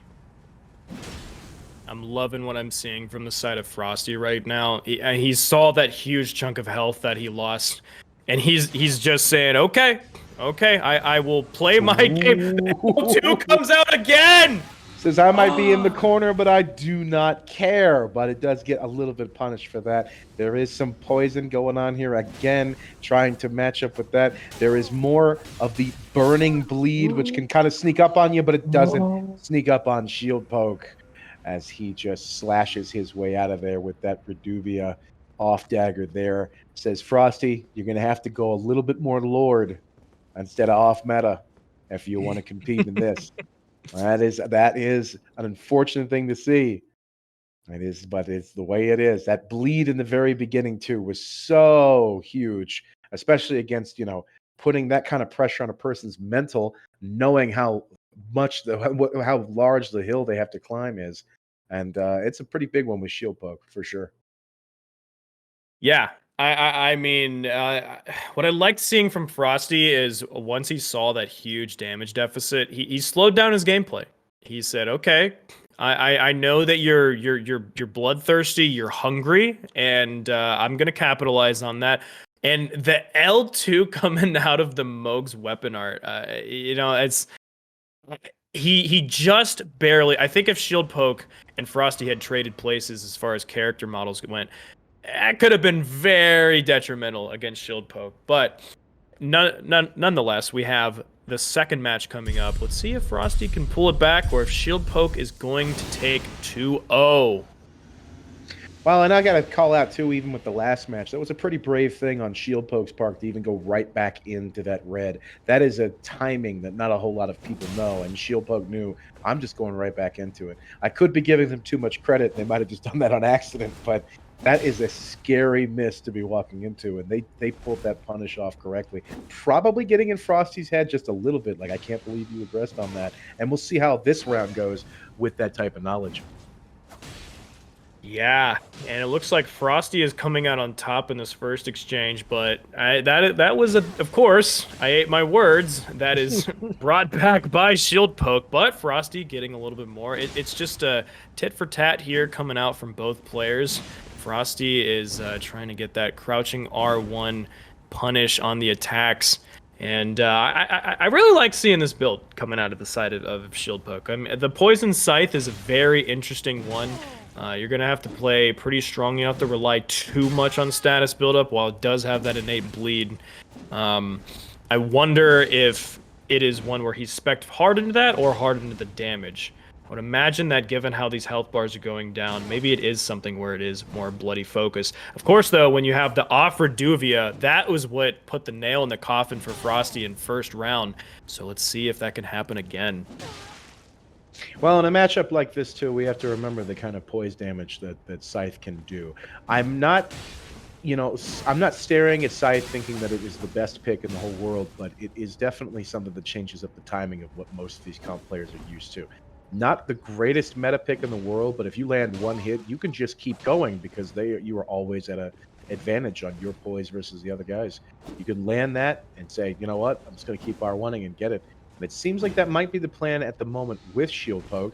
I'm loving what I'm seeing from the side of Frosty right now. He saw that huge chunk of health that he lost, and he's just saying, okay, I will play my game. L2 comes out again. Says, I might be in the corner, but I do not care. But it does get a little bit punished for that. There is some poison going on here again, trying to match up with that. There is more of the burning bleed, which can kind of sneak up on you, but it doesn't sneak up on Shieldpoke as he just slashes his way out of there with that Reduvia off dagger there. Says, Frosty, you're going to have to go a little bit more Lord instead of off meta if you want to compete in this. That is an unfortunate thing to see. It is, but it's the way it is. That bleed in the very beginning too was so huge, especially against, putting that kind of pressure on a person's mental, knowing how large the hill they have to climb is, and it's a pretty big one with Shieldpoke for sure. Yeah, I mean, what I liked seeing from Frosty is once he saw that huge damage deficit, he slowed down his gameplay. He said, "Okay, I know that you're bloodthirsty, you're hungry, and I'm gonna capitalize on that." And the L2 coming out of the Moog's weapon art, it's he just barely. I think if Shieldpoke and Frosty had traded places as far as character models went, that could have been very detrimental against Shieldpoke. But nonetheless, we have the second match coming up. Let's see if Frosty can pull it back or if Shieldpoke is going to take 2-0. Well, and I got to call out, too, even with the last match, that was a pretty brave thing on Shieldpoke's part to even go right back into that red. That is a timing that not a whole lot of people know, and Shieldpoke knew, I'm just going right back into it. I could be giving them too much credit. They might have just done that on accident, but that is a scary miss to be walking into, and they pulled that punish off correctly. Probably getting in Frosty's head just a little bit, like, I can't believe you aggressed on that. And we'll see how this round goes with that type of knowledge. Yeah, and it looks like Frosty is coming out on top in this first exchange, but that was, of course, I ate my words. That is brought back by Shieldpoke, but Frosty getting a little bit more. It's just a tit for tat here coming out from both players. Frosty is trying to get that crouching R1 punish on the attacks. And I really like seeing this build coming out of the side of Shieldpoke. I mean, the Poison Scythe is a very interesting one. You're going to have to play pretty strong. You don't have to rely too much on status buildup while it does have that innate bleed. I wonder if it is one where he's spec'd hard into that or hard into the damage. I would imagine that given how these health bars are going down, maybe it is something where it is more bloody focus. Of course, though, when you have the off Reduvia, that was what put the nail in the coffin for Frosty in first round. So let's see if that can happen again. Well, in a matchup like this, too, we have to remember the kind of poise damage that Scythe can do. I'm not staring at Scythe thinking that it is the best pick in the whole world, but it is definitely something that changes up the timing of what most of these comp players are used to. Not the greatest meta pick in the world, but if you land one hit, you can just keep going because you are always at an advantage on your poise versus the other guys. You can land that and say, you know what, I'm just going to keep R1ing and get it. It seems like that might be the plan at the moment with Shieldpoke,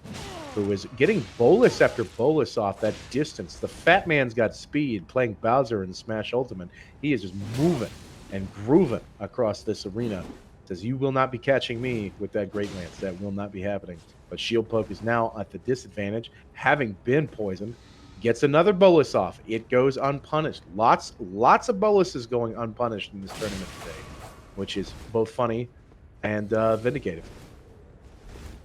who is getting bolus after bolus off that distance. The fat man's got speed, playing Bowser in Smash Ultimate. He is just moving and grooving across this arena. Says, you will not be catching me with that Great Lance. That will not be happening. But Shieldpoke is now at the disadvantage, having been poisoned. Gets another bolus off. It goes unpunished. Lots of boluses going unpunished in this tournament today, which is both funny and vindicative.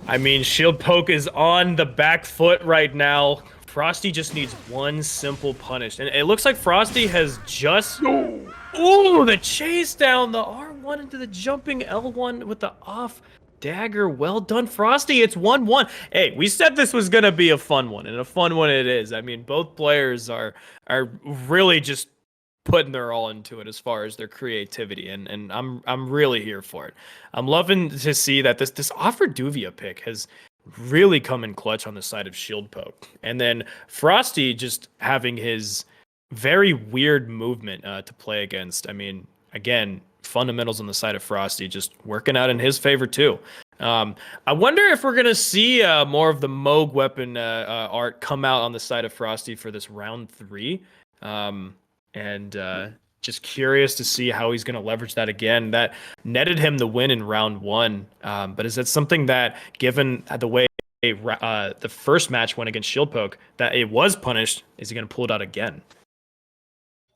I mean, Shieldpoke is on the back foot right now. Frosty just needs one simple punish. And it looks like Frosty has just... Ooh, the chase down, the R1 into the jumping L1 with the off dagger. Well done, Frosty. It's 1-1. Hey, we said this was going to be a fun one, and a fun one it is. I mean, both players are really just putting their all into it as far as their creativity, and I'm really here for it. I'm loving to see that this off Reduvia pick has really come in clutch on the side of Shieldpoke, and then Frosty just having his very weird movement to play against. I mean, again, fundamentals on the side of Frosty just working out in his favor too. I wonder if we're gonna see more of the Moog weapon art come out on the side of Frosty for this round 3. And just curious to see how he's gonna leverage that again. That netted him the win in round 1. But is that something that, given the way the first match went against Shieldpoke, that it was punished, is he gonna pull it out again?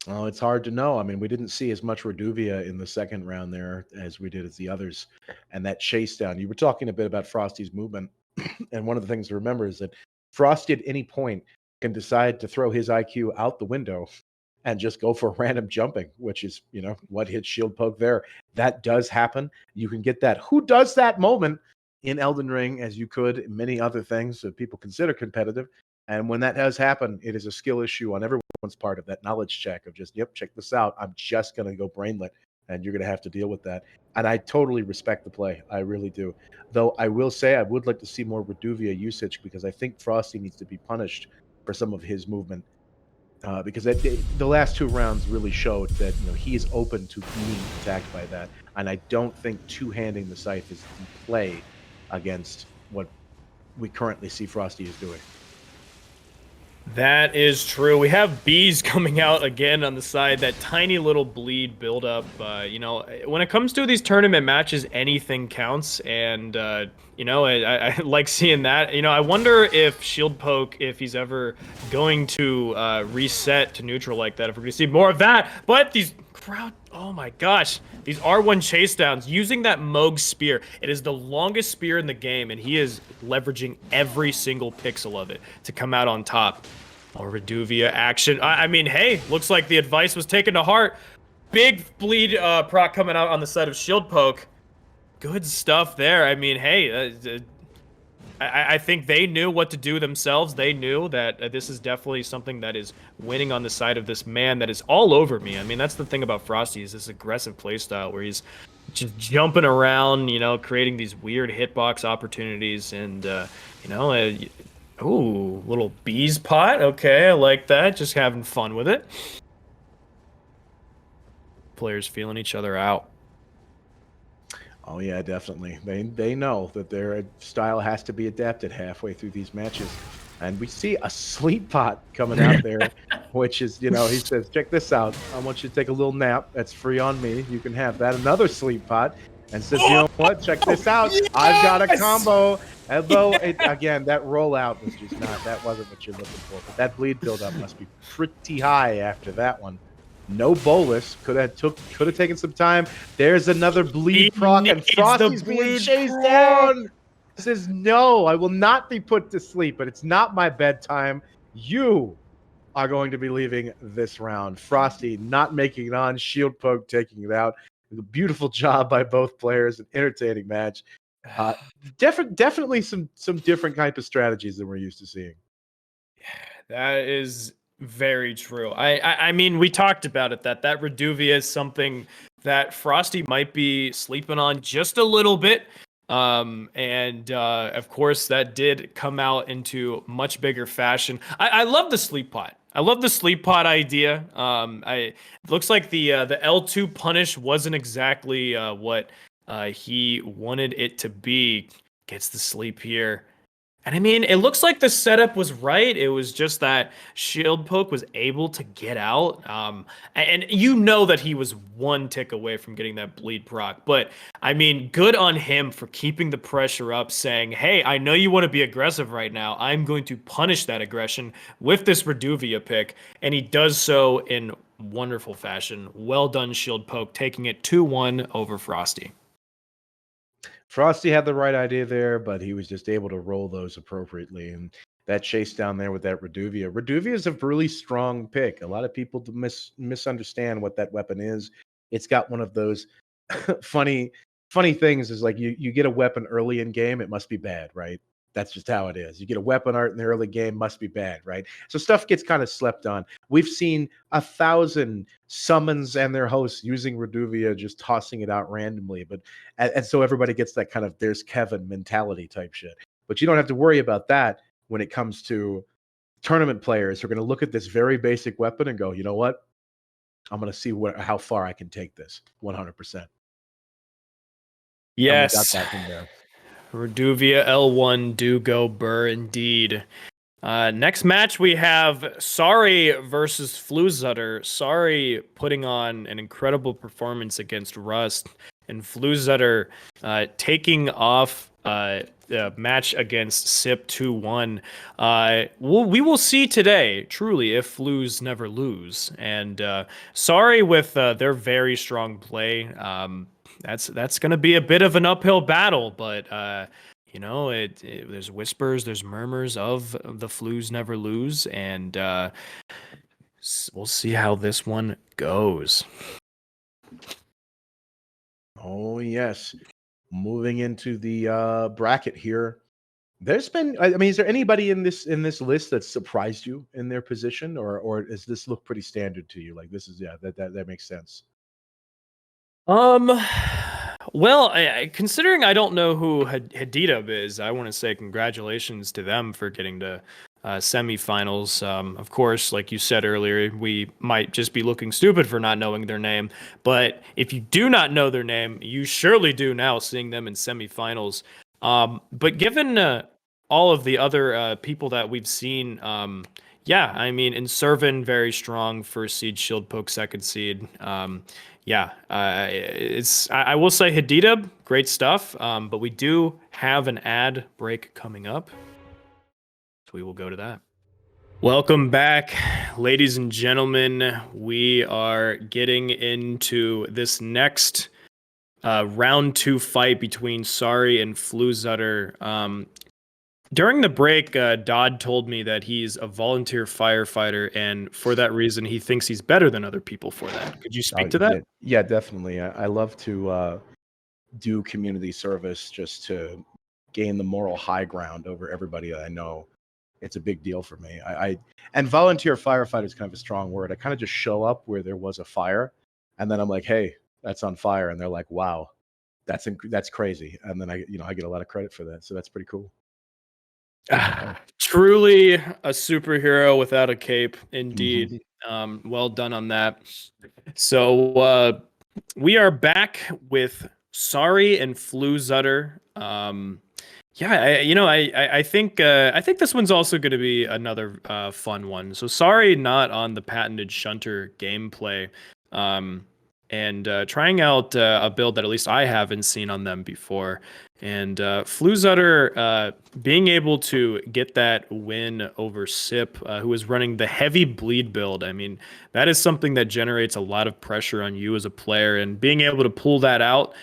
Oh, it's hard to know. I mean, we didn't see as much Reduvia in the second round there as we did as the others. And that chase down, you were talking a bit about Frosty's movement. And one of the things to remember is that Frosty at any point can decide to throw his IQ out the window and just go for random jumping, which is, what hit Shieldpoke there. That does happen. You can get that "who does that" moment in Elden Ring, as you could in many other things that people consider competitive. And when that does happen, it is a skill issue on everyone's part of that knowledge check of just, yep, check this out. I'm just going to go brainlet, and you're going to have to deal with that. And I totally respect the play. I really do. Though I will say I would like to see more Reduvia usage, because I think Frosty needs to be punished for some of his movement. Because the last 2 rounds really showed that he is open to being attacked by that. And I don't think two-handing the scythe is the play against what we currently see Frosty is doing. That is true. We have bees coming out again on the side. That tiny little bleed buildup. When it comes to these tournament matches, anything counts. And, I like seeing that. I wonder if Shieldpoke, if he's ever going to reset to neutral like that, if we're going to see more of that. But these oh my gosh. These R1 chase downs using that Moog spear. It is the longest spear in the game, and he is leveraging every single pixel of it to come out on top. Or Reduvia action. I mean, hey, looks like the advice was taken to heart. Big bleed proc coming out on the side of Shieldpoke. Good stuff there. I mean, hey, I think they knew what to do themselves. They knew that this is definitely something that is winning on the side of this man that is all over me. I mean, that's the thing about Frosty, is this aggressive playstyle where he's just jumping around, creating these weird hitbox opportunities. And, ooh, little bees pot. Okay, I like that. Just having fun with it. Players feeling each other out. Oh yeah, definitely. They know that their style has to be adapted halfway through these matches. And we see a sleep pot coming out there, which is, he says, check this out. I want you to take a little nap. That's free on me. You can have that. Another sleep pot. And says, you know what? Check this out. Yes! I've got a combo. Although, again, that rollout was just that wasn't what you're looking for. But that bleed buildup must be pretty high after that one. No bolus. Could have taken some time. There's another bleed proc, and Frosty's being chased down. Says, no, I will not be put to sleep, but it's not my bedtime. You are going to be leaving this round. Frosty not making it on. Shieldpoke taking it out. Beautiful job by both players. An entertaining match. Definitely some different type of strategies than we're used to seeing. That is very true. I mean, we talked about it, that Reduvia is something that Frosty might be sleeping on just a little bit. Of course, that did come out into much bigger fashion. I love the sleep pot. I love the sleep pot idea. It looks like the L2 punish wasn't exactly what he wanted it to be. Gets the sleep here. And I mean, it looks like the setup was right. It was just that Shieldpoke was able to get out. And that he was one tick away from getting that bleed proc. But I mean, good on him for keeping the pressure up, saying, hey, I know you want to be aggressive right now. I'm going to punish that aggression with this Reduvia pick. And he does so in wonderful fashion. Well done, Shieldpoke, taking it 2-1 over Frosty. Frosty had the right idea there, but he was just able to roll those appropriately. And that chase down there with that Reduvia. Reduvia is a really strong pick. A lot of people misunderstand what that weapon is. It's got one of those funny things, is like you get a weapon early in game, it must be bad, right? That's just how it is. You get a weapon art in the early game, must be bad, right? So stuff gets kind of slept on. We've seen 1,000 summons and their hosts using Reduvia, just tossing it out randomly. But and so everybody gets that kind of "there's Kevin" mentality type shit. But you don't have to worry about that when it comes to tournament players who are going to look at this very basic weapon and go, you know what? I'm going to see how far I can take this 100%. Yes. And we got that from there. Reduvia L1 do go burr indeed. Next match we have Sorry versus Floozutter. Sorry putting on an incredible performance against Rust, and Floozutter taking off the match against Sip 2-1. We will see today, truly, if Floos never lose. And Sorry with their very strong play. That's going to be a bit of an uphill battle, but there's whispers, there's murmurs of the Floos never lose, and we'll see how this one goes. Oh yes, moving into the bracket here. There's been, I mean, is there anybody in this list that surprised you in their position, or does this look pretty standard to you? Like this is that makes sense. Well, considering I don't know who hadidub is, I want to say congratulations to them for getting to semifinals. Of course, like you said earlier, we might just be looking stupid for not knowing their name. But if you do not know their name, you surely do now, seeing them in semifinals. But given all of the other people that we've seen, yeah, I mean, Inservin, very strong, first seed, Shieldpoke, second seed. Yeah, I will say hadidub, great stuff. But we do have an ad break coming up, so we will go to that. Welcome back, ladies and gentlemen. We are getting into this next round 2 fight between Sorry and Floozutter. During the break, Dodd told me that he's a volunteer firefighter, and for that reason, he thinks he's better than other people for that. Could you speak to that? Yeah, definitely. I love to do community service just to gain the moral high ground over everybody that I know. It's a big deal for me. And volunteer firefighter is kind of a strong word. I kind of just show up where there was a fire, and then I'm like, hey, that's on fire, and they're like, wow, that's crazy, and then I get a lot of credit for that, so that's pretty cool. Truly a superhero without a cape, indeed. Well done on that. So we are back with Sorry and Floozutter. Yeah, I think this one's also going to be another fun one. So Sorry not on the patented Shunter gameplay, and trying out a build that at least I haven't seen on them before. And Floozutter being able to get that win over Sip, who is running the heavy bleed build. I mean, that is something that generates a lot of pressure on you as a player, and being able to pull that out,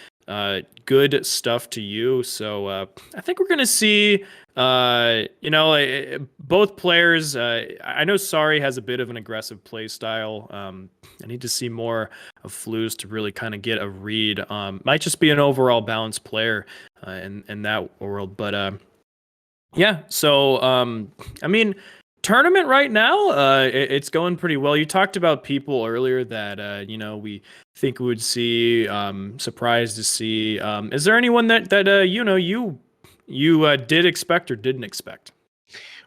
good stuff to you. So I think we're gonna see both players. I know Sorry has a bit of an aggressive play style. I need to see more of Floos to really kind of get a read. Might just be an overall balanced player in that world. But yeah, so I mean, tournament right now, it's going pretty well. You talked about people earlier that we think we would see, surprised to see. Is there anyone that you did expect or didn't expect?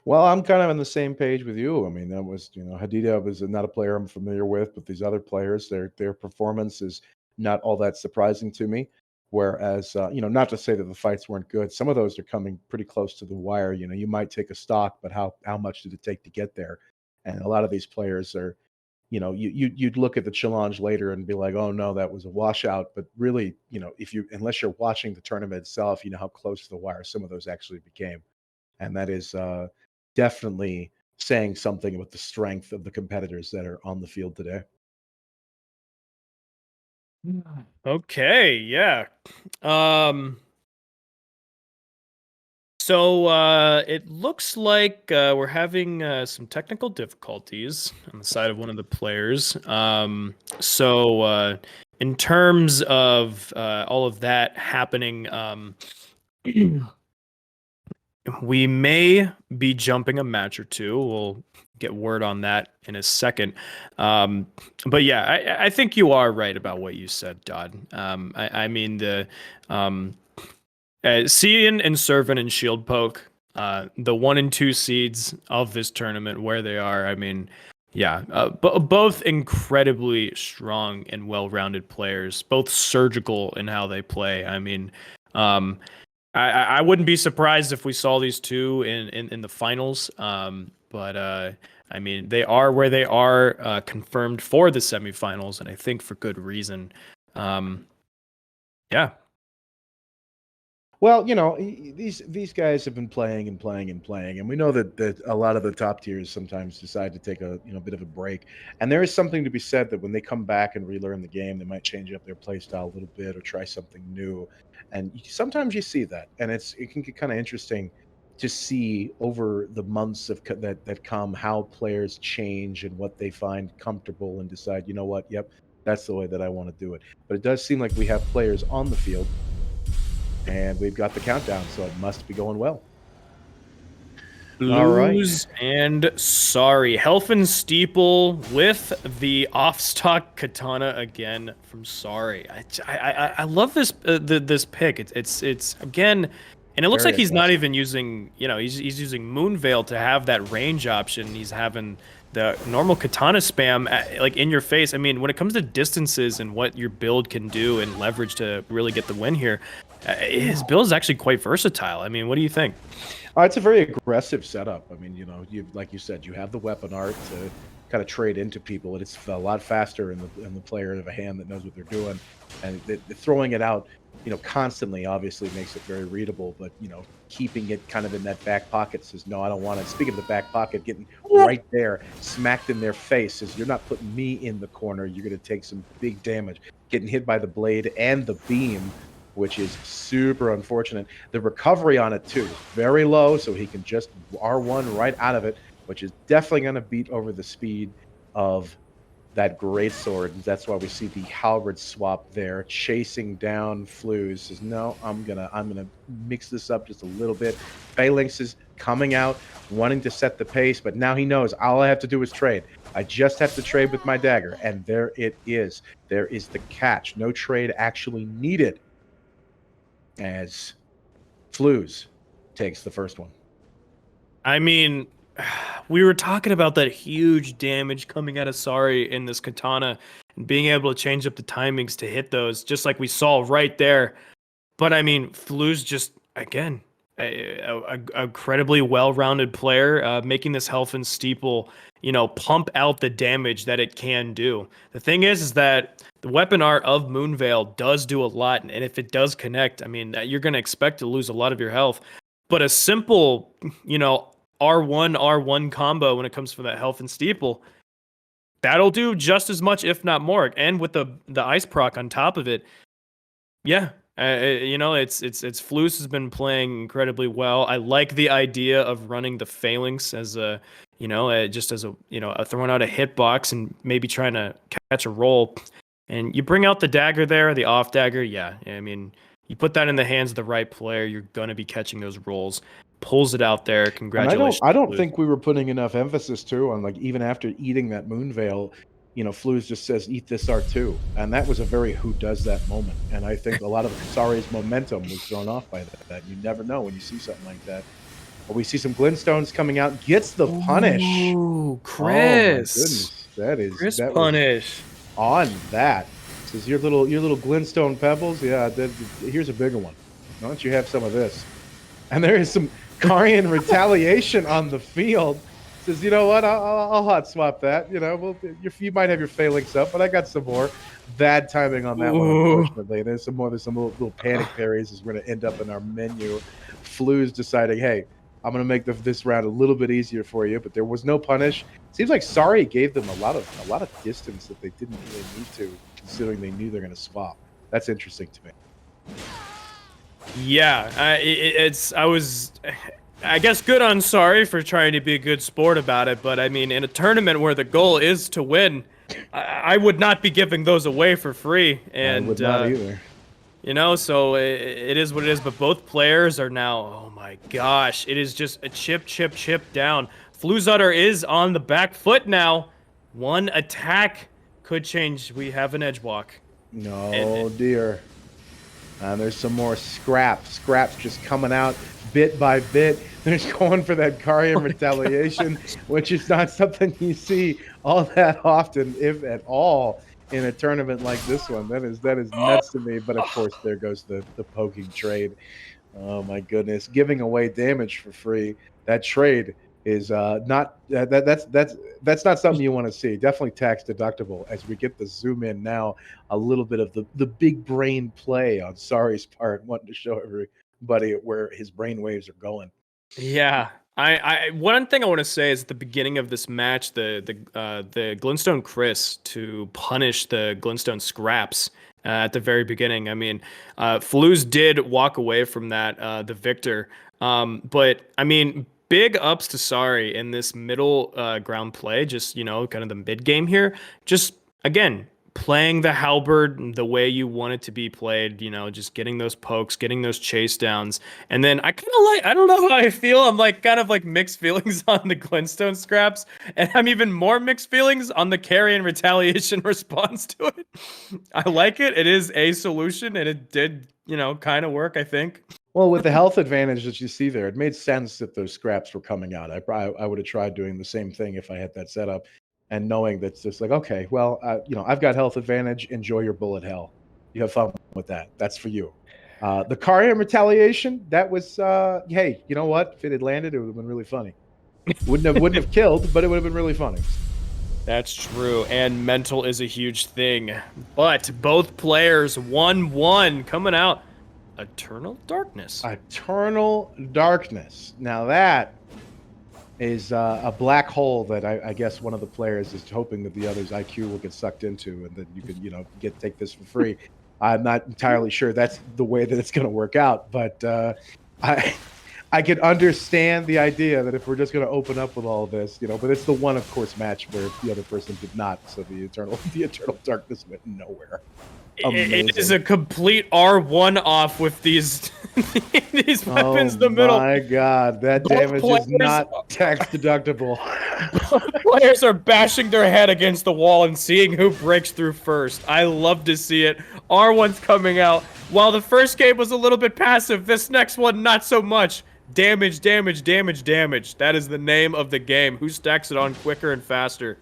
Well, I'm kind of on the same page with you. I mean, that was, hadidub is not a player I'm familiar with, but these other players, their performance is not all that surprising to me. Whereas, not to say that the fights weren't good. Some of those are coming pretty close to the wire. You might take a stock, but how much did it take to get there? And a lot of these players are, you'd look at the challenge later and be like, oh no, that was a washout. But really, unless you're watching the tournament itself, you know how close to the wire some of those actually became. And that is definitely saying something about the strength of the competitors that are on the field today. Okay, yeah. So it looks like we're having some technical difficulties on the side of one of the players. So in terms of all of that happening, we may be jumping a match or two. We'll get word on that in a second. But yeah, I think you are right about what you said, Dodd. I mean, the seeing Inservin and Shieldpoke, the 1 and 2 seeds of this tournament, where they are, I mean, yeah, both incredibly strong and well-rounded players, both surgical in how they play. I mean, I wouldn't be surprised if we saw these two in the finals. But I mean, they are where they are, confirmed for the semifinals, and I think for good reason. Yeah. Well, these guys have been playing and playing and playing, and we know that a lot of the top tiers sometimes decide to take a bit of a break. And there is something to be said that when they come back and relearn the game, they might change up their play style a little bit or try something new. And sometimes you see that, and it can get kind of interesting to see over the months that come how players change and what they find comfortable and decide, you know what, yep, that's the way that I want to do it. But it does seem like we have players on the field and we've got the countdown, so it must be going well. All right. Blues and sorry. Helfen Steeple with the off-stock katana again from Sorry. I love this this pick. It's again, and it looks Very like he's not aggressive. even using, he's using Moonveil to have that range option. He's having the normal katana spam like in your face. I mean, when it comes to distances and what your build can do and leverage to really get the win here, his build is actually quite versatile. I mean, what do you think? It's a very aggressive setup. I mean, you like you said, you have the weapon art to kind of trade into people, and it's a lot faster in the player of a hand that knows what they're doing, and throwing it out, constantly obviously makes it very readable. But keeping it kind of in that back pocket says, no, I don't want it. Speaking of the back pocket, getting right there, smacked in their face, says, you're not putting me in the corner. You're going to take some big damage. Getting hit by the blade and the beam, which is super unfortunate. The recovery on it, too, is very low, so he can just R1 right out of it, which is definitely going to beat over the speed of that greatsword. And that's why we see the halberd swap there, chasing down Flooz. Says, no, I'm gonna mix this up just a little bit. Phalanx is coming out, wanting to set the pace, but now he knows all I have to do is trade. I just have to trade with my dagger, and there it is. There is the catch. No trade actually needed, as Flooz takes the first one. I mean, we were talking about that huge damage coming out of Sorry in this katana and being able to change up the timings to hit those, just like we saw right there. But I mean, Flooz just, again, a incredibly well-rounded player, making this Helfen Steeple, pump out the damage that it can do. The thing is that the weapon art of Moonveil does do a lot, and if it does connect, I mean, you're going to expect to lose a lot of your health. But a simple, R1 combo when it comes to that Helfen Steeple, that'll do just as much, if not more. And with the ice proc on top of it, yeah, it's Flooz has been playing incredibly well. I like the idea of running the Phalanx as a, just as a throwing out a hitbox and maybe trying to catch a roll. And you bring out the dagger there, the off dagger. Yeah, I mean, you put that in the hands of the right player, you're gonna be catching those rolls. Pulls it out there. Congratulations. And I don't think we were putting enough emphasis too on, like, even after eating that Moonveil, Flooz just says, eat this R2. And that was a very who does that moment. And I think a lot of Sorry's momentum was thrown off by that. You never know when you see something like that. But we see some Glintstones coming out. Gets the punish. Ooh, Chris. Oh my goodness. Chris that punish. On that. Says your little Glintstone pebbles. Yeah, here's a bigger one. Why don't you have some of this? And there is some Karian retaliation on the field. Says, you know what? I'll hot swap that. You might have your Phalanx up, but I got some more. Bad timing on that one, unfortunately. There's some little panic parries as we're going to end up in our menu. Flooz deciding, hey, I'm going to make this round a little bit easier for you, but there was no punish. Seems like Sorry gave them a lot of distance that they didn't really need to, considering they knew they're going to swap. That's interesting to me. Yeah, I guess good on Sorry for trying to be a good sport about it, but I mean, in a tournament where the goal is to win, I would not be giving those away for free. And I would not either. So it is what it is. But both players are now, oh my gosh, it is just a chip down. Floozutter is on the back foot now. One attack could change. We have an edge walk. No, dear. And there's some more scraps just coming out bit by bit. They're going for that Karian retaliation, which is not something you see all that often, if at all, in a tournament like this one. That is nuts to me. But of course, there goes the poking trade. Oh my goodness, giving away damage for free. That trade is not that's not something you want to see. Definitely tax deductible. As we get the zoom in now, a little bit of the big brain play on Sari's part, wanting to show everybody where his brain waves are going. Yeah. I one thing I want to say is at the beginning of this match, the Glintstone Chris to punish the Glintstone Scraps at the very beginning. I mean, Flooz did walk away from that, the victor. But I mean, big ups to Sari in this middle ground play, just kind of the mid game here. Just again, playing the halberd the way you want it to be played, just getting those pokes, getting those chase downs. And then I kind of I don't know how I feel. I'm like kind of like mixed feelings on the Glintstone Scraps. And I'm even more mixed feelings on the carry and retaliation response to it. I like it. It is a solution and it did, kind of work, I think. Well, with the health advantage that you see there, it made sense that those scraps were coming out. I would have tried doing the same thing if I had that setup, and knowing that's just like, okay, well, I've got health advantage. Enjoy your bullet hell. You have fun with that. That's for you. The Carian retaliation, that was, hey, you know what? If it had landed, it would have been really funny. Wouldn't have killed, but it would have been really funny. That's true, and mental is a huge thing. But both players 1-1 coming out. Eternal Darkness. Eternal Darkness. Now that is a black hole that I guess one of the players is hoping that the other's IQ will get sucked into, and that you could take this for free. I'm not entirely sure that's the way that it's going to work out, but I could understand the idea that if we're just going to open up with all this, but it's the one, of course, match where the other person did not, so the Eternal Darkness went nowhere. It is a complete R1 off with these these weapons in the middle. Oh my god, that damage is not tax deductible. Both players are bashing their head against the wall and seeing who breaks through first. I love to see it. R1's coming out. While the first game was a little bit passive, this next one not so much. Damage, damage, damage, damage. That is the name of the game. Who stacks it on quicker and faster?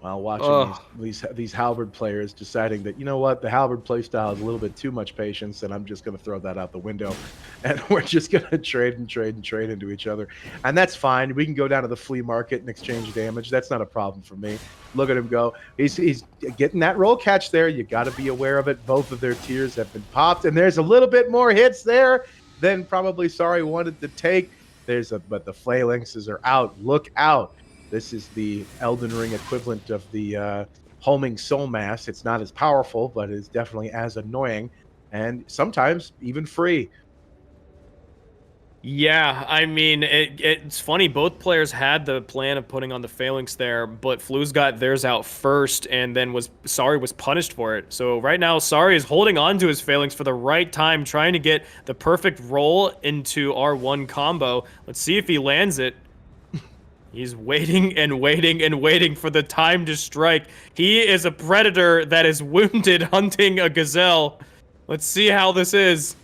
While watching these halberd players deciding that, the halberd playstyle is a little bit too much patience, and I'm just going to throw that out the window, and we're just going to trade into each other, and that's fine. We can go down to the flea market and exchange damage. That's not a problem for me. Look at him go. He's getting that roll catch there. You got to be aware of it. Both of their tiers have been popped, and there's a little bit more hits there than probably Sari wanted to take. But the phalanxes are out. Look out. This is the Elden Ring equivalent of the homing soul mass. It's not as powerful, but it's definitely as annoying, and sometimes even free. Yeah, I mean, it's funny. Both players had the plan of putting on the phalanx there, but Flooz got theirs out first, and then Sari was punished for it. So right now, Sari is holding on to his phalanx for the right time, trying to get the perfect roll into R1 combo. Let's see if he lands it. He's waiting and waiting and waiting for the time to strike. He is a predator that is wounded hunting a gazelle. Let's see how this is.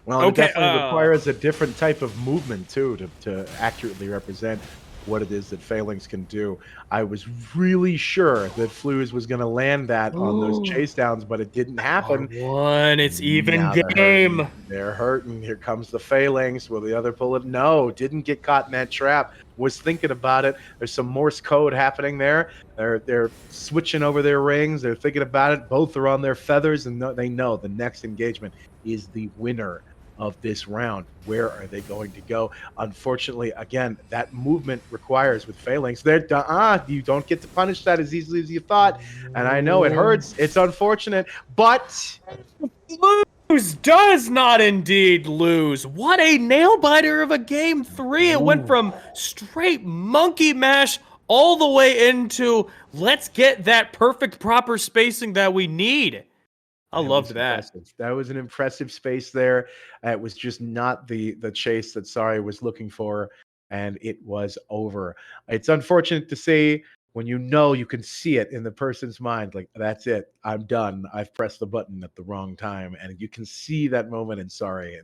Well, it definitely requires a different type of movement, too, to accurately represent what it is that Phalanx can do. I was really sure that Flooz was going to land that on those chase downs, but it didn't happen. R1, it's even game. They're hurting. Here comes the Phalanx. Will the other pull it? No, didn't get caught in that trap. Was thinking about it. There's some Morse code happening there. They're switching over their rings. They're thinking about it. Both are on their feathers, and they know the next engagement is the winner of this round. Where are they going to go? Unfortunately, again, that movement requires with Phalanx. You don't get to punish that as easily as you thought. And I know it hurts. It's unfortunate, but Flooz does not indeed lose. What a nail biter of a game 3. It went from straight monkey mash all the way into let's get that perfect proper spacing that we need. I loved that. Impressive. That was an impressive space there. It was just not the chase that Sari was looking for, and it was over. It's unfortunate to see when you can see it in the person's mind, like, that's it. I'm done. I've pressed the button at the wrong time, and you can see that moment in Sari,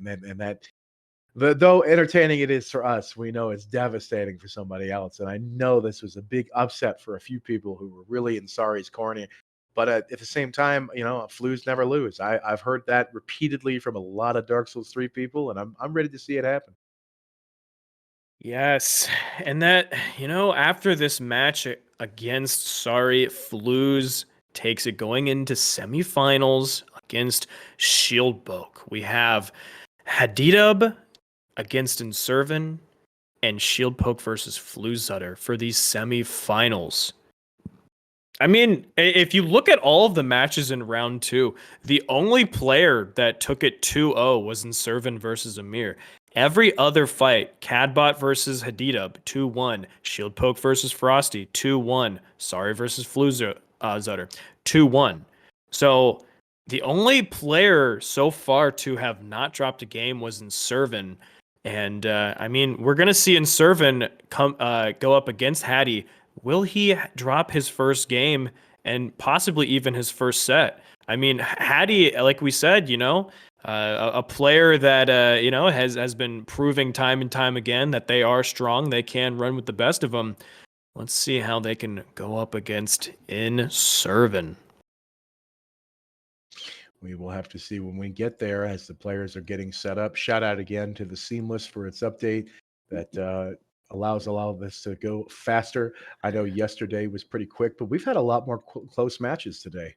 though entertaining it is for us, we know it's devastating for somebody else. And I know this was a big upset for a few people who were really in Sari's corner. But at the same time, Flues never lose. I've heard that repeatedly from a lot of Dark Souls 3 people, and I'm ready to see it happen. Yes, and that, after this match against Flooz takes it going into semifinals against Shieldpoke. We have hadidub against Inservin and Shieldpoke versus Floozutter for these semifinals. I mean, if you look at all of the matches in round 2, the only player that took it 2-0 was Inservin versus Amir. Every other fight, CADBOT versus hadidub, 2-1. Shieldpoke versus Frosty, 2-1. Sorry versus Floozutter, 2-1. So the only player so far to have not dropped a game was Inservin. And I mean, we're going to see Inservin go up against Hattie. Will he drop his first game and possibly even his first set? I mean, Hattie, like we said, a player that has been proving time and time again that they are strong, they can run with the best of them. Let's see how they can go up against Inservin. We will have to see when we get there as the players are getting set up. Shout out again to the Seamless for its update that allows a lot of this to go faster. I know yesterday was pretty quick, but we've had a lot more close matches today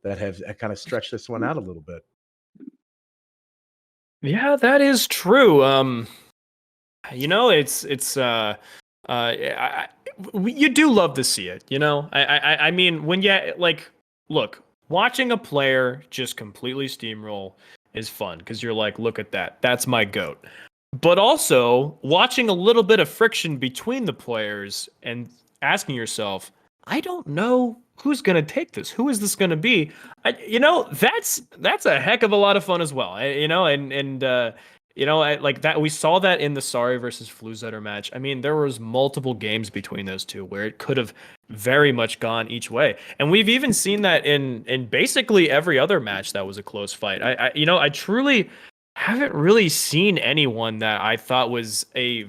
that have kind of stretched this one out a little bit. Yeah, that is true. You do love to see it, I mean, when look, watching a player just completely steamroll is fun because you're like, look at that, that's my goat. But also watching a little bit of friction between the players and asking yourself, I don't know who's going to take this. Who is this going to be? That's a heck of a lot of fun as well. Like that, we saw that in the Sorry versus Floozutter match. I mean, there was multiple games between those two where it could have very much gone each way. And we've even seen that in basically every other match that was a close fight. I truly haven't really seen anyone that I thought was a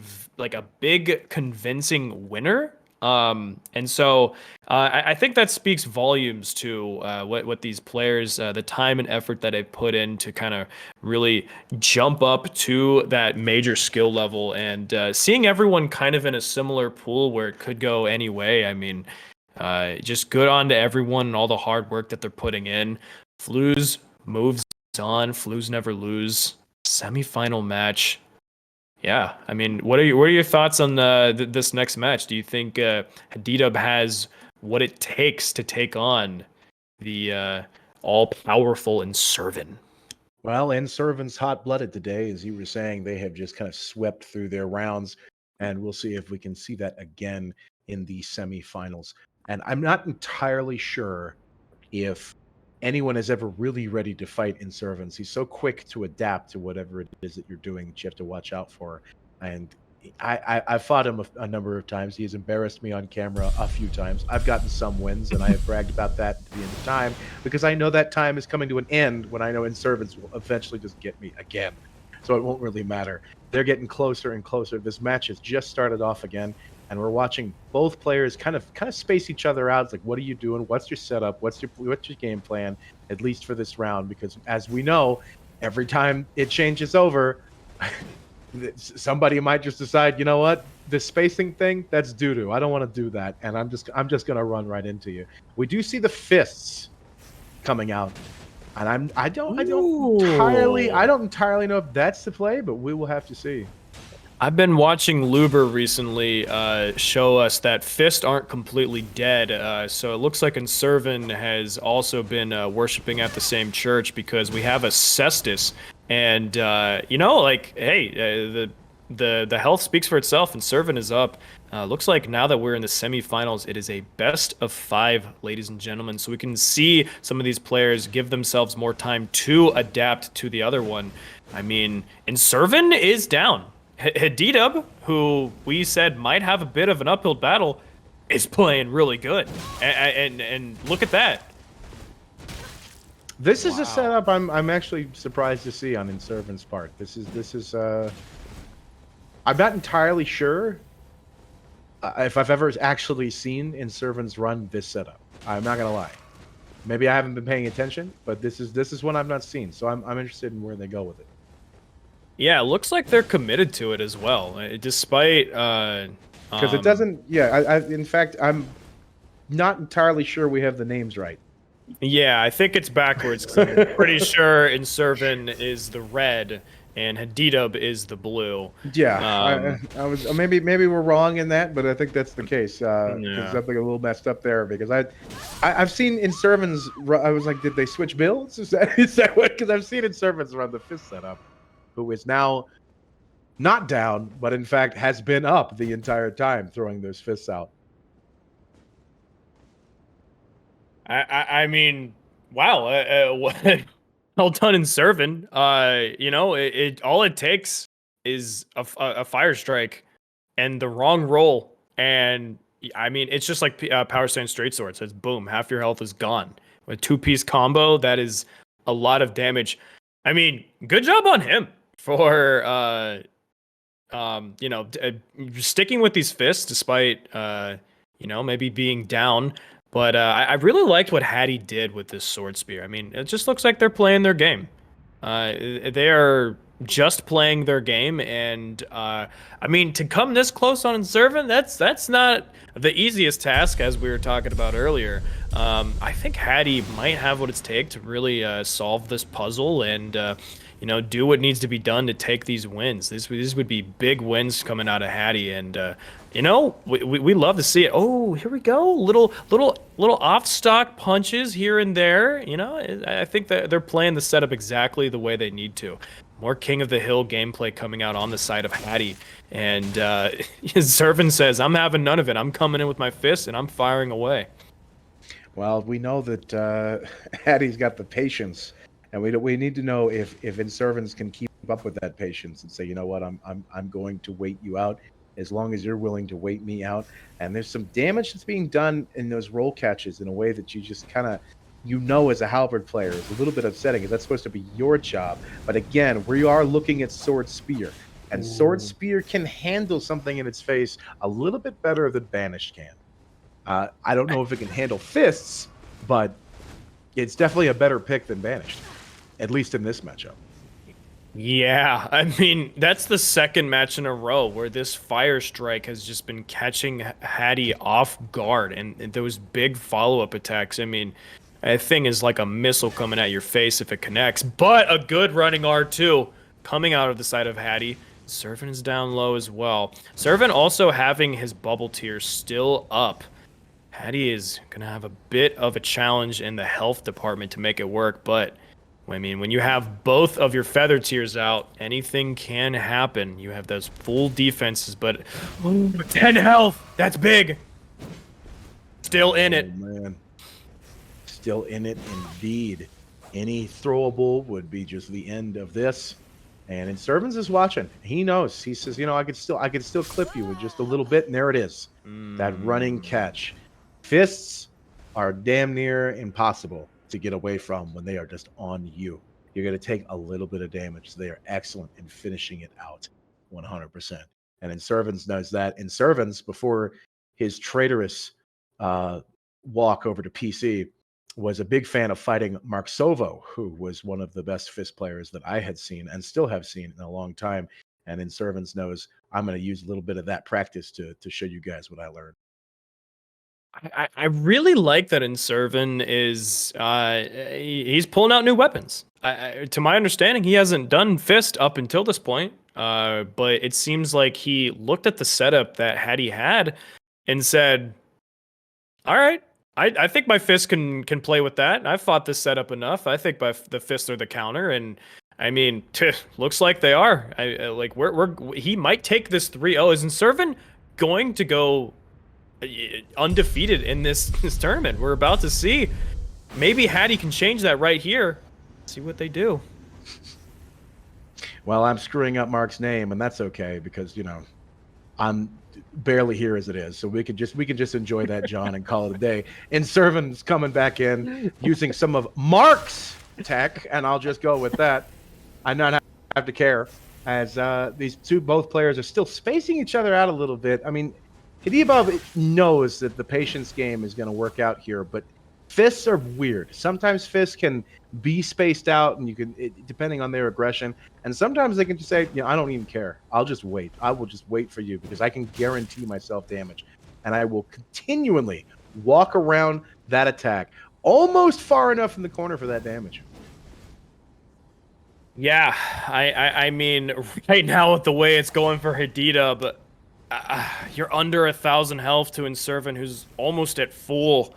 big convincing winner. And so I think that speaks volumes to what these players, the time and effort that they've put in to kind of really jump up to that major skill level, and seeing everyone kind of in a similar pool where it could go any way. I mean, just good on to everyone and all the hard work that they're putting in. Flooz moves on. Flooz never lose. Semifinal match. Yeah, I mean, what are your thoughts on this next match? Do you think hadidub has what it takes to take on the all-powerful Inservin? Well, Inservin's hot-blooded today, as you were saying. They have just kind of swept through their rounds, and we'll see if we can see that again in the semifinals. And I'm not entirely sure if anyone is ever really ready to fight Inservin. He's so quick to adapt to whatever it is that you're doing that you have to watch out for. And I've fought him a number of times. He has embarrassed me on camera a few times. I've gotten some wins, and I have bragged about that at the end of time because I know that time is coming to an end when I know Inservins will eventually just get me again. So it won't really matter. They're getting closer and closer. This match has just started off again, and we're watching both players kind of space each other out. It's like, what are you doing? What's your setup? What's your game plan? At least for this round, because as we know, every time it changes over, somebody might just decide, you know what, this spacing thing, that's doo-doo. I don't want to do that, and I'm just gonna run right into you. We do see the fists coming out, and I don't entirely know if that's the play, but we will have to see. I've been watching Luber recently show us that fists aren't completely dead. So it looks like Inservin has also been worshiping at the same church, because we have a Cestus. And, hey, the health speaks for itself. Inservin is up. Looks like now that we're in the semifinals, it is a best of 5, ladies and gentlemen. So we can see some of these players give themselves more time to adapt to the other one. I mean, Inservin is down. hadidub, who we said might have a bit of an uphill battle, is playing really good, and look at that. This is a setup I'm actually surprised to see on Inservin's part. This is I'm not entirely sure if I've ever actually seen Inservin's run this setup. I'm not gonna lie. Maybe I haven't been paying attention, but this is one I've not seen, so I'm interested in where they go with it. Yeah, it looks like they're committed to it as well, despite Because it doesn't. Yeah, in fact, I'm not entirely sure we have the names right. Yeah, I think it's backwards because I'm pretty sure Inservin is the red and hadidub is the blue. Yeah, I was maybe we're wrong in that, but I think that's the case. Yeah. Something a little messed up there because I've seen Inservins. I was like, did they switch builds? Is that what? Because I've seen Inservins run the fifth setup, who is now not down, but in fact has been up the entire time throwing those fists out. I mean, wow. Well done, Inservin. You know, it all it takes is a fire strike and the wrong roll, and I mean, it's just like Power Stance Straight Sword. So it's boom, half your health is gone. With a 2-piece combo, that is a lot of damage. I mean, good job on him for you know, sticking with these fists despite you know, maybe being down. But I really liked what Hattie did with this sword spear. I mean, it just looks like they're playing their game. They are just playing their game, and I mean, to come this close on Inservin, that's not the easiest task, as we were talking about earlier. I think Hattie might have what it's take to really solve this puzzle and you know, do what needs to be done to take these wins. This would be big wins coming out of Hattie, and you know, we love to see it. Oh, here we go, little off stock punches here and there. You know, I think that they're playing the setup exactly the way they need to. More King of the Hill gameplay coming out on the side of Hattie, and Inservin says, "I'm having none of it. I'm coming in with my fists and I'm firing away." Well, we know that Hattie's got the patience. And we need to know if Inservins can keep up with that patience and say, you know what, I'm going to wait you out as long as you're willing to wait me out. And there's some damage that's being done in those roll catches in a way that you just kind of, you know, as a halberd player, is a little bit upsetting because that's supposed to be your job. But again, we are looking at Sword Spear, and Sword Spear can handle something in its face a little bit better than Banished can. I don't know if it can handle fists, but it's definitely a better pick than Banished. At least in this matchup. Yeah, I mean, that's the second match in a row where this fire strike has just been catching Hattie off guard, and those big follow-up attacks. I mean, that thing is like a missile coming at your face if it connects, but a good running R2 coming out of the side of Hattie. Servant is down low as well. Servant also having his bubble tier still up. Hattie is going to have a bit of a challenge in the health department to make it work, but I mean, when you have both of your feather tiers out, anything can happen. You have those full defenses, but 10 health, that's big. Still in it. Man. Still in it indeed. Any throwable would be just the end of this. And Inservins is watching. He knows. He says, you know, I could still clip you with just a little bit, and there it is. That running catch. Fists are damn near impossible to get away from when they are just on you. You're going to take a little bit of damage. They are excellent in finishing it out 100%. And Inservins knows that. Inservins, before his traitorous walk over to PC, was a big fan of fighting Mark Sovo, who was one of the best fist players that I had seen and still have seen in a long time. And Inservins knows I'm going to use a little bit of that practice to show you guys what I learned. I really like that Inservin is he's pulling out new weapons. To my understanding, he hasn't done fist up until this point, but it seems like he looked at the setup that Hattie had and said, all right, I think my fist can play with that. I've fought this setup enough. I think the fists are the counter, and I mean, looks like they are. Like he might take this 3-0. Is Inservin going to go undefeated in this tournament? We're about to see. Maybe Hattie can change that right here. See what they do. Well, I'm screwing up Mark's name, and that's okay because, you know, I'm barely here as it is. So we can just enjoy that, John, and call it a day. Inservin's coming back in using some of Mark's tech, and I'll just go with that. I not have to care, as these both players are still spacing each other out a little bit. I mean, hadidub knows that the patience game is going to work out here, but Fists are weird. Sometimes fists can be spaced out, and depending on their aggression. And sometimes they can just say, I don't even care. I'll just wait. I will just wait for you because I can guarantee myself damage, and I will continually walk around that attack almost far enough in the corner for that damage. Yeah, I mean, right now with the way it's going for hadidub, you're under 1,000 health to Inservin, who's almost at full.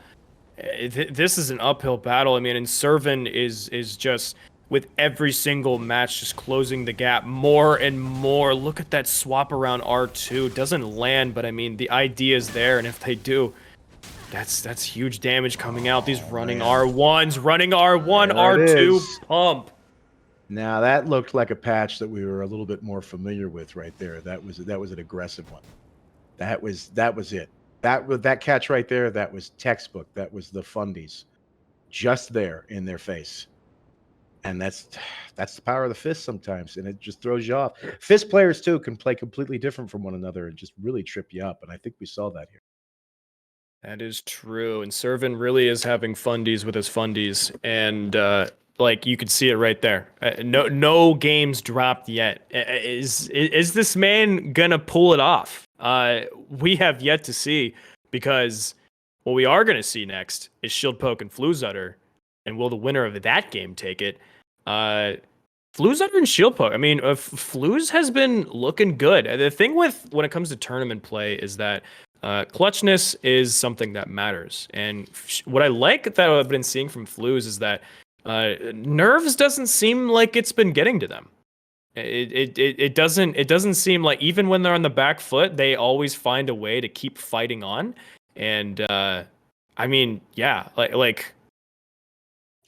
This is an uphill battle. I mean, Inservin is just with every single match just closing the gap more and more. Look at that swap around R2. Doesn't land, but I mean the idea is there, and if they do, that's huge damage coming out. These running R1s, running R1, R2 pump. Now that looked like a patch that we were a little bit more familiar with right there. That was an aggressive one. That was it. That catch right there, that was textbook. That was the fundies, just there in their face. And that's the power of the fist sometimes, and it just throws you off. Fist players too can play completely different from one another and just really trip you up. And I think we saw that here. That is true. And Servin really is having fundies with his fundies, and like you could see it right there. No games dropped yet. Is this man gonna pull it off? We have yet to see, because what we are gonna see next is Shieldpoke and Floozutter, and will the winner of that game take it? Floozutter and Shieldpoke. I mean, Flooz has been looking good. The thing with when it comes to tournament play is that clutchness is something that matters. And what I like that I've been seeing from Flooz is that nerves doesn't seem like it's been getting to them. It doesn't seem like, even when they're on the back foot, they always find a way to keep fighting on. And I mean, yeah, like.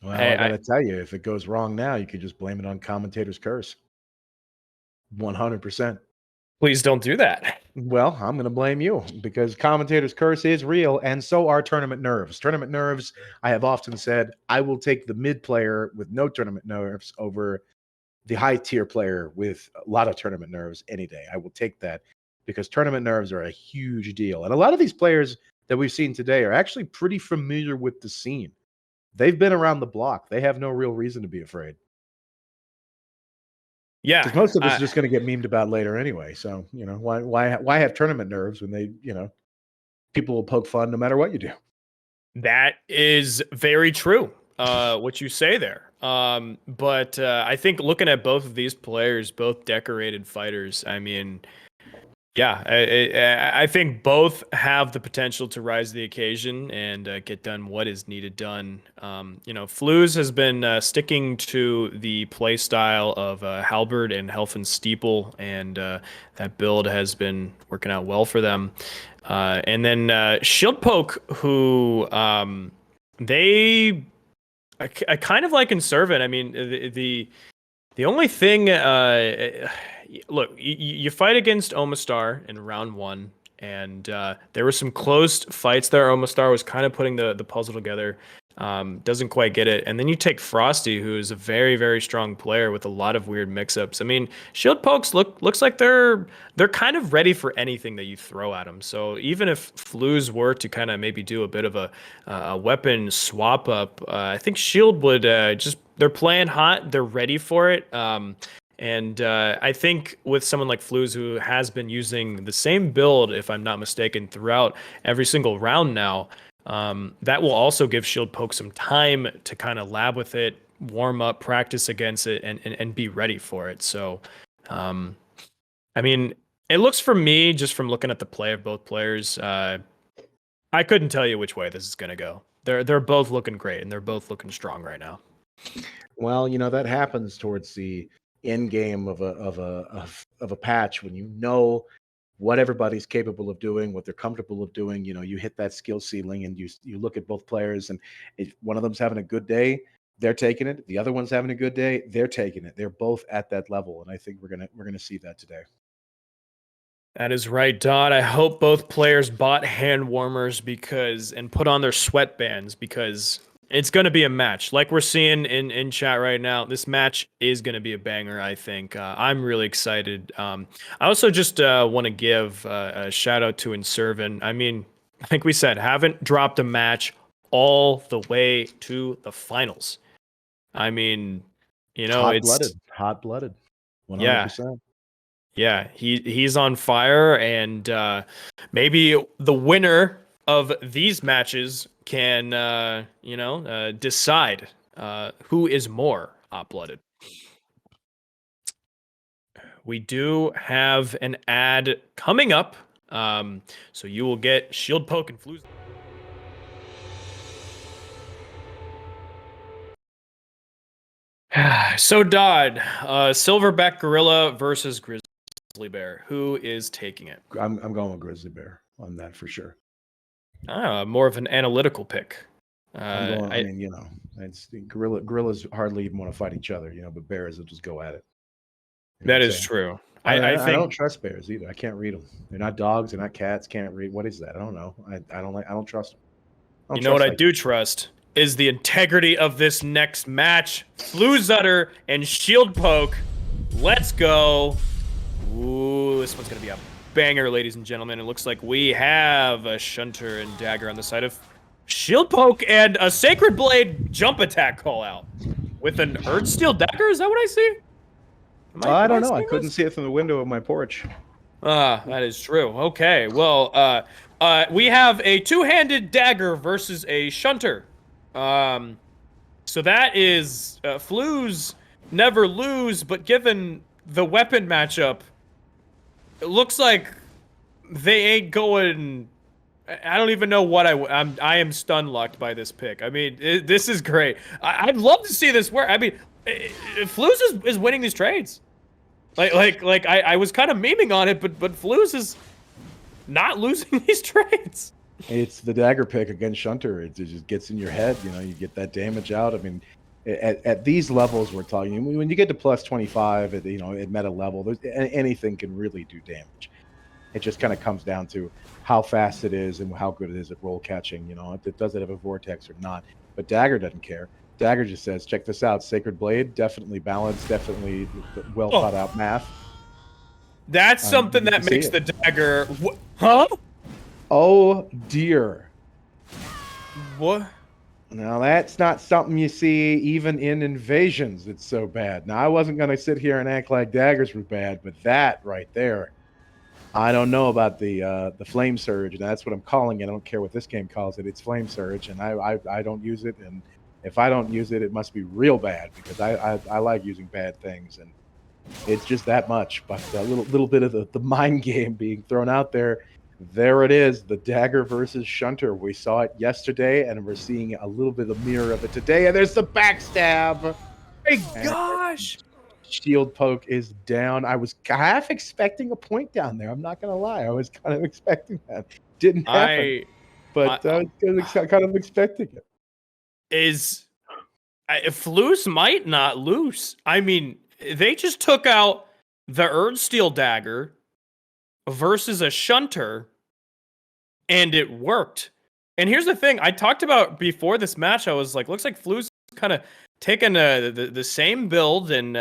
Well, I gotta tell you, if it goes wrong now, you could just blame it on commentator's curse. 100%. Please don't do that. Well, I'm going to blame you, because commentator's curse is real, and so are tournament nerves. Tournament nerves, I have often said, I will take the mid player with no tournament nerves over the high tier player with a lot of tournament nerves any day. I will take that, because tournament nerves are a huge deal. And a lot of these players that we've seen today are actually pretty familiar with the scene. They've been around the block. They have no real reason to be afraid. Yeah, because most of us are just going to get memed about later anyway. So why have tournament nerves when they people will poke fun no matter what you do. That is very true. What you say there. But I think looking at both of these players, both decorated fighters, I mean, yeah, I think both have the potential to rise to the occasion and get done what is needed done. Flooz has been sticking to the play style of Halberd and Helfen Steeple, and that build has been working out well for them. And then Shieldpoke, who I kind of like Inservin. I mean, the only thing, look, you fight against Omastar in round 1, and there were some close fights there. Omastar was kind of putting the puzzle together, doesn't quite get it. And then you take Frosty, who is a very, very strong player with a lot of weird mix-ups. I mean, Shieldpokes looks like they're kind of ready for anything that you throw at them. So even if Flooz were to kind of maybe do a bit of a weapon swap up, I think Shield would they're playing hot, they're ready for it. And I think with someone like Flooz, who has been using the same build, if I'm not mistaken, throughout every single round now, that will also give Shieldpoke some time to kind of lab with it, warm up, practice against it, and be ready for it. So, I mean, it looks, for me, just from looking at the play of both players, I couldn't tell you which way this is going to go. They're both looking great, and they're both looking strong right now. Well, that happens towards the end game of a patch, when you know what everybody's capable of doing, what they're comfortable of doing. You hit that skill ceiling, and you look at both players, and if one of them's having a good day, they're taking it. The other one's having a good day, they're taking it. They're both at that level, and I think we're gonna see that today. That is right, Dodd. I hope both players bought hand warmers and put on their sweatbands, because it's going to be a match. Like we're seeing in chat right now, this match is going to be a banger, I think. I'm really excited. I also just want to give a shout out to Inservin. I mean, like we said, haven't dropped a match all the way to the finals. I mean, you know, hot-blooded, 100%. Yeah, he's on fire, and maybe the winner of these matches can, decide who is more hot-blooded. We do have an ad coming up, so you will get Shieldpoke and Floozutter. So Dodd, Silverback Gorilla versus Grizzly Bear. Who is taking it? I'm going with Grizzly Bear on that for sure. More of an analytical pick. I mean, you know, it's gorillas hardly even want to fight each other, you know, but bears will just go at it. That is true. I think I don't trust bears either. I can't read them. They're not dogs. They're not cats. Can't read. What is that? I don't know. I don't trust them. You know what I do trust is the integrity of this next match. Floozutter and Shieldpoke. Let's go. Ooh, this one's gonna be a banger, ladies and gentlemen. It looks like we have a Shunter and Dagger on the side of Shieldpoke and a Sacred Blade jump attack call out with an Earthsteel Dagger. Is that what I see? I don't know. I couldn't see it from the window of my porch. That is true. Okay, well, we have a two-handed dagger versus a shunter. So that is Flooz never lose, but given the weapon matchup, it looks like they ain't going. I don't even know what I am stun locked by this pick. I mean, this is great. I'd love to see this work. I mean, Flooz is winning these trades. Like I was kind of memeing on it, but Flooz is not losing these trades. It's the dagger pick against Shunter. It just gets in your head. You know, you get that damage out. I mean, at these levels we're talking, when you get to plus 25, at meta level, anything can really do damage. It just kind of comes down to how fast it is and how good it is at roll catching. You know, does it have a vortex or not? But Dagger doesn't care. Dagger just says, check this out. Sacred Blade, definitely balanced, definitely well thought out math. That's something that makes the Dagger... Huh? Oh, dear. What? Now, that's not something you see even in Invasions. It's so bad. Now, I wasn't going to sit here and act like daggers were bad, but that right there, I don't know about the Flame Surge, and that's what I'm calling it. I don't care what this game calls it. It's Flame Surge, and I don't use it, and if I don't use it, it must be real bad, because I like using bad things, and it's just that much. But a little bit of the mind game being thrown out there. There it is, the Dagger versus Shunter. We saw it yesterday, and we're seeing a little bit of a mirror of it today. And there's the backstab. My gosh! Shieldpoke is down. I was half expecting a point down there. I'm not going to lie. I was kind of expecting that. Didn't happen. But I was kind of expecting it. Flooz might not lose. I mean, they just took out the Earthsteel Dagger versus a Shunter, and it worked. And here's the thing. I talked about before this match, I was like, looks like Flooz kind of taking the same build and,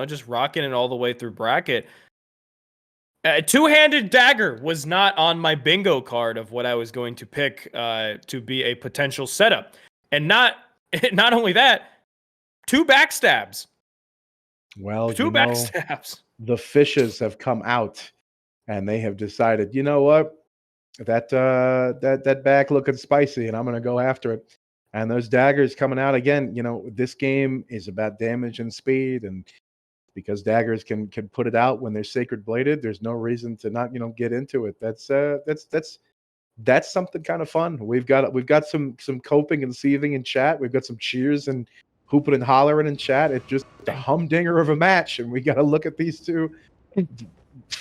just rocking it all the way through bracket. Two-handed Dagger was not on my bingo card of what I was going to pick to be a potential setup. And not only that, two backstabs. Well, two backstabs. The fishes have come out, and they have decided, you know what, that back looking spicy, and I'm going to go after it. And those daggers coming out again. You know, this game is about damage and speed, and because daggers can put it out when they're sacred bladed, there's no reason to not get into it. That's something kind of fun. We've got some coping and seething in chat. We've got some cheers and hooping and hollering in chat. It's just a humdinger of a match, and we got to look at these two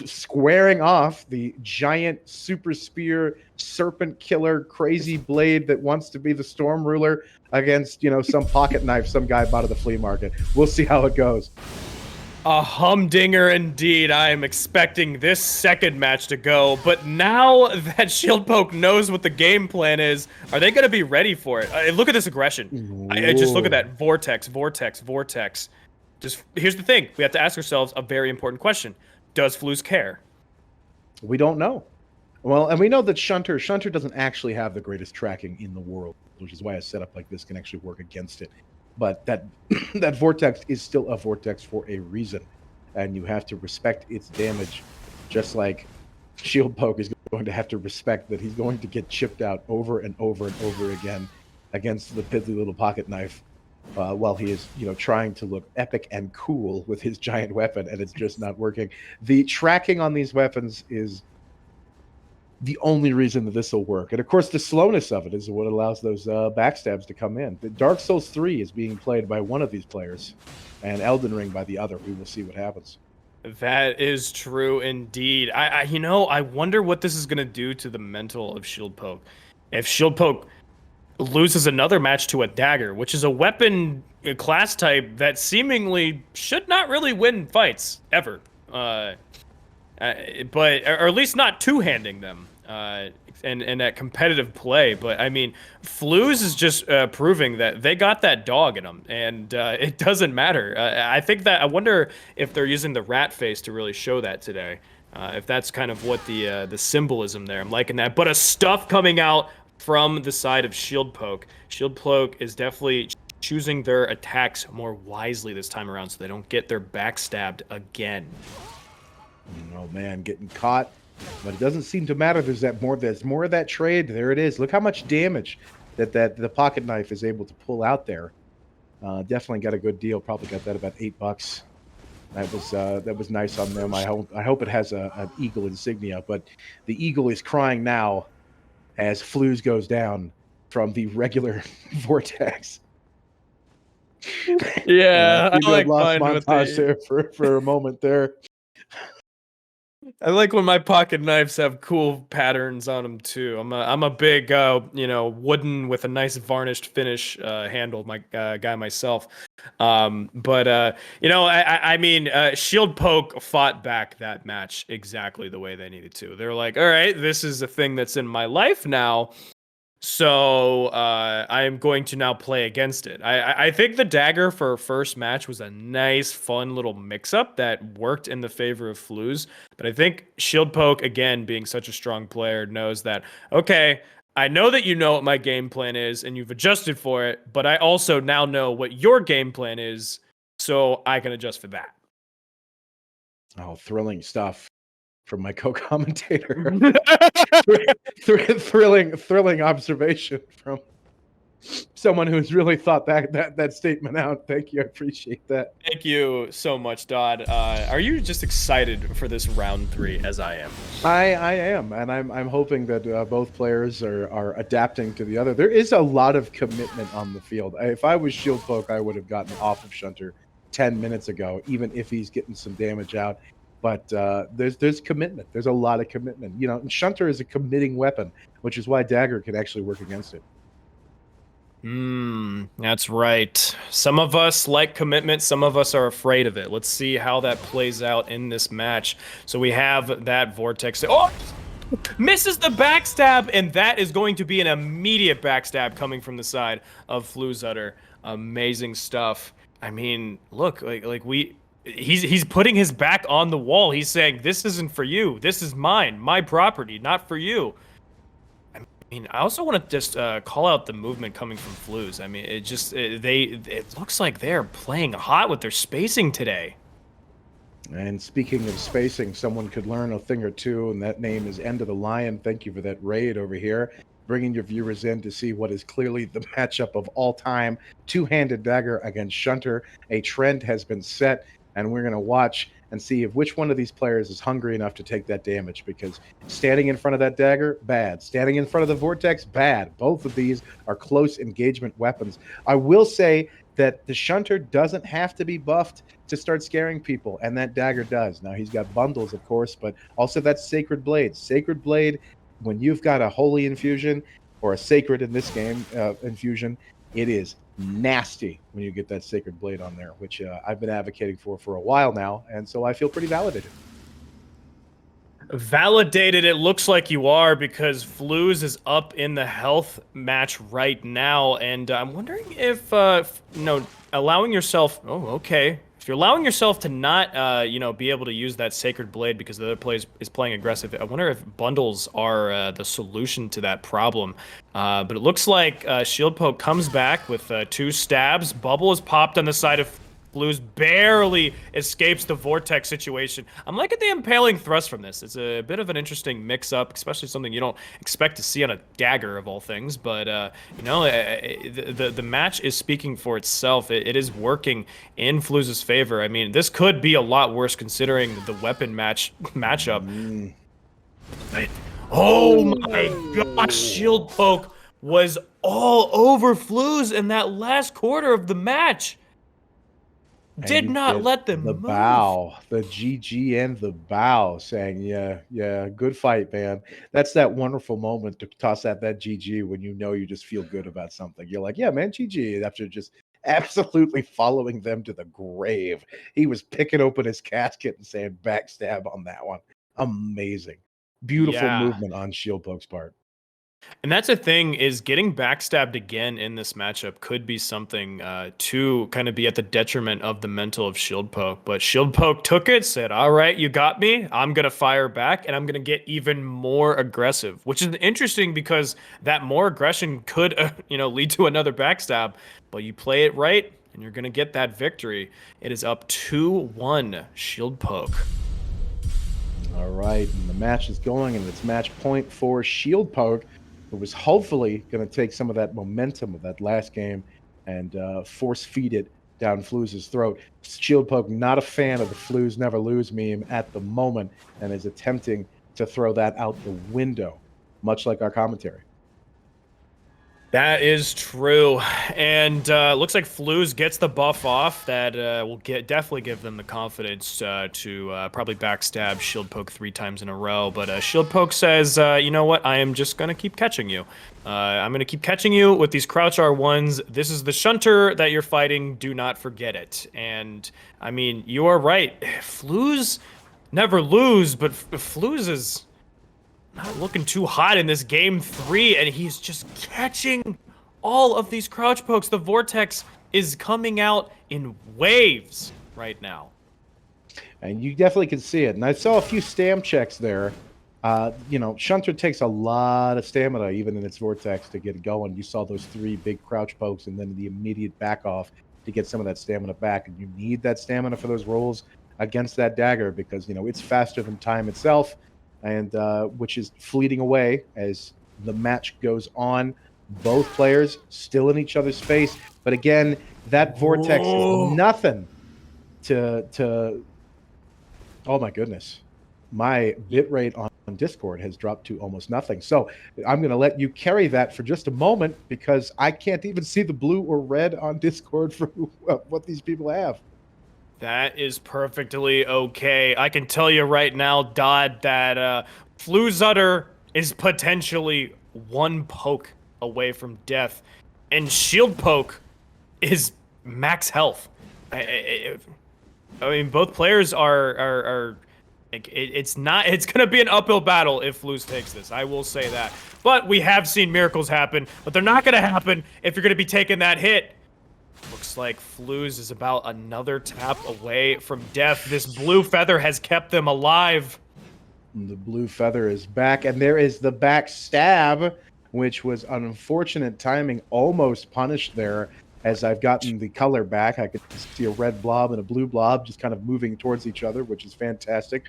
squaring off the giant super spear serpent killer crazy blade that wants to be the storm ruler against some pocket knife some guy bought at the flea market. We'll see how it goes. A humdinger indeed. I am expecting this second match to go, but now that Shieldpoke knows what the game plan is, are they going to be ready for it? Look at this aggression. I just look at that vortex. Just here's the thing: we have to ask ourselves a very important question. Does Flooz care? We don't know. Well, and we know that Shunter doesn't actually have the greatest tracking in the world, which is why a setup like this can actually work against it. But that that vortex is still a vortex for a reason, and you have to respect its damage, just like Shieldpoke is going to have to respect that he's going to get chipped out over and over and over again against the piddly little pocket knife, while he is, trying to look epic and cool with his giant weapon, and it's just not working. The tracking on these weapons is the only reason that this will work. And of course, the slowness of it is what allows those backstabs to come in. The Dark Souls 3 is being played by one of these players, and Elden Ring by the other. We will see what happens. That is true indeed. I wonder what this is going to do to the mental of Shieldpoke. If Shieldpoke loses another match to a dagger, which is a weapon class type that seemingly should not really win fights ever. But or at least not two-handing them, and at competitive play. But I mean, Flooz is just proving that they got that dog in them, and it doesn't matter. I wonder if they're using the rat face to really show that today. If that's kind of what the symbolism there. I'm liking that. But a stuff coming out from the side of Shieldpoke. Shieldpoke is definitely choosing their attacks more wisely this time around, so they don't get their backstabbed again. Oh man, getting caught, but it doesn't seem to matter. There's more of that trade. There it is. Look how much damage that the pocket knife is able to pull out there. Definitely got a good deal. Probably got that about $8. That was nice on them. I hope it has an eagle insignia, but the eagle is crying now as Flooz goes down from the regular vortex. Yeah, I like lost montage there for a moment there. I like when my pocket knives have cool patterns on them too. I'm a big wooden with a nice varnished finish handle guy myself. I mean, Shieldpoke fought back that match exactly the way they needed to. They're like, all right, this is a thing that's in my life now. So I am going to now play against it. I think the dagger for first match was a nice, fun little mix-up that worked in the favor of Flooz. But I think Shieldpoke, again, being such a strong player, knows that, okay, I know that you know what my game plan is and you've adjusted for it, but I also now know what your game plan is, so I can adjust for that. Oh, thrilling stuff from my co-commentator. thrilling observation from someone who's really thought that statement out. Thank you, I appreciate that. Thank you so much, Dodd. Are you just excited for this round 3 as I am? I am, and I'm hoping that both players are adapting to the other. There is a lot of commitment on the field. If I was Shieldpoke, I would have gotten off of Shunter 10 minutes ago, even if he's getting some damage out. But there's commitment. There's a lot of commitment. And Shunter is a committing weapon, which is why Dagger can actually work against it. That's right. Some of us like commitment. Some of us are afraid of it. Let's see how that plays out in this match. So we have that Vortex. Oh! Misses the backstab, and that is going to be an immediate backstab coming from the side of Floozutter. Amazing stuff. I mean, look, he's putting his back on the wall. He's saying, this isn't for you. This is mine, my property, not for you. I mean, I also want to just call out the movement coming from Flooz. I mean, it looks like they're playing hot with their spacing today. And speaking of spacing, someone could learn a thing or two, and that name is End of the Lion. Thank you for that raid over here, bringing your viewers in to see what is clearly the matchup of all time. Two-handed dagger against Shunter. A trend has been set, and we're going to watch and see if which one of these players is hungry enough to take that damage, because standing in front of that dagger, bad. Standing in front of the vortex, bad. Both of these are close engagement weapons. I will say that the Shunter doesn't have to be buffed to start scaring people, and that dagger does. Now, he's got bundles, of course, but also that Sacred Blade. Sacred Blade, when you've got a Holy Infusion, or a Sacred in this game infusion, it is nasty when you get that Sacred Blade on there, which I've been advocating for a while now, and so I feel pretty validated. Validated, it looks like you are, because Flooz is up in the health match right now, and I'm wondering if, allowing yourself... Oh, okay. if you're allowing yourself to not, be able to use that Sacred Blade because the other player is playing aggressive, I wonder if bundles are the solution to that problem. But it looks like Shieldpoke comes back with 2 stabs. Bubble is popped on the side of Flooz, barely escapes the vortex situation. I'm liking the impaling thrust from this. It's a bit of an interesting mix-up, especially something you don't expect to see on a dagger of all things. But the match is speaking for itself. It is working in Flooz's favor. I mean, this could be a lot worse considering the weapon matchup. Oh my gosh, Shieldpoke was all over Flooz in that last quarter of the match. Did not let them the move. bow, the GG and the bow, saying, yeah, good fight, man. That's that wonderful moment to toss out that GG when you know you just feel good about something. You're like, yeah, man, GG, after just absolutely following them to the grave. He was picking open his casket and saying backstab on that one. Amazing. Beautiful movement on Shieldpoke's part. And that's the thing, is getting backstabbed again in this matchup could be something to kind of be at the detriment of the mental of Shieldpoke. But Shieldpoke took it, said, all right, you got me. I'm going to fire back, and I'm going to get even more aggressive, which is interesting because that more aggression could, lead to another backstab. But you play it right, and you're going to get that victory. It is up 2-1, Shieldpoke. All right, and the match is going, and it's match point for Shieldpoke, who was hopefully going to take some of that momentum of that last game and force feed it down Flooz's throat. Shieldpoke not a fan of the Flooz never lose meme at the moment and is attempting to throw that out the window, much like our commentary. That is true, and looks like Flooz gets the buff off. That will definitely give them the confidence to probably backstab Shieldpoke 3 times in a row. But Shieldpoke says, you know what? I am just gonna keep catching you. I'm gonna keep catching you with these crouch R1s. This is the shunter that you're fighting. Do not forget it. And I mean, you are right. Flooz never lose, but Flooz is not looking too hot in this game 3, and he's just catching all of these crouch pokes. The vortex is coming out in waves right now. And you definitely can see it. And I saw a few stam checks there. Shunter takes a lot of stamina, even in its vortex, to get it going. You saw those 3 big crouch pokes and then the immediate back off to get some of that stamina back. And you need that stamina for those rolls against that dagger because, it's faster than time itself. And which is fleeting away as the match goes on. Both players still in each other's face, but again, that vortex is nothing to. Oh my goodness, my bitrate on Discord has dropped to almost nothing. So I'm going to let you carry that for just a moment because I can't even see the blue or red on Discord for what these people have. That is perfectly okay. I can tell you right now, Dodd, that Floozutter is potentially 1 poke away from death, and Shieldpoke is max health. I mean, both players are it's gonna be an uphill battle if Flooz takes this. I will say that. But we have seen miracles happen, but they're not gonna happen if you're gonna be taking that hit. Looks like Flooz is about another tap away from death. This blue feather has kept them alive. The blue feather is back, and there is the backstab, which was unfortunate timing, almost punished there. As I've gotten the color back, I could see a red blob and a blue blob just kind of moving towards each other, which is fantastic.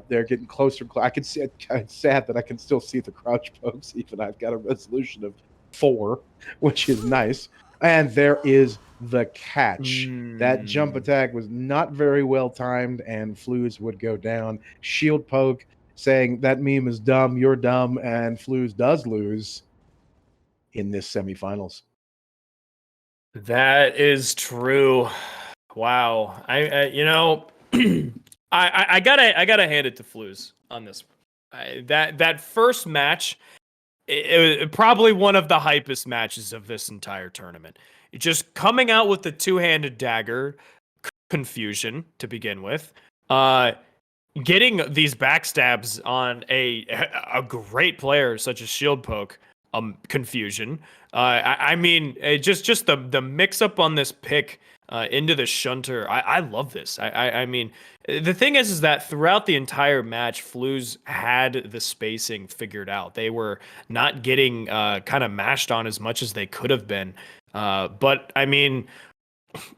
They're getting closer. I can see. It's sad that I can still see the crouch pokes, even I've got a resolution of 4, which is nice. And there is the catch. That jump attack was not very well timed, and Flooz would go down. Shieldpoke saying that meme is dumb, you're dumb, and Flooz does lose in this semifinals. That is true. Wow. I gotta hand it to Flooz on this. That first match, it was probably one of the hypest matches of this entire tournament. Just coming out with the 2-handed dagger, confusion to begin with, getting these backstabs on a great player such as Shieldpoke, confusion. I mean, just the mix up on this pick into the shunter. I love this. I mean, the thing is that throughout the entire match, Flooz had the spacing figured out. They were not getting kind of mashed on as much as they could have been. But I mean,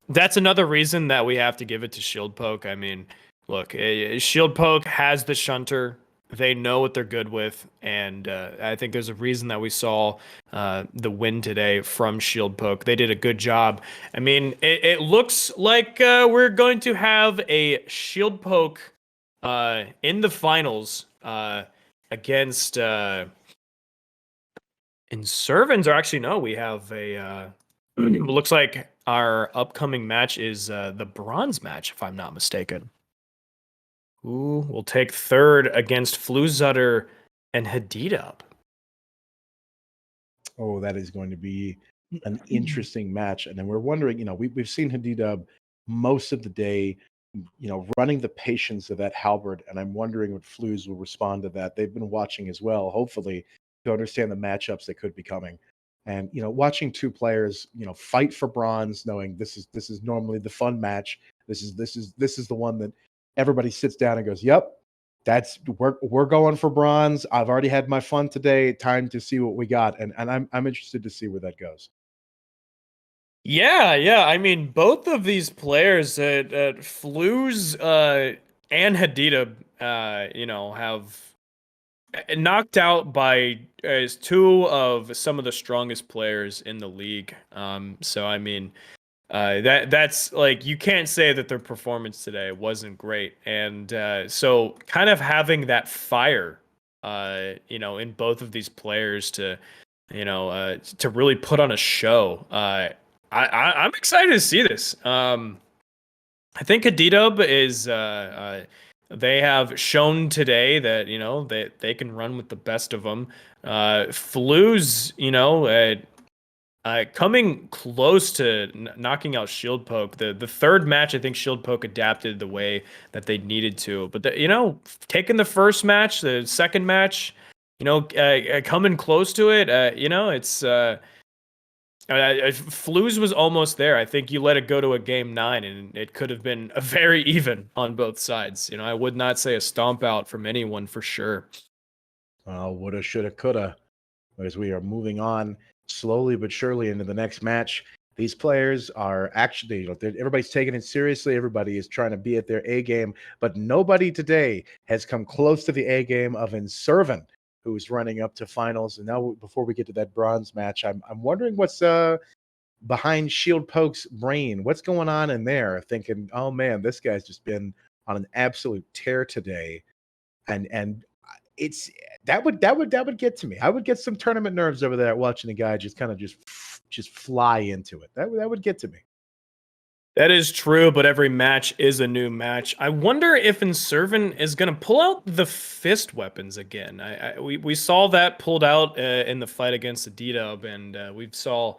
that's another reason that we have to give it to Shieldpoke. I mean, look, Shieldpoke has the shunter. They know what they're good with, and I think there's a reason that we saw the win today from Shieldpoke. They did a good job. I mean, it looks like we're going to have a Shieldpoke in the finals against Inservins. Or actually, no, we have a. Looks like our upcoming match is the bronze match, if I'm not mistaken. Ooh, we'll take third against Floozutter and hadidub. Oh, that is going to be an interesting match. And then we're wondering, we've seen hadidub most of the day, running the patience of that halberd. And I'm wondering what Flooz will respond to that. They've been watching as well, hopefully, to understand the matchups that could be coming. And watching two players, fight for bronze, knowing this is normally the fun match. This is the one that everybody sits down and goes, "Yep, we're going for bronze. I've already had my fun today. Time to see what we got." And I'm interested to see where that goes. Yeah. I mean, both of these players, Flooz and hadidub, have knocked out by as two of some of the strongest players in the league. So I mean, that's like, you can't say that their performance today wasn't great, and so kind of having that fire, in both of these players to really put on a show. I'm excited to see this. I think hadidub is they have shown today that they can run with the best of them. Flooz, coming close to knocking out Shieldpoke. The third match, I think Shieldpoke adapted the way that they needed to. But taking the first match, the second match, coming close to it, it's. Flooz was almost there. I think you let it go to a game 9, and it could have been a very even on both sides. I would not say a stomp out from anyone for sure. Woulda, shoulda, coulda. As we are moving on slowly but surely into the next match, these players are actually, everybody's taking it seriously. Everybody is trying to be at their A game, but nobody today has come close to the A game of Inservin, who's running up to finals. And now, before we get to that bronze match, I'm wondering what's behind Shieldpoke's brain. What's going on in there? Thinking, oh man, this guy's just been on an absolute tear today, and it's that would get to me. I would get some tournament nerves over there watching a guy just kind of just fly into it. That would get to me. That is true, but every match is a new match. I wonder if Inservin is going to pull out the fist weapons again. We saw that pulled out in the fight against hadidub, and we saw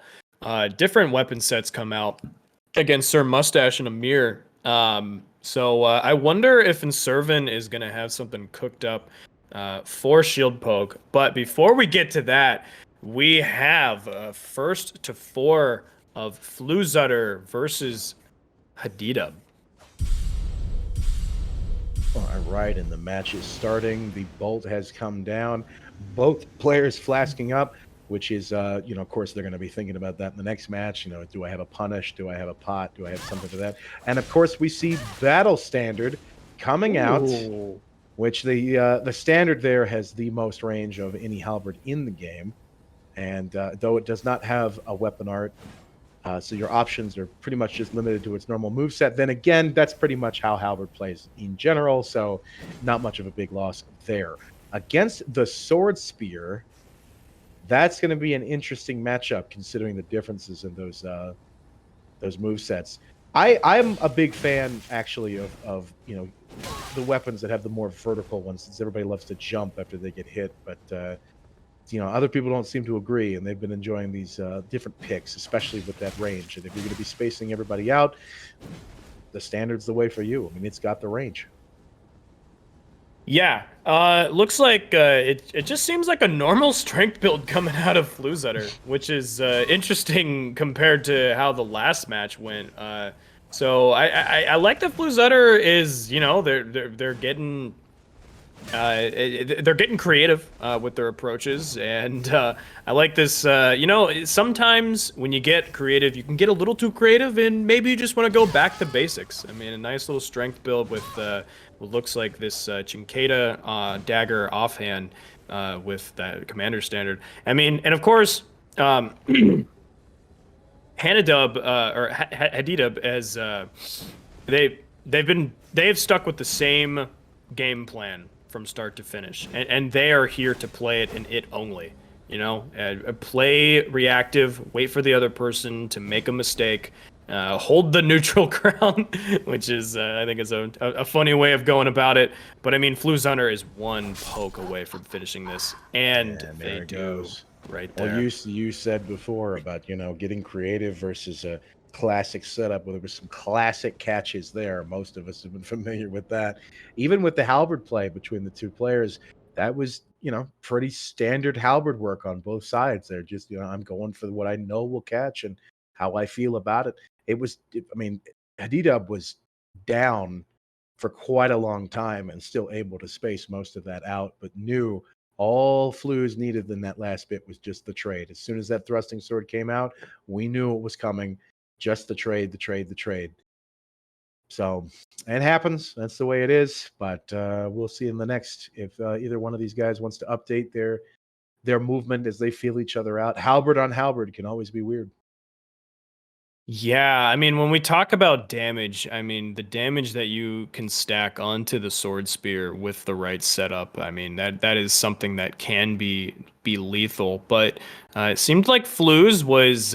different weapon sets come out against Sir Mustache and Amir. So I wonder if Inservin is going to have something cooked up for Shieldpoke. But before we get to that, we have first to 4 of Floozutter versus hadidub. All right, and the match is starting. The bolt has come down. Both players flasking up, which is, of course, they're going to be thinking about that in the next match. Do I have a punish? Do I have a pot? Do I have something for that? And of course, we see Battle Standard coming out, which the standard there has the most range of any halberd in the game. And though it does not have a weapon art, so your options are pretty much just limited to its normal moveset. Then again, that's pretty much how halberd plays in general, so not much of a big loss there. Against the Sword Spear, that's going to be an interesting matchup considering the differences in those movesets. I'm a big fan, actually, of the weapons that have the more vertical ones, since everybody loves to jump after they get hit, but other people don't seem to agree, and they've been enjoying these different picks, especially with that range. And if you're going to be spacing everybody out, the standard's the way for you. I mean, it's got the range. Yeah, looks like it just seems like a normal strength build coming out of Floozutter, which is interesting compared to how the last match went. So I like that Floozutter is, you know, they're getting they're getting creative with their approaches, and I like this. You know, sometimes when you get creative, you can get a little too creative, and maybe you just want to go back to basics. I mean, a nice little strength build with what looks like this Chinkata dagger offhand with that commander standard. I mean, and of course, Hanadub or Hadidub as they have stuck with the same game plan from start to finish, and they are here to play it and it only. You know, play reactive, wait for the other person to make a mistake, hold the neutral ground, which is I think is a funny way of going about it. But I mean, Floozutter is one poke away from finishing this, and they do. Goes. Right there. Well, you said before about, you know, getting creative versus a classic setup. Well, there was some classic catches there. Most of us have been familiar with that. Even with the halberd play between the two players, that was, you know, pretty standard halberd work on both sides. They're just, you know, I'm going for what I know will catch and how I feel about it. I mean, Hadidub was down for quite a long time and still able to space most of that out, but knew all Flues needed in that last bit was just the trade. As soon as that thrusting sword came out, we knew it was coming. Just the trade. So it happens. That's the way it is. But we'll see in the next if either one of these guys wants to update their movement as they feel each other out. Halberd on halberd can always be weird. Yeah, I mean, when we talk about damage, I mean, the damage that you can stack onto the sword spear with the right setup, I mean, that is something that can be lethal. But it seemed like Flues was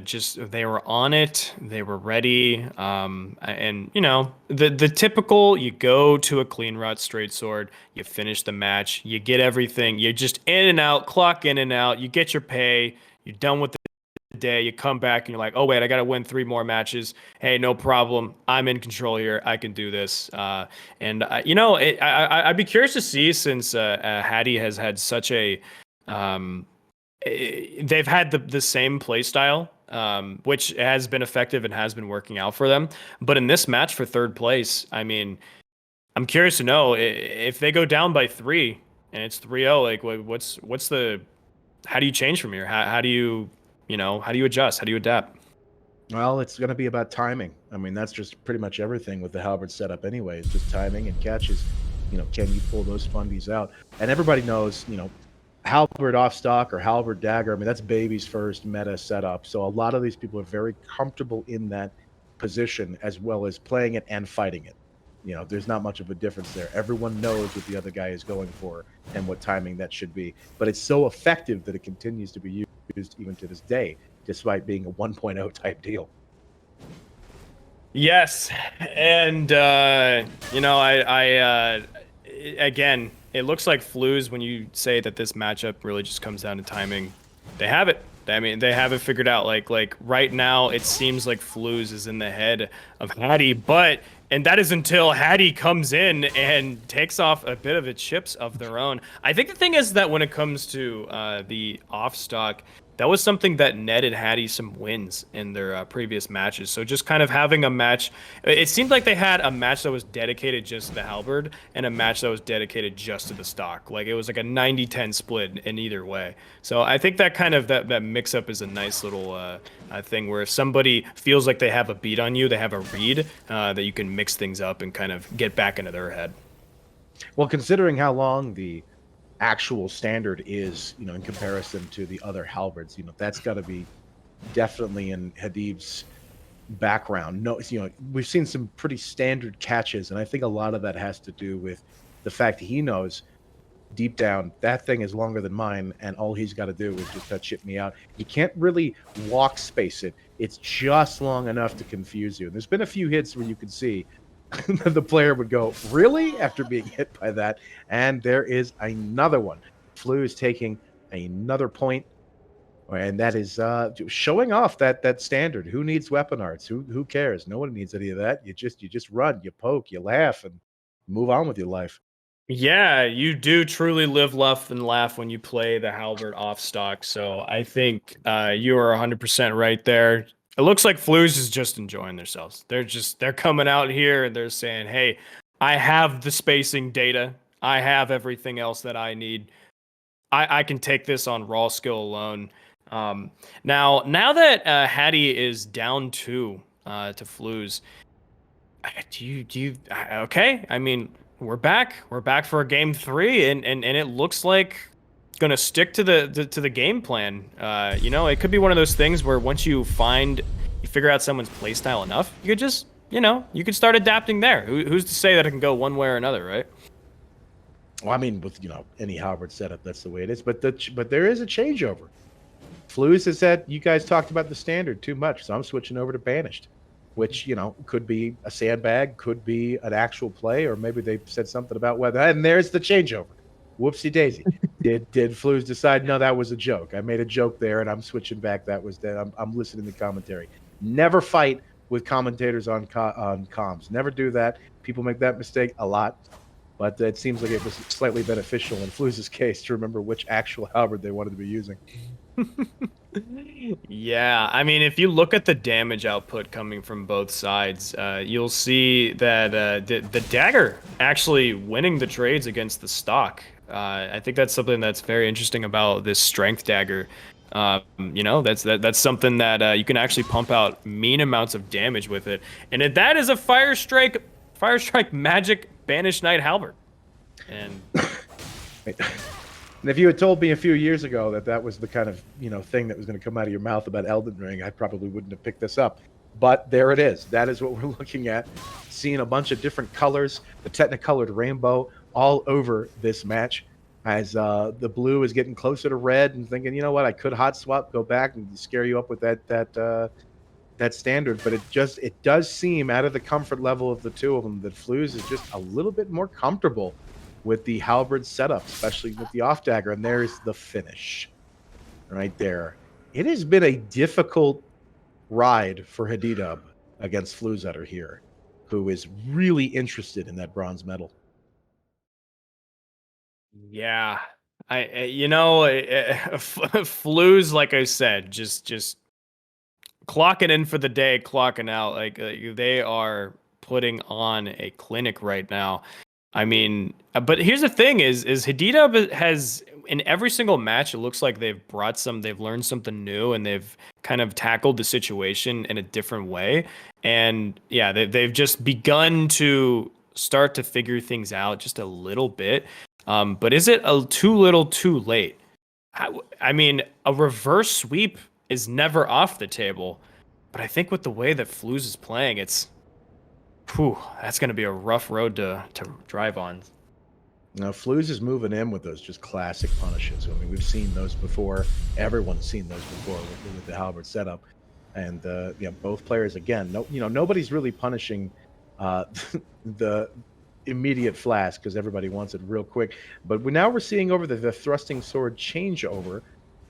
just they were on it, they were ready, and you know, the typical, you go to a clean route straight sword, you finish the match, you get everything, you're just in and out, clock in and out, you get your pay, you're done with day, you come back and you're like, oh wait, I got to win 3 more matches. Hey, no problem, I'm in control here, I can do this. And you know, I'd be curious to see, since Hattie has had such a they've had the same play style, which has been effective and has been working out for them. But in this match for 3rd place, I mean, I'm curious to know if they go down by 3 and it's 3-0, like what's the, how do you change from here? How do you, you know, how do you adjust? How do you adapt? Well, it's going to be about timing. I mean, that's just pretty much everything with the halberd setup anyway. It's just timing and catches. You know, can you pull those fundies out? And everybody knows, you know, halberd off stock or halberd dagger. I mean, that's baby's first meta setup. So a lot of these people are very comfortable in that position, as well as playing it and fighting it. You know, there's not much of a difference there. Everyone knows what the other guy is going for and what timing that should be. But it's so effective that it continues to be used even to this day, despite being a 1.0 type deal. Yes, and you know, I again, it looks like Flues, when you say that this matchup really just comes down to timing, they have it. I mean, they have it figured out. Like right now, it seems like Flues is in the head of Hattie, but and that is until Hattie comes in and takes off a bit of the chips of their own. I think the thing is that when it comes to the off stock, that was something that netted Hattie some wins in their previous matches. So just kind of having a match, it seemed like they had a match that was dedicated just to the halberd and a match that was dedicated just to the stock. Like it was like a 90-10 split in either way. So I think that kind of that mix up is a nice little thing where if somebody feels like they have a beat on you, they have a read, that you can mix things up and kind of get back into their head. Well, considering how long the actual standard is, you know, in comparison to the other halberds, you know, that's got to be definitely in Hadid's background. No, you know, we've seen some pretty standard catches, and I think a lot of that has to do with the fact that he knows deep down that thing is longer than mine, and all he's got to do is just chip me out. You can't really walk space it. It's just long enough to confuse you. And there's been a few hits where you can see the player would go, really? After being hit by that. And there is another one. Flu is taking another point, and that is showing off that standard. Who needs weapon arts? Who cares? No one needs any of that. You just run, you poke, you laugh, and move on with your life. Yeah, you do truly live, laugh, and laugh when you play the halberd off stock. So I think you are 100% right there. It looks like Flooz is just enjoying themselves. They're coming out here and they're saying, "Hey, I have the spacing data. I have everything else that I need. I can take this on raw skill alone." Now that Hattie is down two to Flooz, okay? I mean, we're back. We're back for a game three, and it looks like gonna stick to the game plan. You know, it could be one of those things where once you figure out someone's playstyle enough, you could just, you could start adapting there. Who's to say that it can go one way or another, right? Well, I mean, with any halberd setup, that's the way it is. But there is a changeover. Flooz has said you guys talked about the standard too much, so I'm switching over to banished, which could be a sandbag, could be an actual play, or maybe they said something about whether. And there's the changeover. Whoopsie daisy. did Flooz decide? No, that was a joke. I made a joke there, and I'm switching back. That was that. I'm listening to commentary. Never fight with commentators on comms. Never do that. People make that mistake a lot. But it seems like it was slightly beneficial in Flooz's case to remember which actual halberd they wanted to be using. Yeah, I mean, if you look at the damage output coming from both sides, you'll see that the dagger actually winning the trades against the stock. I think that's something that's very interesting about this strength dagger. That's something that you can actually pump out mean amounts of damage with it, and that is a fire strike magic banished knight halberd. And and if you had told me a few years ago that that was the kind of thing that was going to come out of your mouth about Elden Ring, I probably wouldn't have picked this up. But there it is. That is what we're looking at. Seeing a bunch of different colors, the technicolored rainbow all over this match, as the blue is getting closer to red, and thinking, you know what, I could hot swap, go back and scare you up with that standard. But it does seem, out of the comfort level of the two of them, that Flooz is just a little bit more comfortable with the halberd setup, especially with the off dagger. And there's the finish right there. It has been a difficult ride for hadidub against Floozutter here, who is really interested in that bronze medal. yeah, Flooz, like I said, just clocking in for the day, clocking out. Like they are putting on a clinic right now. I mean, but here's the thing: is hadidub has, in every single match, it looks like they've learned something new, and they've kind of tackled the situation in a different way. And yeah, they've just begun to start to figure things out just a little bit. But is it too little, too late? I mean, a reverse sweep is never off the table, but I think with the way that Flooz is playing, that's going to be a rough road to drive on. Now, Flooz is moving in with those just classic punishes. I mean, we've seen those before. Everyone's seen those before with the halberd setup. And both players, again, nobody's really punishing the immediate flask because everybody wants it real quick. But we're seeing over the thrusting sword changeover,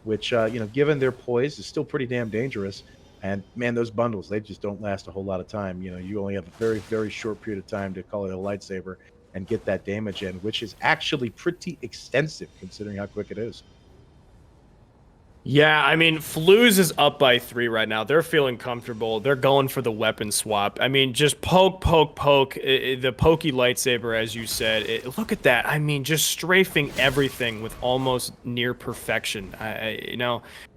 which given their poise is still pretty damn dangerous. And man, those bundles, they just don't last a whole lot of time. You only have a very, very short period of time to call it a lightsaber and get that damage in, which is actually pretty extensive considering how quick it is. Yeah, I mean, Flooz is up by 3 right now. They're feeling comfortable. They're going for the weapon swap. I mean, just poke. The pokey lightsaber, as you said. Look at that. I mean, just strafing everything with almost near perfection.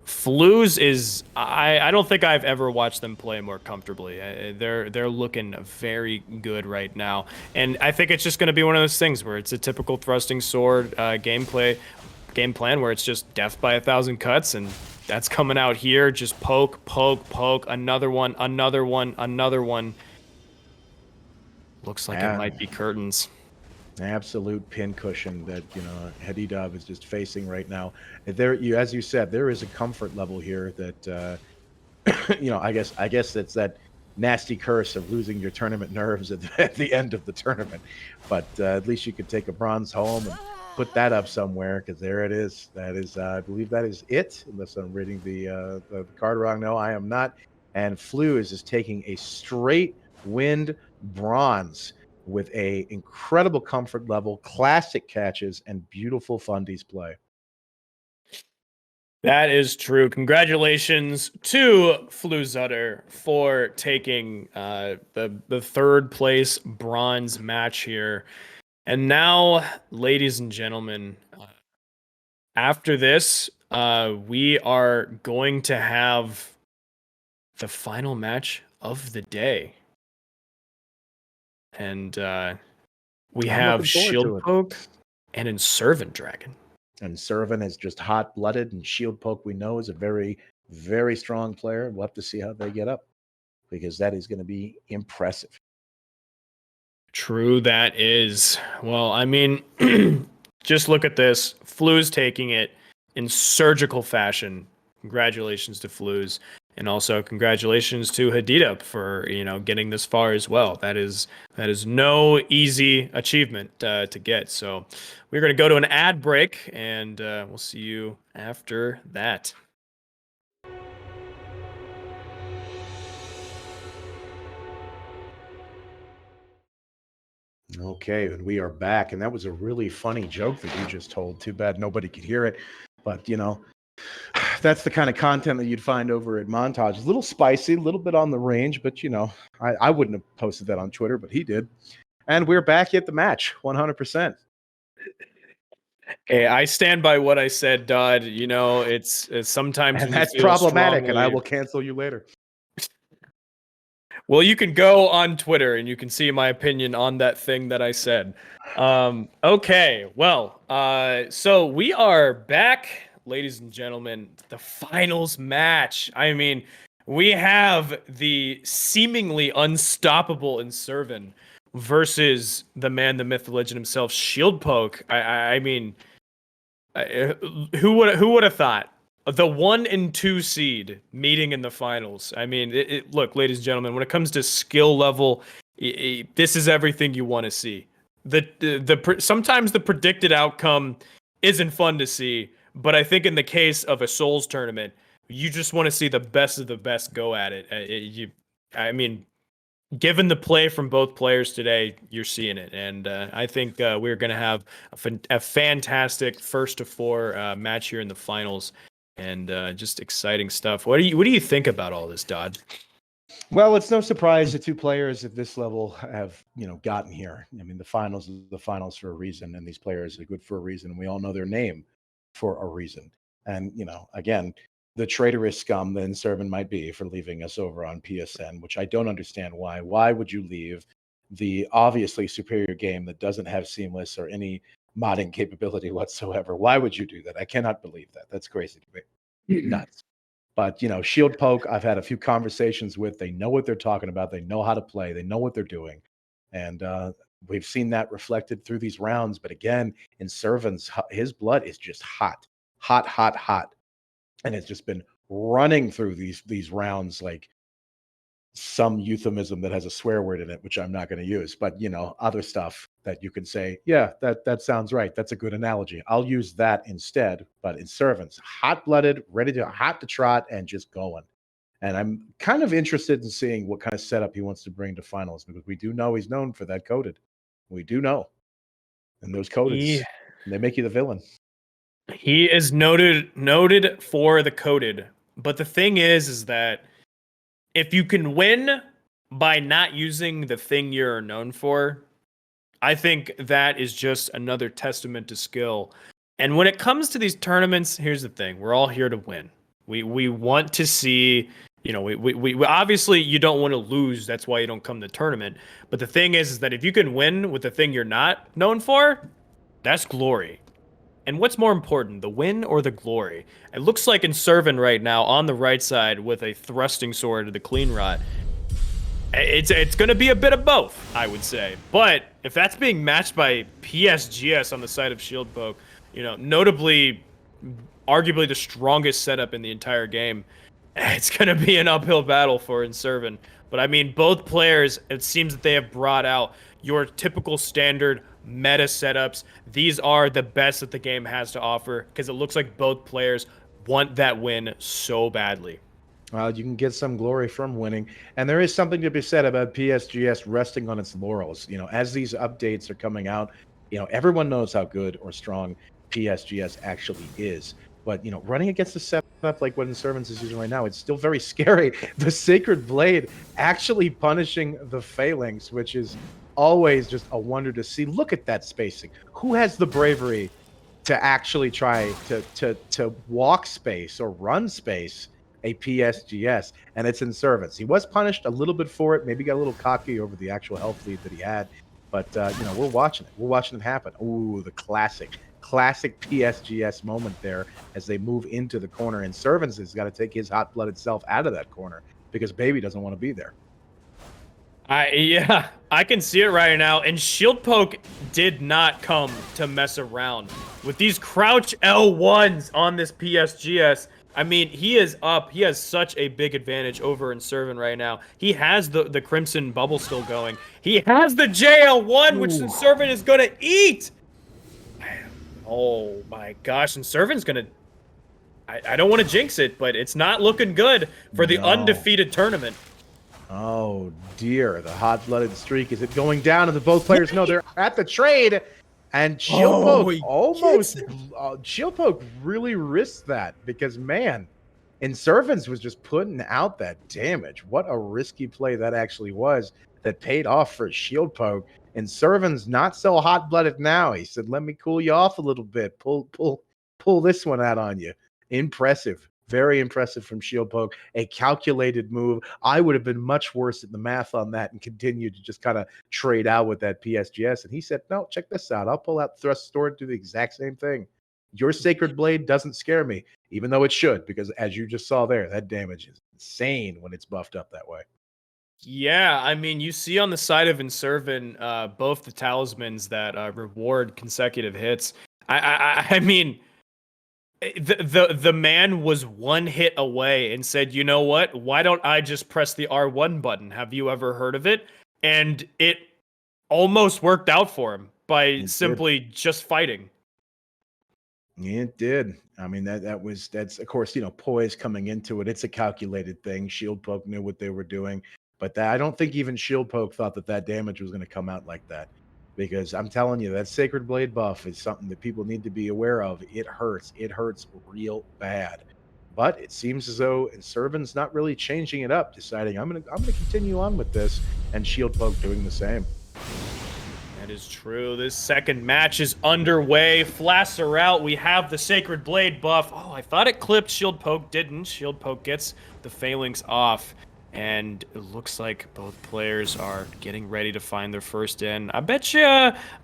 Flooz is. I don't think I've ever watched them play more comfortably. They're looking very good right now, and I think it's just going to be one of those things where it's a typical thrusting sword game plan where it's just death by 1,000 cuts, and that's coming out here. Just poke, another one. Looks like it might be curtains. Absolute pincushion that hadidub is just facing right now. As you said, there is a comfort level here that I guess that's that nasty curse of losing your tournament nerves at the end of the tournament. But at least you could take a bronze home and put that up somewhere, because there it is. That is, I believe that is it, unless I'm reading the card wrong. No, I am not. And Flooz is taking a straight wind bronze with a incredible comfort level, classic catches, and beautiful fundies play. That is true. Congratulations to Floozutter for taking the third place bronze match here. And now, ladies and gentlemen, after this, we are going to have the final match of the day. And we have Shieldpoke and Inservin Dragon. And Inservin is just hot-blooded, and Shieldpoke, we know, is a very, very strong player. We'll have to see how they get up, because that is going to be impressive. True, that is. Well, I mean, just look at this. Floo's taking it in surgical fashion. Congratulations to Flooz. And also congratulations to hadidub for, getting this far as well. That is no easy achievement to get. So we're going to go to an ad break, and we'll see you after that. Okay, and we are back. And that was a really funny joke that you just told. Too bad nobody could hear it. But, that's the kind of content that you'd find over at Montage. A little spicy, a little bit on the range, but, I wouldn't have posted that on Twitter, but he did. And we're back at the match, 100%. Hey, I stand by what I said, Dodd. It's sometimes... And that's problematic, and I will cancel you later. Well, you can go on Twitter and you can see my opinion on that thing that I said. Okay, well, so we are back, ladies and gentlemen, the finals match. I mean, we have the seemingly unstoppable Inservin versus the man, the myth, the legend himself, Shieldpoke. I mean, who would have thought? The 1 and 2 seed meeting in the finals. I mean, look, ladies and gentlemen, when it comes to skill level, this is everything you want to see. Sometimes the predicted outcome isn't fun to see, but I think in the case of a Souls tournament, you just want to see the best of the best go at it. I mean, given the play from both players today, you're seeing it, and I think we're going to have a fantastic first to 4 match here in the finals. And just exciting stuff. What do you think about all this, Dodd? Well, it's no surprise the 2 players at this level have, gotten here. I mean, the finals are the finals for a reason, and these players are good for a reason, and we all know their name for a reason. And, again, the traitorous scum that Inservin might be for leaving us over on PSN, which I don't understand why. Why would you leave the obviously superior game that doesn't have seamless or any modding capability whatsoever? Why would you do that? I cannot believe that. That's crazy to me. Nuts. But, Shieldpoke, I've had a few conversations with. They know what they're talking about. They know how to play. They know what they're doing. And we've seen that reflected through these rounds. But again, Inservin's, his blood is just hot. And it's just been running through these rounds like some euphemism that has a swear word in it, which I'm not going to use, but other stuff that you can say, yeah, that sounds right. That's a good analogy. I'll use that instead. But Inservin's hot-blooded, hot to trot, and just going. And I'm kind of interested in seeing what kind of setup he wants to bring to finals, because we do know he's known for that coded. We do know. And those coded, they make you the villain. He is noted for the coded. But the thing is that if you can win by not using the thing you're known for, I think that is just another testament to skill. And when it comes to these tournaments, here's the thing. We're all here to win. We want to see, we obviously you don't want to lose. That's why you don't come to the tournament. But the thing is that if you can win with the thing you're not known for, that's glory. And what's more important, the win or the glory? It looks like Inservin right now on the right side with a thrusting sword to the clean rot. It's going to be a bit of both, I would say. But if that's being matched by PSGS on the side of Shieldpoke, notably, arguably the strongest setup in the entire game, it's going to be an uphill battle for Inservin. But I mean, both players, it seems that they have brought out your typical standard meta setups. These are the best that the game has to offer, because it looks like both players want that win so badly. You can get some glory from winning, and there is something to be said about PSGS resting on its laurels. As these updates are coming out, everyone knows how good or strong PSGS actually is. But running against the setup like what Inservins is using right now, it's still very scary. The Sacred Blade actually punishing the Phalanx, which is always just a wonder to see. Look at that spacing. Who has the bravery to actually try to walk space or run space a PSGS, and it's in service. He was punished a little bit for it, maybe got a little cocky over the actual health lead that he had, but we're watching it. We're watching it happen. Ooh, the classic PSGS moment there as they move into the corner, and Servants has got to take his hot-blooded self out of that corner because Baby doesn't want to be there. Yeah, I can see it right now. And Shieldpoke did not come to mess around with these crouch L1s on this PSGS. I mean, he is up. He has such a big advantage over Inservin right now. He has the Crimson Bubble still going. He has the JL1, which Inservin is going to eat. Oh my gosh, Inservin's going to... I don't want to jinx it, but it's not looking good for the undefeated tournament. Oh dear, the hot-blooded streak. Is it going down? And both players know they're at the trade. And Shieldpoke Shieldpoke really risked that because, man, Inservins was just putting out that damage. What a risky play that actually was that paid off for Shieldpoke. Inservins not so hot-blooded now. He said, let me cool you off a little bit. Pull this one out on you. Impressive. Very impressive from Shieldpoke. A calculated move. I would have been much worse at the math on that and continued to just kind of trade out with that PSGS. And he said, no, check this out. I'll pull out Thrust Sword, do the exact same thing. Your Sacred Blade doesn't scare me, even though it should, because as you just saw there, that damage is insane when it's buffed up that way. Yeah, I mean, you see on the side of Inservin, both the talismans that reward consecutive hits. I mean... The man was one hit away and said, you know what? Why don't I just press the R1 button? Have you ever heard of it? And it almost worked out for him by simply just fighting. It did. I mean, that's of course, poise coming into it. It's a calculated thing. Shieldpoke knew what they were doing, but I don't think even Shieldpoke thought that damage was going to come out like that. Because I'm telling you, that Sacred Blade buff is something that people need to be aware of. It hurts. It hurts real bad. But it seems as though Inservin's not really changing it up, deciding I'm gonna continue on with this, and Shieldpoke doing the same. That is true. This second match is underway. Flasks are out. We have the Sacred Blade buff. Oh, I thought it clipped. Shieldpoke didn't. Shieldpoke gets the Phalanx off. And it looks like both players are getting ready to find their first in. I bet you,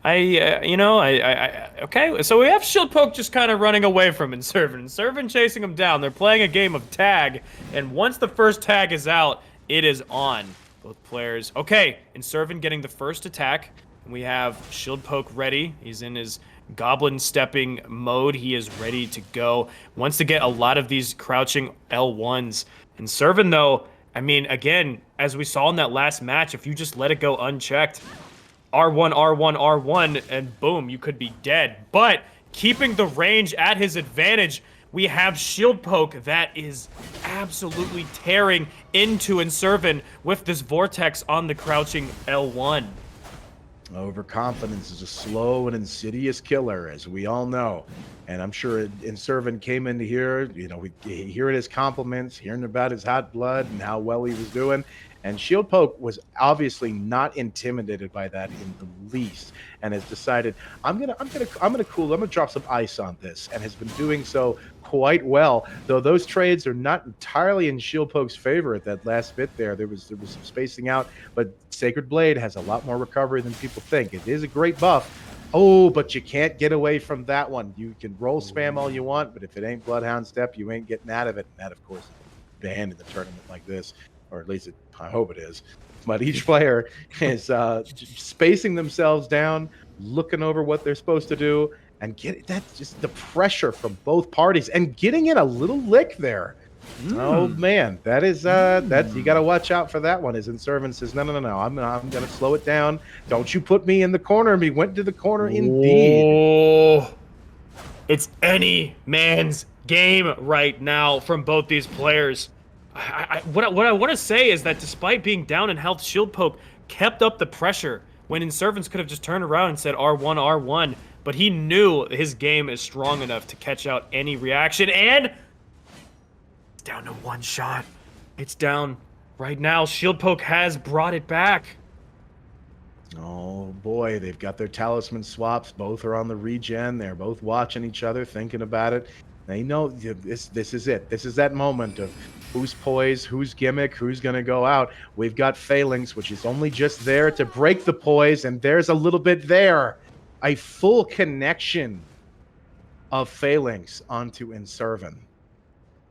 okay. So we have Shieldpoke just kind of running away from Inservin. Inservin chasing him down. They're playing a game of tag. And once the first tag is out, it is on. Both players. Okay, Inservin getting the first attack. And we have Shieldpoke ready. He's in his goblin stepping mode. He is ready to go. Wants to get a lot of these crouching L1s. Inservin, though, I mean, again, as we saw in that last match, if you just let it go unchecked, R1, R1, R1, and boom, you could be dead. But keeping the range at his advantage, we have Shieldpoke that is absolutely tearing into Inservin with this Vortex on the crouching L1. Overconfidence is a slow and insidious killer, as we all know. And I'm sure Inservin came into here, hearing his compliments, hearing about his hot blood and how well he was doing. And Shieldpoke was obviously not intimidated by that in the least, and has decided I'm gonna drop some ice on this, and has been doing so quite well. Though those trades are not entirely in Shieldpoke's favor at that last bit there. There was some spacing out, but Sacred Blade has a lot more recovery than people think. It is a great buff. Oh, but you can't get away from that one. You can roll spam all you want, but if it ain't Bloodhound Step, you ain't getting out of it. And that, of course, is banned in the tournament like this, or at least I hope it is. But each player is spacing themselves down, looking over what they're supposed to do, and that's just the pressure from both parties, and getting in a little lick there. Oh man, that is that you got to watch out for that one. As Inservin says, no, I'm gonna slow it down. Don't you put me in the corner. And he went to the corner indeed. Oh, it's any man's game right now from both these players. what I want to say is that despite being down in health, Shieldpoke kept up the pressure when Inservins could have just turned around and said R1, R1. But he knew his game is strong enough to catch out any reaction, and it's down to one shot. It's down right now. Shieldpoke has brought it back. Oh boy, they've got their talisman swaps. Both are on the regen. They're both watching each other, thinking about it. They know this is it. This is that moment of who's poise, who's gimmick, who's going to go out. We've got Phalanx, which is only just there to break the poise, and there's a little bit there. A full connection of Phalanx onto Inservin,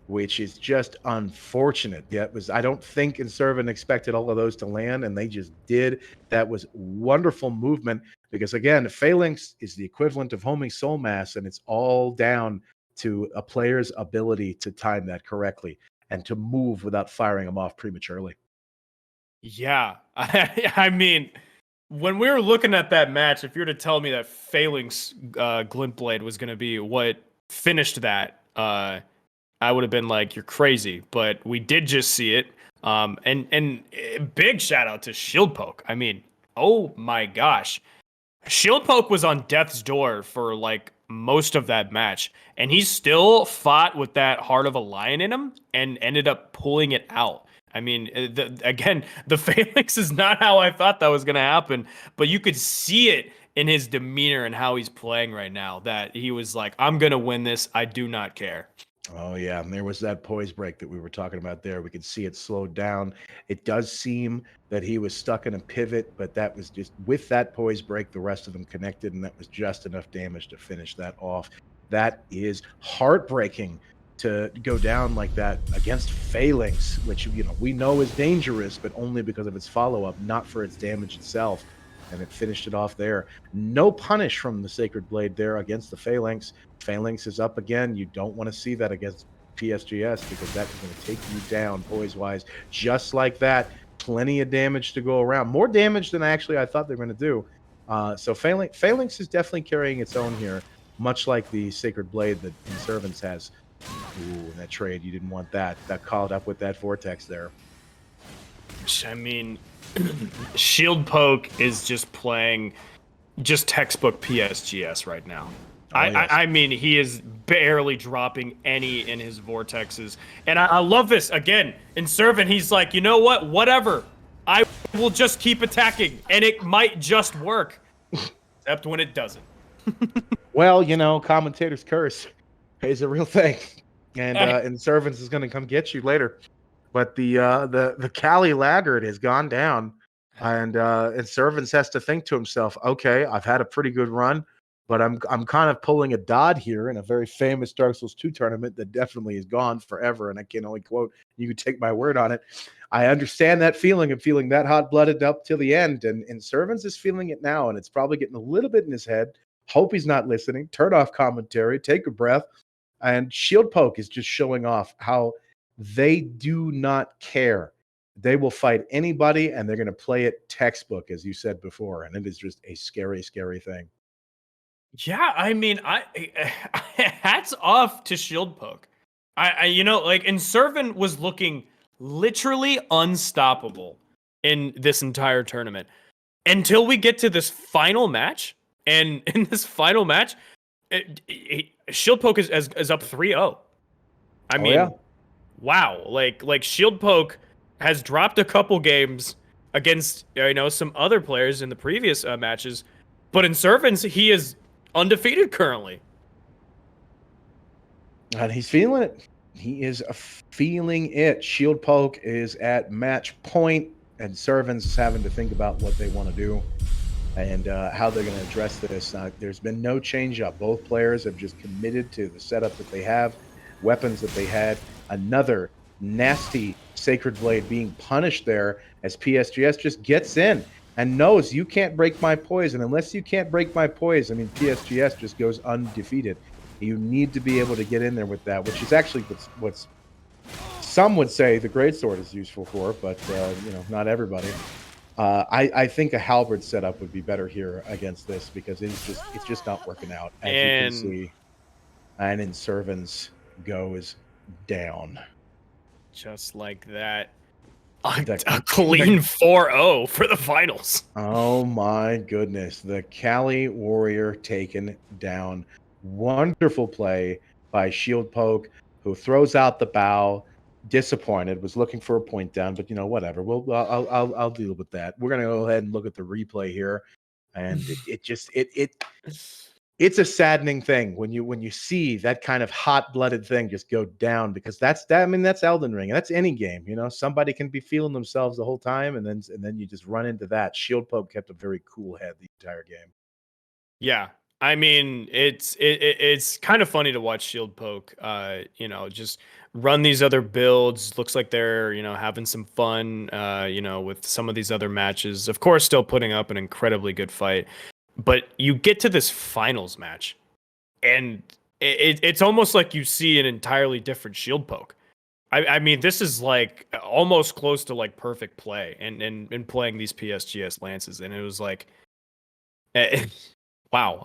which is just unfortunate. I don't think Inservin expected all of those to land, and they just did. That was wonderful movement because, again, Phalanx is the equivalent of homing Soul Mass, and it's all down to a player's ability to time that correctly and to move without firing them off prematurely. Yeah, I mean, when we were looking at that match, if you were to tell me that Phalanx Glint Blade was going to be what finished that, I would have been like, you're crazy. But we did just see it. And big shout out to Shieldpoke. I mean, oh my gosh. Shieldpoke was on death's door for like most of that match, and he still fought with that heart of a lion in him and ended up pulling it out. I mean, the Phalanx is not how I thought that was going to happen, but you could see it in his demeanor and how he's playing right now that he was like, I'm going to win this. I do not care. Oh, yeah. And there was that poise break that we were talking about there. We could see it slowed down. It does seem that he was stuck in a pivot, but that was just with that poise break, the rest of them connected, and that was just enough damage to finish that off. That is heartbreaking to go down like that against Phalanx, which, we know is dangerous, but only because of its follow-up, not for its damage itself. And it finished it off there. No punish from the Sacred Blade there against the Phalanx. Phalanx is up again. You don't want to see that against PSGS because that is going to take you down poise-wise. Just like that, plenty of damage to go around. More damage than I thought they were going to do. So Phalanx is definitely carrying its own here, much like the Sacred Blade that Inservins has. Ooh, that trade, you didn't want that. That caught up with that Vortex there. I mean, Shieldpoke is just playing just textbook PSGS right now. Oh, yes. I mean, he is barely dropping any in his vortexes. And I love this. Again, Inservin, he's like, you know what? Whatever. I will just keep attacking, and it might just work. Except when it doesn't. Well, commentator's curse is a real thing. And Inservins is going to come get you later. But the Cali Laggard has gone down, and Inservins has to think to himself, okay, I've had a pretty good run, but I'm kind of pulling a Dodd here in a very famous Dark Souls 2 tournament that definitely is gone forever, and I can only quote, you can take my word on it. I understand that feeling of feeling that hot-blooded up till the end, and Inservins is feeling it now, and it's probably getting a little bit in his head. Hope he's not listening. Turn off commentary, take a breath, and Shieldpoke is just showing off how they do not care. They will fight anybody, and they're going to play it textbook, as you said before, and it is just a scary, scary thing. Yeah, I mean, hats off to Shieldpoke. Like Inservin was looking literally unstoppable in this entire tournament until we get to this final match. And in this final match, Shieldpoke is up 3-0. I mean, yeah. Wow, like Shieldpoke has dropped a couple games against some other players in the previous matches, but in Inservins he is undefeated currently. And he's feeling it. He is feeling it. Shieldpoke is at match point, and Inservins is having to think about what they want to do and how they're going to address this. There's been no change up. Both players have just committed to the setup that they have, weapons that they had. Another nasty Sacred Blade being punished there as PSGS just gets in and knows you can't break my poise. And unless you can't break my poise, I mean, PSGS just goes undefeated. You need to be able to get in there with that, which is actually what's some would say the Greatsword is useful for, but not everybody. I think a halberd setup would be better here against this because it's just not working out, as you can see. And Inservins goes down. just like that. A The clean 4-0 for the finals. Oh my goodness. The Cali Warrior taken down. Wonderful play by Shieldpoke, who throws out the bow. Disappointed, was looking for a point down, but whatever. I'll deal with that. We're gonna go ahead and look at the replay here, and it's a saddening thing when you see that kind of hot-blooded thing just go down, because that's Elden Ring. That's any game. Somebody can be feeling themselves the whole time, and then you just run into that. Shieldpoke kept a very cool head the entire game. Yeah. I mean, it's kind of funny to watch Shieldpoke, just run these other builds. Looks like they're, having some fun, with some of these other matches. Of course, still putting up an incredibly good fight. But you get to this finals match, and it's almost like you see an entirely different Shieldpoke. I mean, this is like almost close to like perfect play and playing these PSGS lances. And it was like, wow.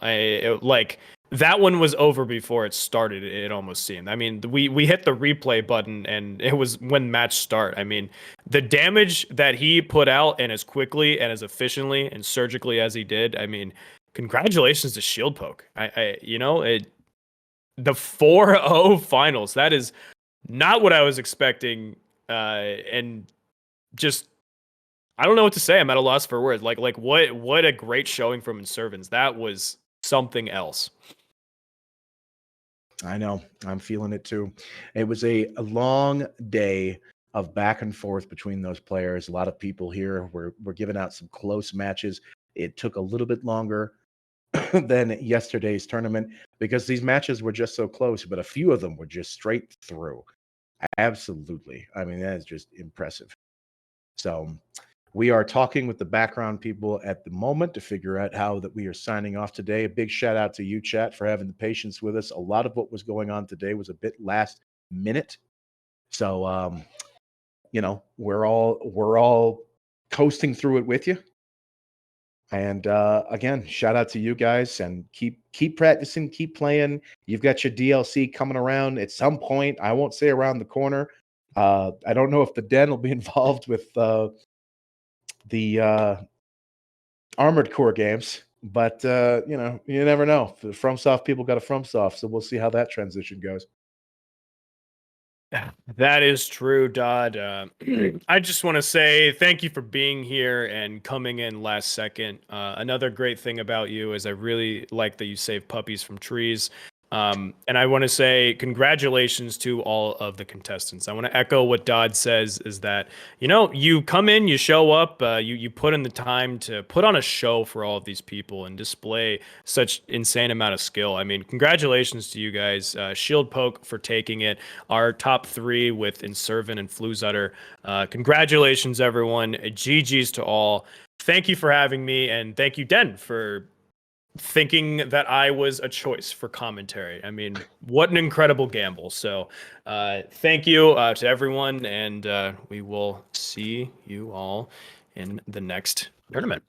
Like that one was over before it started. It almost seemed. I mean, we hit the replay button and it was when match start. I mean, the damage that he put out and as quickly and as efficiently and surgically as he did. I mean, congratulations to Shieldpoke. The 4-0 finals. That is not what I was expecting. And just I don't know what to say. I'm at a loss for words. Like what a great showing from Inservins. That was something else. I know. I'm feeling it too. It was a long day of back and forth between those players. A lot of people here were giving out some close matches. It took a little bit longer than yesterday's tournament because these matches were just so close, but a few of them were just straight through. Absolutely. I mean, that is just impressive. So we are talking with the background people at the moment to figure out how that we are signing off today. A big shout out to you, chat, for having the patience with us. A lot of what was going on today was a bit last minute. So we're all coasting through it with you. And again, shout out to you guys, and keep practicing, keep playing. You've got your DLC coming around at some point. I won't say around the corner. I don't know if the den will be involved with the Armored Core games, but you never know. The FromSoft people got a FromSoft, so we'll see how that transition goes. That is true, Dodd. I just want to say thank you for being here and coming in last second. Another great thing about you is I really like that you save puppies from trees. And I want to say congratulations to all of the contestants. I want to echo what Dodd says is that, you come in, you show up, you put in the time to put on a show for all of these people and display such insane amount of skill. I mean, congratulations to you guys. Shieldpoke for taking it. Our top three with Inservin and Floozutter. Congratulations, everyone. GG's to all. Thank you for having me, and thank you, Den, for thinking that I was a choice for commentary. I mean, what an incredible gamble. So thank you to everyone, and we will see you all in the next tournament.